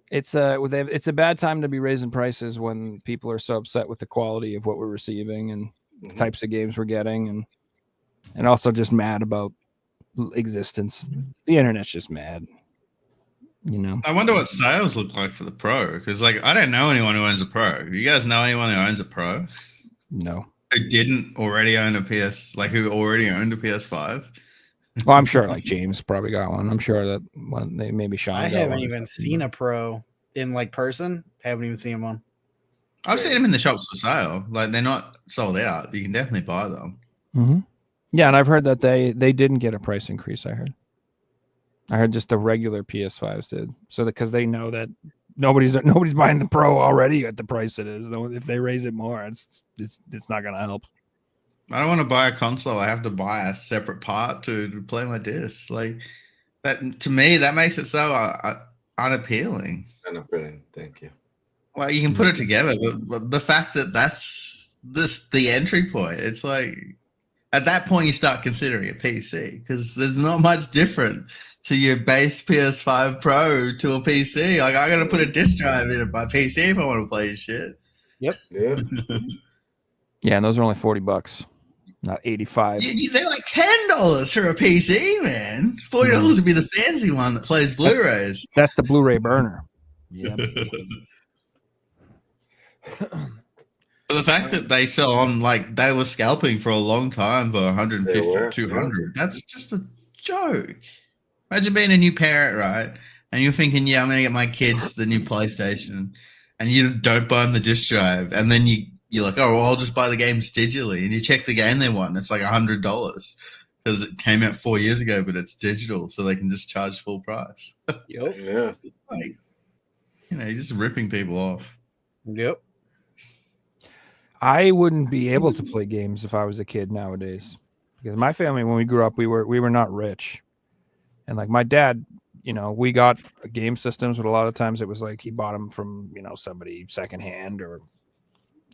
S2: it's a bad time to be raising prices when people are so upset with the quality of what we're receiving and the types of games we're getting, and also just mad about existence. The internet's just mad.
S5: I wonder what sales look like for the Pro, because I don't know anyone who owns a Pro. You guys know anyone who owns a Pro?
S2: No.
S5: Who didn't already own a who already owned a PS5?
S2: Well, I'm sure James probably got one. I'm sure that they maybe Sean.
S4: I haven't even seen a Pro in person. Haven't even seen one.
S5: I've seen them in the shops for sale. They're not sold out. You can definitely buy them.
S2: Mm-hmm. Yeah, and I've heard that they didn't get a price increase. I heard just the regular PS5s did. So because they know that nobody's buying the Pro already at the price it is. If they raise it more, it's not going to help.
S5: I don't want to buy a console. I have to buy a separate part to play my discs. That to me, that makes it so unappealing.
S3: Unappealing. Thank you.
S5: Well, you can put it together, but the fact that that's the entry point, it's at that point you start considering a PC because there's not much different to your base PS5 Pro to a PC. I got to put a disc drive in my PC if I want to play shit.
S4: Yep.
S3: Yeah.
S2: Yeah, and those are only $40, not $85.
S5: They're like $10 for a PC, man. $40 would be the fancy one that plays Blu-rays.
S2: That's the Blu-ray burner. Yeah.
S5: The fact that they sell on they were scalping for a long time for 150, 200. That's just a joke. Imagine being a new parent, right? And you're thinking, yeah, I'm going to get my kids the new PlayStation, and you don't buy them the disc drive, and then you're like, oh, well, I'll just buy the games digitally, and you check the game they want, and it's like $100 because it came out 4 years ago, but it's digital, so they can just charge full price.
S4: Yep.
S3: Yeah.
S5: You're just ripping people off.
S4: Yep.
S2: I wouldn't be able to play games if I was a kid nowadays, because my family, when we grew up, we were not rich, and my dad, we got game systems, but a lot of times it was he bought them from somebody secondhand or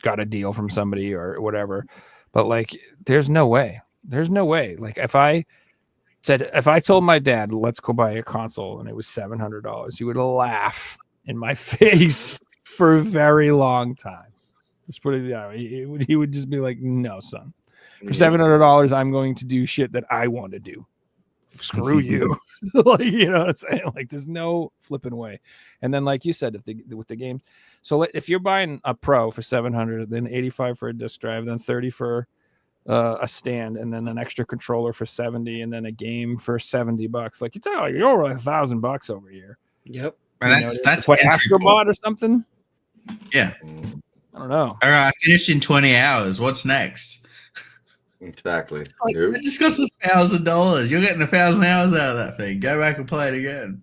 S2: got a deal from somebody or whatever. But there's no way. If I told my dad, let's go buy a console, and it was $700, he would laugh in my face for a very long time. Just put it that way. He would just be like, no, son. For $700, I'm going to do shit that I want to do. Screw you. You know what I'm saying? There's no flipping way. And then, like you said, with the games. So if you're buying a Pro for $700, then $85 for a disc drive, then $30 for a stand, and then an extra controller for $70, and then a game for $70. You're talking you're over $1,000 over here.
S4: Yep.
S5: And that's
S2: what Astrobot or something.
S5: Yeah.
S2: I don't know.
S5: All right, I finished in 20 hours. What's next?
S3: Exactly.
S5: It just cost $1,000. You're getting 1,000 hours out of that thing. Go back and play it again.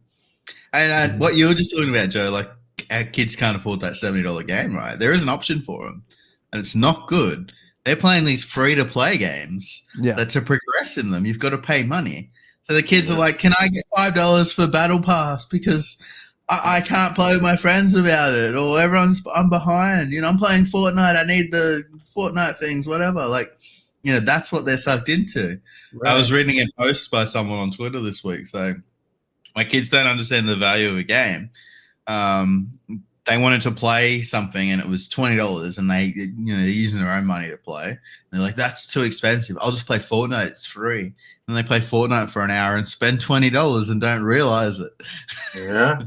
S5: And what you were just talking about, Joe, our kids can't afford that $70 game, right? There is an option for them, and it's not good. They're playing these free-to-play games that to progress in them, you've got to pay money. So the kids are like, can I get $5 for Battle Pass because I can't play with my friends without it, or I'm behind. I'm playing Fortnite. I need the Fortnite things, whatever. That's what they're sucked into. Right. I was reading a post by someone on Twitter this week saying, my kids don't understand the value of a game. They wanted to play something and it was $20, and they're using their own money to play. And they're like, that's too expensive. I'll just play Fortnite. It's free. And they play Fortnite for an hour and spend $20 and don't realize it.
S3: Yeah.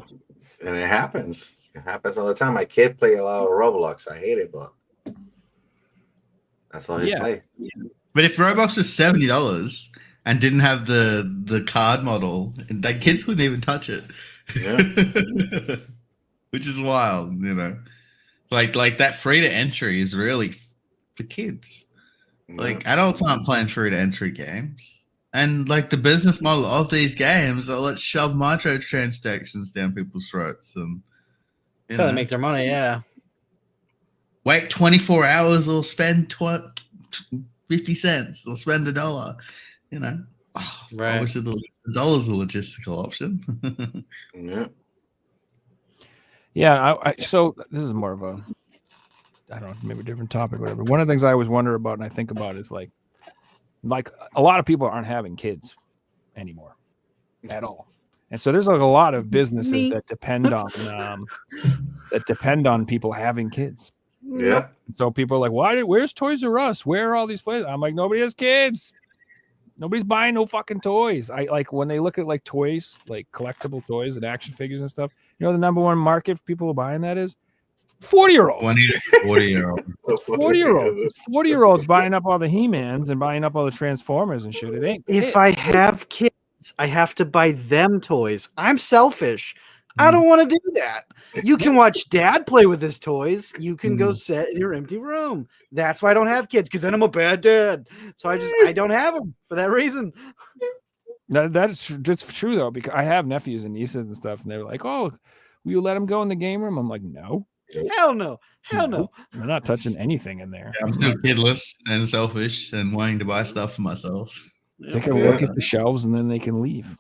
S3: And it happens. It happens all the time. My kid play a lot of Roblox. I hate it, but That's all his
S2: Yeah.
S3: life.
S5: But if Roblox was $70 and didn't have the card model, that kids couldn't even touch it.
S3: Yeah.
S5: Which is wild, you know. Like that free to entry is really for kids. Like adults aren't playing free to entry games. And like the business model of these games are let's shove microtransactions down people's throats and
S4: That's how they make their money, yeah.
S5: wait 24 hours or spend 50 cents or spend $1. You know. Oh,
S4: Right.
S5: Obviously the dollar's a logistical option.
S3: Yeah.
S2: Yeah, so this is more of a, I don't know, maybe a different topic, whatever. One of the things I always wonder about and I think about is like a lot of people aren't having kids anymore at all, and so there's like a lot of businesses that depend on people having kids.
S3: Yeah.
S2: So people are like, where's Toys R Us? Where are all these places? I'm like, nobody has kids. Nobody's buying no fucking toys. I like when they look at like toys, like collectible toys and action figures and stuff. You know, the number one market for people buying that is 40-year-olds.
S5: 20 to 40-year-old.
S2: 40-year-olds. 40-year-olds buying up all the He-Mans and buying up all the Transformers and shit. It ain't.
S4: If I have kids, I have to buy them toys. I'm selfish. I don't want to do that. You can watch dad play with his toys. You can go sit in your empty room. That's why I don't have kids, because then I'm a bad dad. So I don't have them for that reason.
S2: That's true though, because I have nephews and nieces and stuff, and they're like, "Oh, will you let them go in the game room?" I'm like, "No,
S4: Hell no. Hell no.
S2: I'm not touching anything in there.
S5: I'm still kidless and selfish and wanting to buy stuff for myself.
S2: They can look at the shelves and then they can leave."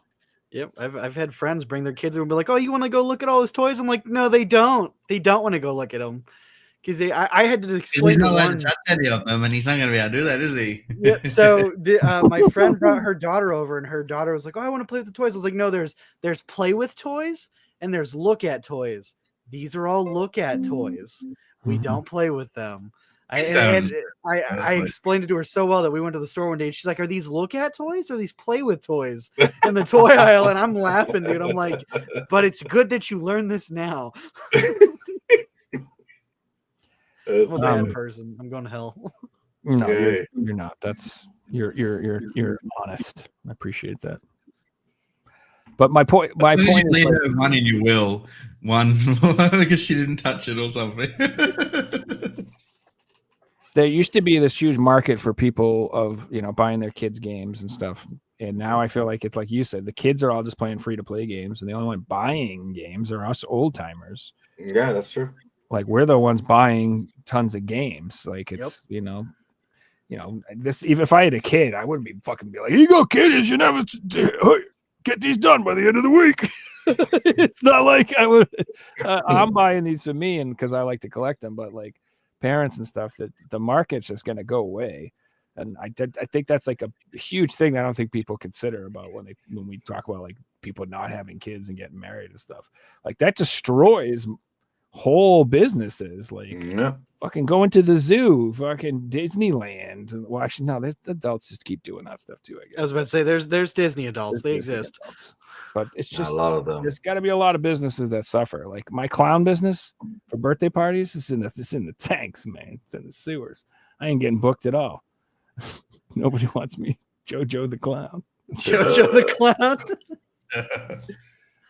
S4: Yep, I've had friends bring their kids and be like, "Oh, you want to go look at all his toys?" I'm like, "No, they don't. They don't want to go look at them." Because I had to explain.
S5: He's not
S4: to
S5: allowed
S4: one...
S5: to touch any of them, and he's not going to be able to do that, is he?
S4: Yeah. So my friend brought her daughter over, and her daughter was like, "Oh, I want to play with the toys." I was like, "No, there's play with toys and there's look at toys. These are all look at toys. We don't play with them." I explained it to her so well that we went to the store one day and she's like, "Are these look at toys or are these play with toys in the toy aisle?" And I'm laughing, dude. I'm like, "But it's good that you learn this now." I'm a bad person. I'm going to hell.
S2: No, you're not. That's you're honest. I appreciate that. But my point is,
S5: leave her one in your will, one because she didn't touch it or something.
S2: there used to be this huge market for people of, you know, buying their kids games and stuff. And now I feel like it's like you said, the kids are all just playing free to play games, and the only one buying games are us old timers.
S3: Yeah, that's true.
S2: Like we're the ones buying tons of games. Like it's, you know, this, even if I had a kid, I wouldn't be like, "Here you go, kid. You should never get these done by the end of the week." It's not like I would, I'm buying these for me and because I like to collect them, but like parents and stuff, that the market's just going to go away. And I think that's like a huge thing that I don't think people consider about when we talk about like people not having kids and getting married and stuff. Like that destroys whole businesses. Like fucking going to the zoo, fucking Disneyland. Well, actually, no, there's adults just keep doing that stuff too, I guess.
S4: I was about to say there's Disney adults. They exist.
S2: Adults. But it's just
S3: a lot of them.
S2: There's got to be a lot of businesses that suffer. Like my clown business for birthday parties is in the tanks, man. It's in the sewers. I ain't getting booked at all. Nobody wants me. Jojo the clown.
S4: Jojo the clown.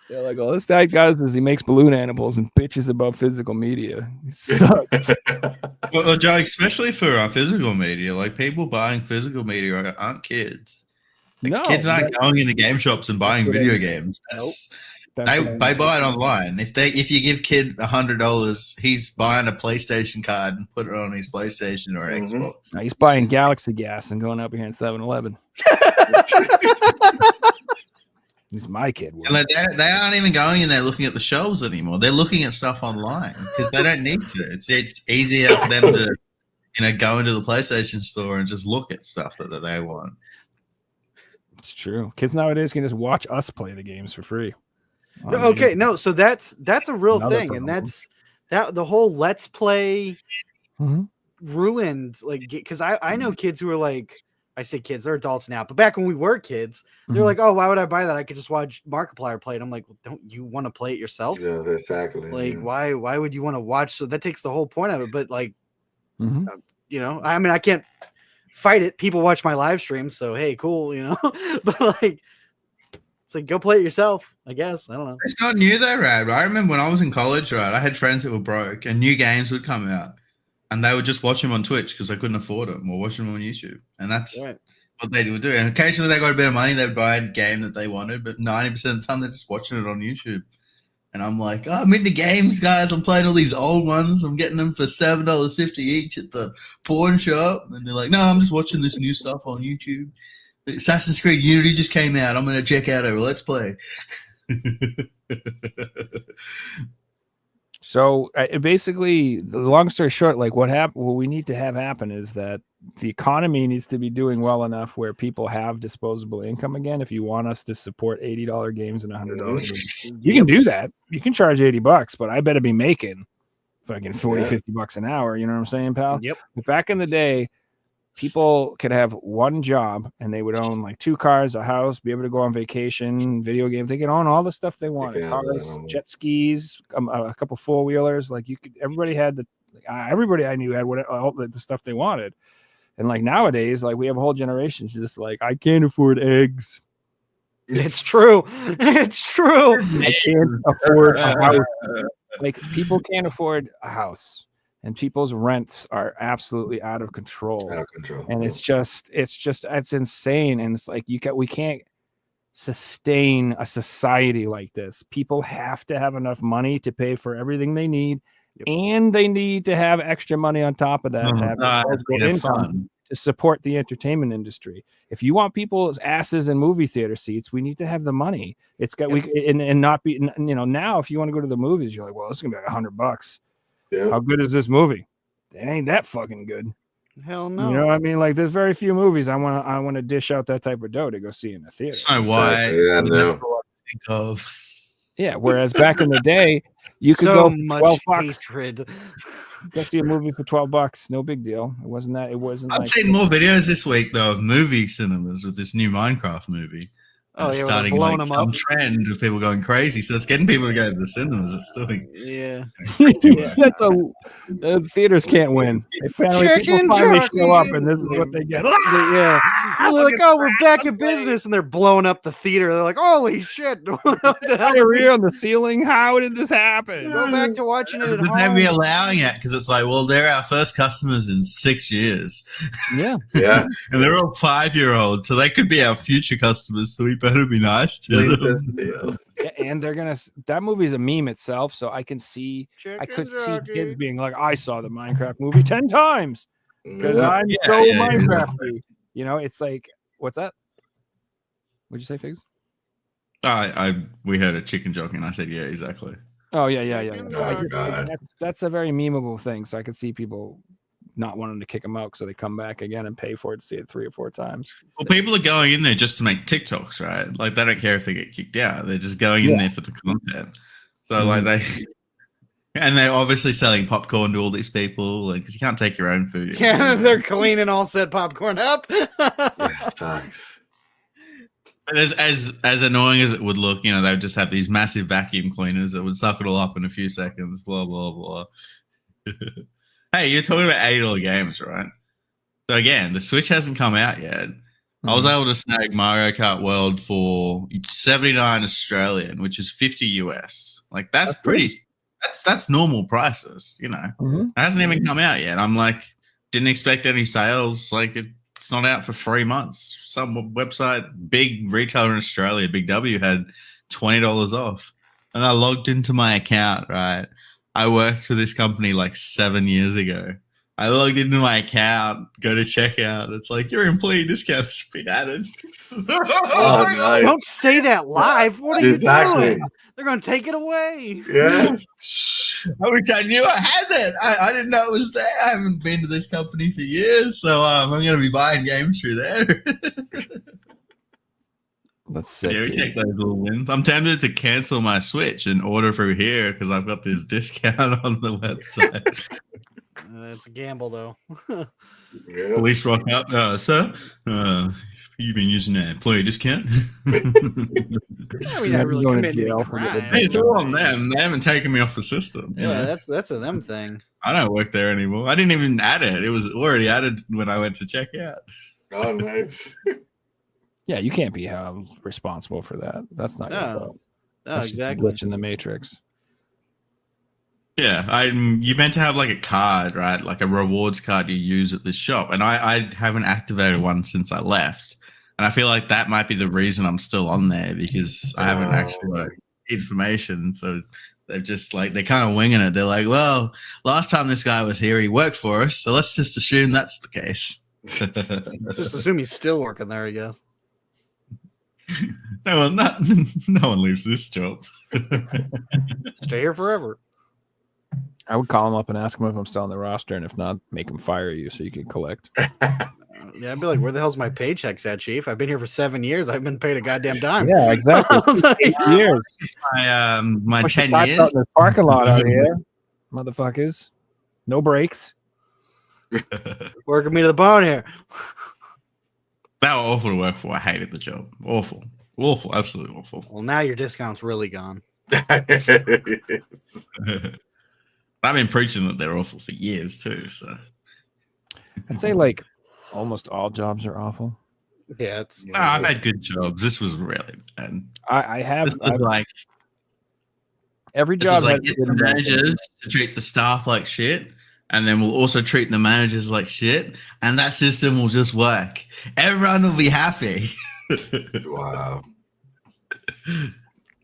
S2: They're like, all this guy does is he makes balloon animals and bitches about physical media. He sucks.
S5: Well, Joe, especially for our physical media, like people buying physical media aren't kids. Like, kids aren't going into game shops and buying video games. They buy it online. If you give kid $100, he's buying a PlayStation card and put it on his PlayStation or Xbox.
S2: No, he's buying Galaxy Gas and going up here in 7-Eleven. He's my kid.
S5: And they aren't even going in there looking at the shelves anymore. They're looking at stuff online because they don't need to. It's easier for them to, go into the PlayStation store and just look at stuff that they want.
S2: It's true. Kids nowadays can just watch us play the games for free.
S4: So that's a real thing, problem. And that's the whole Let's Play ruined. Like, because I know kids who are like. I say kids, they're adults now. But back when we were kids, they're like, "Oh, why would I buy that? I could just watch Markiplier play it." I'm like, well, don't you want to play it yourself?
S3: Yeah, exactly.
S4: Like, why would you want to watch? So that takes the whole point of it. But like, you know, I mean, I can't fight it. People watch my live streams, so hey, cool, you know. But like, it's like go play it yourself, I guess. I don't know.
S5: It's not new though, Rad. I remember when I was in college, right? I had friends that were broke, and new games would come out, and they would just watch them on Twitch because they couldn't afford them, or watch them on YouTube, and that's
S4: Right.
S5: what they would do. And occasionally they got a bit of money, they'd buy a game that they wanted, but 90% of the time they're just watching it on YouTube. And I'm like, oh, I'm into games, guys. I'm playing all these old ones. I'm getting them for $7.50 each at the pawn shop. And they're like, no, I'm just watching this new stuff on YouTube. Assassin's Creed Unity just came out. I'm going to check out it. Let's play.
S2: So basically, the long story short, like what we need to have happen is that the economy needs to be doing well enough where people have disposable income again. If you want us to support $80 games and $100 games, you can do that. You can charge $80, but I better be making fucking 40, $50 an hour. You know what I'm saying, pal?
S4: Yep.
S2: But back in the day, people could have one job and they would own like 2 cars, a house, be able to go on vacation, video games. They could own all the stuff they wanted: cars, jet skis, a couple 4-wheelers. Like everybody had everybody I knew had all the stuff they wanted. And like nowadays, like we have a whole generation just like, I can't afford eggs.
S4: It's true. It's true.
S2: I can't afford a house. Like people can't afford a house. And people's rents are absolutely out of control. And it's insane. And it's like we can't sustain a society like this. People have to have enough money to pay for everything they need, and they need to have extra money on top of that to have disposable income to support the entertainment industry. If you want people's asses in movie theater seats, we need to have the money. It's got and not be, you know, now if you want to go to the movies, you're like, well, it's gonna be like $100. Yeah. How good is this movie? It ain't that fucking good.
S4: Hell no.
S2: You know what I mean? Like there's very few movies I want to dish out that type of dough to go see in the theater.
S5: Snow White.
S2: Yeah, whereas back in the day, you could go for $12. Go see a movie for $12. No big deal. It wasn't that. It wasn't.
S5: I've seen more videos this week though of movie cinemas with this new Minecraft movie.
S4: Oh, yeah,
S5: starting like some trend of people going crazy. So it's getting people to go to the cinemas. It's doing
S2: the theaters can't win. People finally show up, and this is what they get.
S4: Yeah, they're like, oh, we're back in business, and they're blowing up the theater. They're like, holy shit! What the hell
S2: are we on the ceiling? How did this happen?
S4: Go back to watching it at home.
S5: They'd be allowing it because it's like, well, they're our first customers in 6 years.
S2: Yeah,
S3: yeah,
S5: and they're all 5-year-olds, so they could be our future customers. So we better be nice to them.
S2: And they're gonna. That movie's a meme itself, so I could see kids being like, "I saw the Minecraft movie 10 times because I'm so Minecrafty." You know, it's like, what's that? What'd you say, Figs?
S5: We heard a chicken joke, and I said, "Yeah, exactly."
S2: Oh yeah.
S3: God.
S2: That's a very memeable thing. So I could see people not wanting to kick them out, so they come back again and pay for it to see it 3 or 4 times.
S5: Well, people are going in there just to make TikToks, right? Like they don't care if they get kicked out; they're just going in there for the content. So like they're obviously selling popcorn to all these people, because you can't take your own food.
S4: Yeah, they're cleaning all said popcorn up.
S3: Thanks.
S5: But as annoying as it would look, they would just have these massive vacuum cleaners that would suck it all up in a few seconds. Blah blah blah. Hey, you're talking about $80 games, right? So again, the Switch hasn't come out yet. I was able to snag Mario Kart World for $79 Australian, which is $50 US. Like that's pretty. That's normal prices, It hasn't even come out yet. I'm like, didn't expect any sales. Like it's not out for 3 months. Some website, big retailer in Australia, Big W, had $20 off, and I logged into my account. Right. I worked for this company like 7 years ago. I logged into my account, go to checkout. It's like, your employee discount has been added.
S3: Nice.
S4: Don't say that live. What are you doing? They're going to take it away.
S3: Yeah.
S5: I wish I knew I had it. I didn't know it was there. I haven't been to this company for years, so I'm going to be buying games through there.
S2: Let's see.
S5: Yeah, we take those little wins. I'm tempted to cancel my Switch and order through here because I've got this discount on the website.
S4: It's a gamble, though.
S5: Police rock up, sir. You've been using an employee discount.
S4: I mean,
S2: Yeah,
S4: I really
S2: going to
S4: committed any
S2: jail for getting
S4: crime.
S5: Hey, it's all on them. They haven't taken me off the system. you
S4: Yeah,
S5: know?
S4: that's a them thing.
S5: I don't work there anymore. I didn't even add it. It was already added when I went to check out.
S3: Oh, nice.
S2: Yeah, you can't be responsible for that. That's not your
S4: No.
S2: fault.
S4: Oh,
S2: That's just a
S4: exactly.
S2: glitch in the matrix.
S5: Yeah, you meant to have like a card, right? Like a rewards card you use at this shop, and I haven't activated one since I left, and I feel like that might be the reason I'm still on there because I haven't actually got information. So they're just like they're kind of winging it. They're like, well, last time this guy was here, he worked for us, so let's just assume that's the case.
S4: Just assume he's still working there, I guess.
S5: No one leaves this job.
S4: Stay here forever.
S2: I would call him up and ask him if I'm still on the roster, and if not, make him fire you so you can collect.
S4: Yeah, I'd be like, where the hell's my paychecks at, Chief? I've been here for 7 years. I haven't been paid a goddamn dime.
S2: Yeah, exactly.
S4: I was like,
S2: 8 years.
S5: My
S2: Push the
S5: 10
S2: cocks
S5: years.
S2: out in the parking lot out here, motherfuckers. No breaks.
S4: working me to the bone here.
S5: They were awful to work for. I hated the job. Awful, absolutely awful.
S4: Well, now your discount's really gone.
S5: I've been preaching that they're awful for years too. So
S2: I'd say like almost all jobs are awful.
S4: Yeah, it's
S5: no, I've had good jobs. This was really bad.
S2: I have
S5: This was like
S2: every
S5: this
S2: job
S5: is like
S2: has
S5: get
S2: good
S5: the
S2: and bad
S5: managers to treat the staff like shit, and then we'll also treat the managers like shit, and that system will just work. Everyone will be happy.
S3: Wow.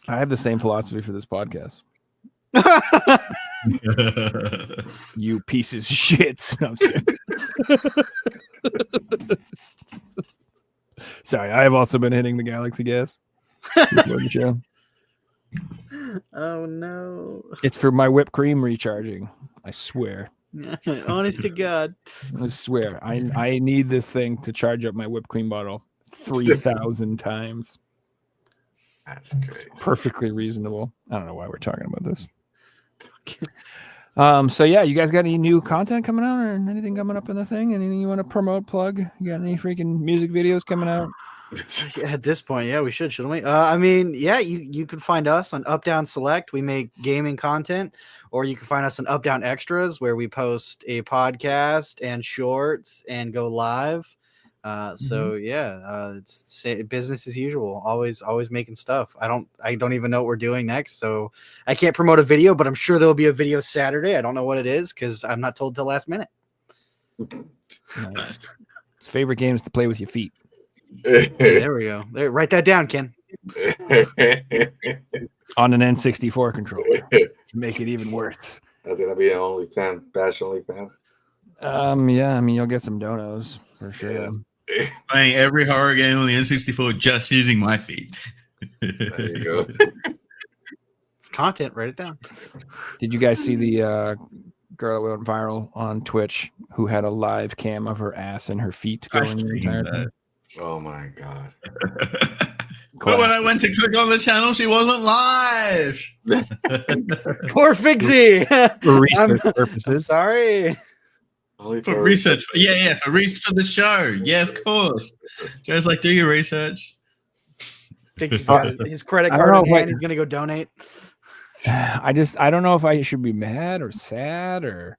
S2: I have the same philosophy for this podcast. You pieces of shit. No, I'm just kidding. Sorry, I have also been hitting the Galaxy gas before the show.
S4: Oh no.
S2: It's for my whipped cream recharging. I swear.
S4: Honest to God.
S2: I swear. I need this thing to charge up my whipped cream bottle 3,000 times.
S3: That's great.
S2: Perfectly reasonable. I don't know why we're talking about this. So yeah, you guys got any new content coming out or anything coming up in the thing? Anything you want to promote, plug? You got any freaking music videos coming out?
S4: At this point, yeah, we shouldn't we? I mean, yeah, you can find us on UpdownSelect. We make gaming content, or you can find us on Updown Extras, where we post a podcast and shorts and go live. So yeah, it's business as usual. Always making stuff. I don't even know what we're doing next, so I can't promote a video, but I'm sure there'll be a video Saturday. I don't know what it is because I'm not told till last minute.
S2: Nice. His favorite game is to play with your feet.
S4: There we go. There, write that down, Ken.
S2: On an N64 controller to make it even worse.
S3: That's gonna be an OnlyFans, bash OnlyFans.
S2: Yeah, I mean you'll get some donos for sure.
S3: Yeah.
S5: Playing every horror game on the N64 just using my feet.
S3: There you go.
S4: It's content. Write it down.
S2: Did you guys see the girl that went viral on Twitch who had a live cam of her ass and her feet
S5: I
S2: going the
S5: seen
S2: entire
S5: that.
S2: time?
S3: Oh my god.
S5: But when I went to click on the channel, she wasn't live.
S4: Poor Fixie.
S2: For research
S4: I'm
S2: purposes.
S4: sorry.
S3: Only
S5: For research. Yeah, for the show. Yeah, of course. Joe's like, do your research.
S4: Fixie's got his credit
S2: I don't
S4: card
S2: know
S4: in
S2: if
S4: hand. He's gonna go donate.
S2: I don't know if I should be mad or sad or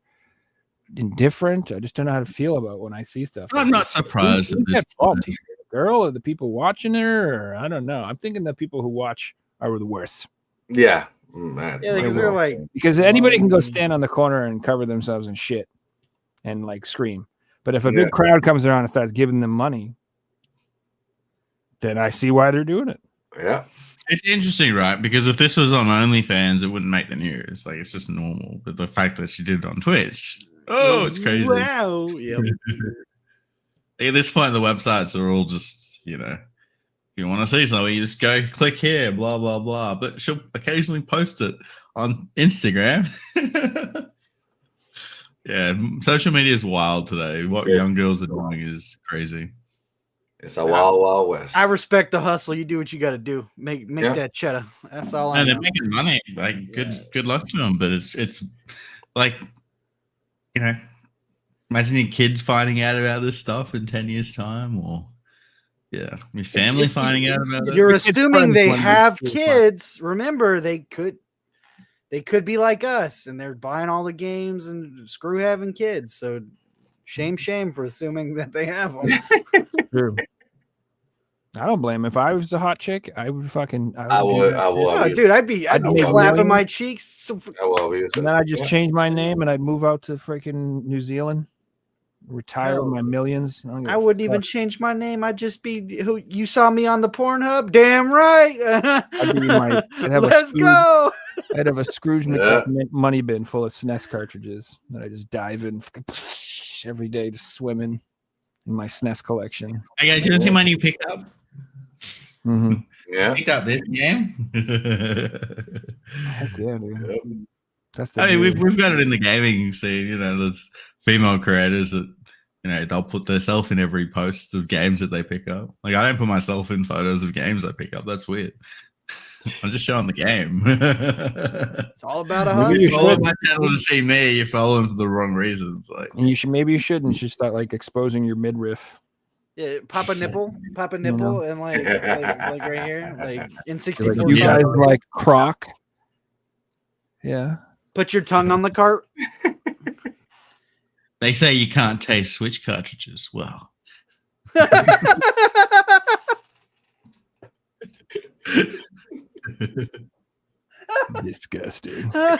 S2: indifferent. I just don't know how to feel about when I see stuff.
S5: I'm not surprised at
S2: Who's
S5: this
S2: at fault here? The girl or the people watching her? Or I don't know. I'm thinking that people who watch are the worst.
S3: Yeah.
S4: Yeah, because they're like,
S2: Because anybody can go stand on the corner and cover themselves in shit and like scream. But if a big crowd comes around and starts giving them money, then I see why they're doing it.
S3: Yeah.
S5: It's interesting, right? Because if this was on OnlyFans, it wouldn't make the news. Like, it's just normal. But the fact that she did it on Twitch, it's crazy.
S4: wow. Yep.
S5: At this point, the websites are all just, if you want to see something, you just go click here, blah, blah, blah. But she'll occasionally post it on Instagram. Yeah, social media is wild today. What young girls are doing is crazy.
S3: It's a wild, wild west.
S4: I respect the hustle. You do what you got to do. Make
S3: Yeah.
S4: that cheddar. That's all I
S5: And they're
S4: know.
S5: making money. Like, good luck to them. But it's like, imagine your kids finding out about this stuff in 10 years' time, or Yeah, your family finding out about it.
S4: You're
S2: The kids'
S4: assuming
S2: friends
S4: they
S2: wanted to
S4: have
S2: do it, but-
S4: kids. Remember, they could be like us, and they're buying all the games and screw having kids. So, shame for assuming that they have them.
S2: True. I don't blame him. If I was a hot chick, I would fucking.
S3: I
S2: do
S3: would.
S2: that
S3: I
S2: shit.
S3: will.
S4: Oh, dude, I'd be
S2: I'd make
S4: clapping
S2: millions.
S4: my cheeks.
S3: I will.
S2: And then I'd just change my name and I'd move out to freaking New Zealand, retire with
S4: Hell,
S2: my millions. don't give
S4: I
S2: a
S4: wouldn't even
S2: fuck.
S4: change my name. I'd just be who you saw me on the Pornhub. Damn right.
S2: I'd have a
S4: Let's
S2: Scrooge-
S4: go.
S2: I'd have a Scrooge
S3: Yeah.
S2: McDuck money bin full of SNES cartridges that I just dive in every day, just swimming in my SNES collection.
S5: Hey guys, you want to see my new pickup?
S2: Mm-hmm.
S3: Yeah.
S5: Picked up this game.
S2: Heck yeah, dude.
S3: Yep.
S2: That's the
S5: I mean,
S2: dream.
S5: we've got it in the gaming scene. You know, there's female creators that they'll put themselves in every post of games that they pick up. Like I don't put myself in photos of games I pick up. That's weird. I'm just showing the game.
S4: It's all about a
S2: Maybe
S4: hustle.
S2: you
S5: You follow
S2: should.
S5: my channel to see me. You follow them for the wrong reasons. Like
S2: And you should start like exposing your midriff.
S4: Yeah, pop a nipple, and like right here, like in
S2: Like,
S4: 64.
S2: you guys
S4: color.
S2: like Croc? Yeah.
S4: Put your tongue on the cart.
S5: they say, you can't taste Switch cartridges. Well,
S2: Disgusting. I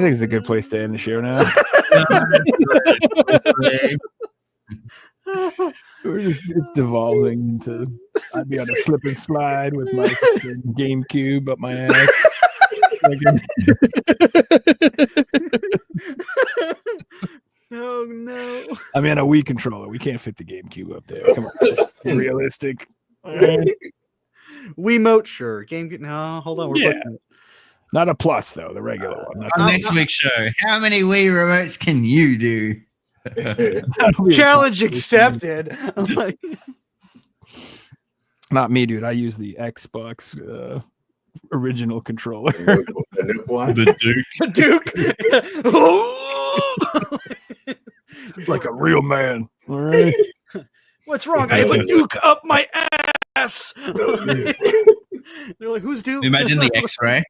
S2: think it's a good place to end the show now. It's devolving into I'd be on a slip and slide with my fucking GameCube up my ass.
S4: Oh no!
S2: I mean, a Wii controller. We can't fit the GameCube up there. Come on, it's realistic.
S4: Wiimote, sure. Game. No, hold on. We're
S2: Yeah.
S4: putting it.
S2: Not a plus though. The regular one. Not
S5: on next week's show, how many Wii remotes can you do?
S4: Challenge accepted. I'm like,
S2: Not me, dude. I use the Xbox original controller.
S3: The Nook one.
S5: The Duke.
S4: Duke.
S2: Like a real man. All right.
S4: What's wrong? I have a Duke up my ass. They're like, who's Duke?
S5: Imagine the X-ray.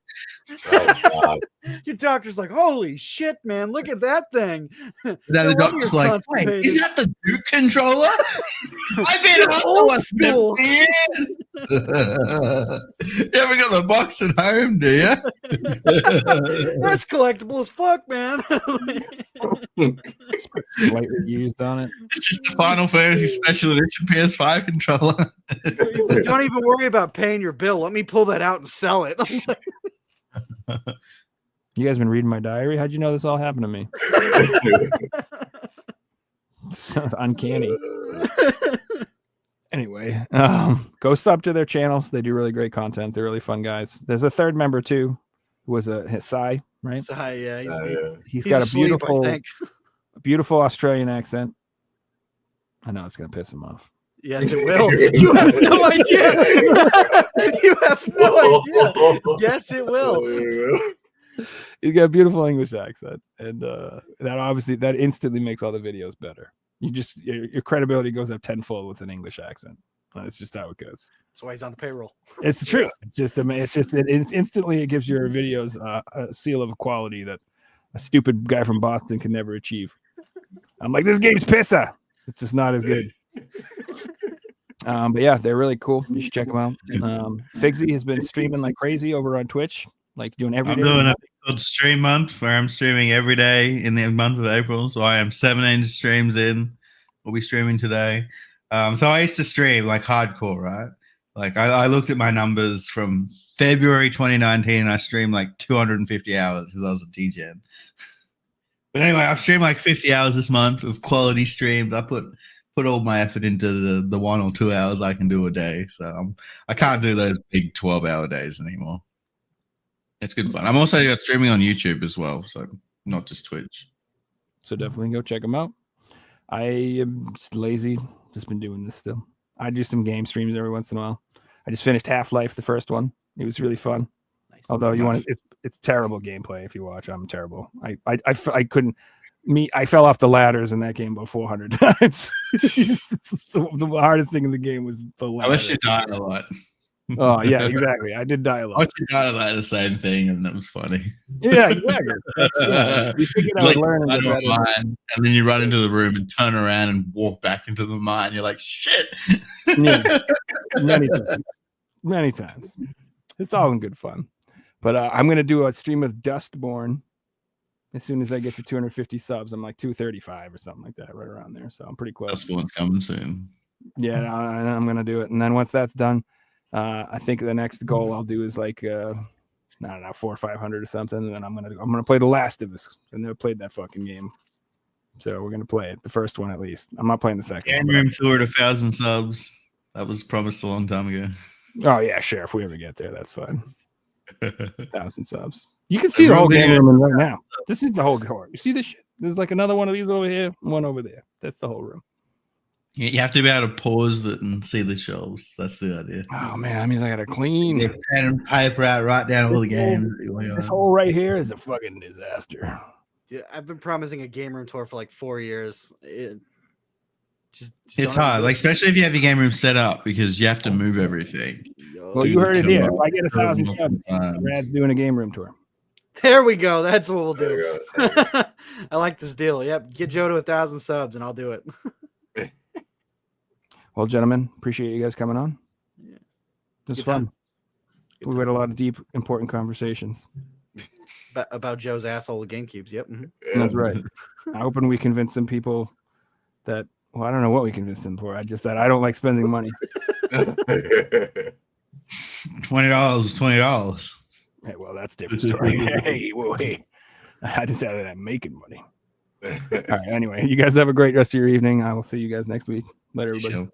S3: Oh, God.
S4: Your doctor's like, holy shit, man, look at that thing.
S5: Then
S4: No
S5: the
S4: wonder
S5: doctor's
S4: you're
S5: like,
S4: constipated.
S5: wait, is that the Duke controller? I've been
S4: Old
S5: on
S4: school.
S5: for years. You haven't got the box at home, do you?
S4: That's collectible as fuck, man.
S2: Slightly used on it.
S5: It's just a Final Fantasy Special Edition PS5 controller.
S4: He's like, don't even worry about paying your bill. Let me pull that out and sell it. I'm like,
S2: You guys been reading my diary? How'd you know this all happened to me? Sounds uncanny. Anyway, go sub to their channels. They do really great content. They're really fun guys. There's a third member too, who was a Sai, right?
S4: so, yeah,
S2: He's
S4: he's
S2: got a
S4: asleep, I
S2: beautiful
S4: think.
S2: Australian accent. I know it's gonna piss him off.
S4: Yes, it will. You have no idea. You have no idea. Yes, it will.
S2: He's got a beautiful English accent, and that instantly makes all the videos better. Your credibility goes up tenfold with an English accent. That's just how it goes.
S4: That's why he's on the payroll.
S2: It's the truth. Instantly it gives your videos a seal of quality that a stupid guy from Boston can never achieve. I'm like, this game's pissa. It's just not as good. But yeah, they're really cool. You should check them out. Figsy has been streaming like crazy over on Twitch, like doing every
S5: I'm
S2: day.
S5: doing a called Stream Month where I'm streaming every day in the month of April. So I am 17 streams in. We'll be streaming today. So I used to stream like hardcore, right? Like I looked at my numbers from February 2019. I streamed like 250 hours because I was a DJing. But anyway, I've streamed like 50 hours this month of quality streams. I put all my effort into the 1 or 2 hours I can do a day. So I can't do those big 12-hour days anymore. It's good fun. I'm also streaming on YouTube as well, so not just Twitch.
S2: So definitely go check them out. I am just lazy. Just been doing this still. I do some game streams every once in a while. I just finished Half-Life, the first one. It was really fun.
S4: Nice.
S2: Although it's terrible gameplay if you watch. I'm terrible. I couldn't. I fell off the ladders in that game about 400 times. The hardest thing in the game was the
S5: I
S2: ladder.
S5: wish you died a lot.
S2: Oh yeah, exactly. I did die a
S5: I
S2: lot.
S5: wish you died a lot the same thing, and that was funny.
S2: Yeah, exactly. You figured I would learn and get better.
S5: Mine, and then you run into the room and turn around and walk back into the mine. You're like, shit.
S2: Yeah. Many times. It's all in good fun. But I'm gonna do a stream of Dustborn as soon as I get to 250 subs. I'm like 235 or something like that, right around there. So I'm pretty close.
S5: That's one's coming soon.
S2: Yeah, I'm gonna do it, and then once that's done, I think the next goal I'll do is like I don't know, 400 or 500 or something, and then I'm gonna play The Last of Us. I never played that fucking game, so we're gonna play it, the first one at least. I'm not playing the second.
S5: Game room tour at 1,000 subs. That was promised a long time ago.
S2: Oh yeah, sure. If we ever get there, that's fine. 1,000 subs. You can see the whole game room right now. This is the whole core. You see this shit? There's like another one of these over here, one over there. That's the whole room.
S5: You have to be able to pause it and see the shelves. That's the idea.
S2: Oh man, that means I gotta clean.
S5: You pen and paper out, write down all the games.
S2: This hole right here is a fucking disaster.
S4: Yeah, I've been promising a game room tour for like 4 years. Just
S5: It's hard, like especially if you have your game room set up because you have to move everything.
S2: Well, you heard it here. If I get 1,000 subs, Brad's doing a game room tour.
S4: There we go. That's what we'll
S3: There
S4: do.
S3: you go.
S4: I like this deal. Yep, get Joe to 1,000 subs, and I'll do it.
S2: Well, gentlemen, appreciate you guys coming on.
S4: Yeah.
S2: It was
S4: Good
S2: fun.
S4: time.
S2: We had a lot of deep, important conversations.
S4: About Joe's asshole with GameCubes. Yep. Mhm.
S2: That's right. I hoping we convince some people that, well, I don't know what we convinced them for. I just that I don't like spending money.
S5: $20 is $20.
S2: Hey, well, that's a different story. Hey, whoa, hey. I just said that I'm making money. All right. Anyway, you guys have a great rest of your evening. I will see you guys next week. Later, everybody.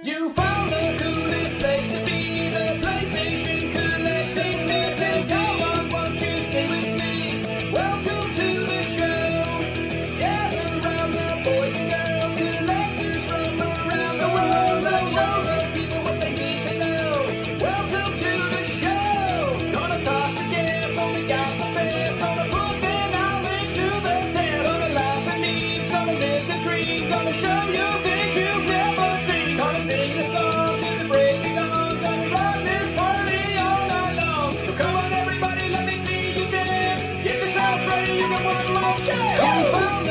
S1: You found the coolest place to be, the PlayStation collecting stamps, and come on, won't you stay with me? Welcome to the show. Gather round the boys and girls, collectors from around the world. Let's show the people what they need to know. Welcome to the show. Gonna talk to guests, only got the best. Gonna put their knowledge to the test. Gonna laugh and eat, gonna live the dream. Gonna show you things you've never seen. Gonna sing the song to the break of dawn. Gonna rock this party all night long. So come on everybody, let me see you dance. Get yourself ready for one more chance. You found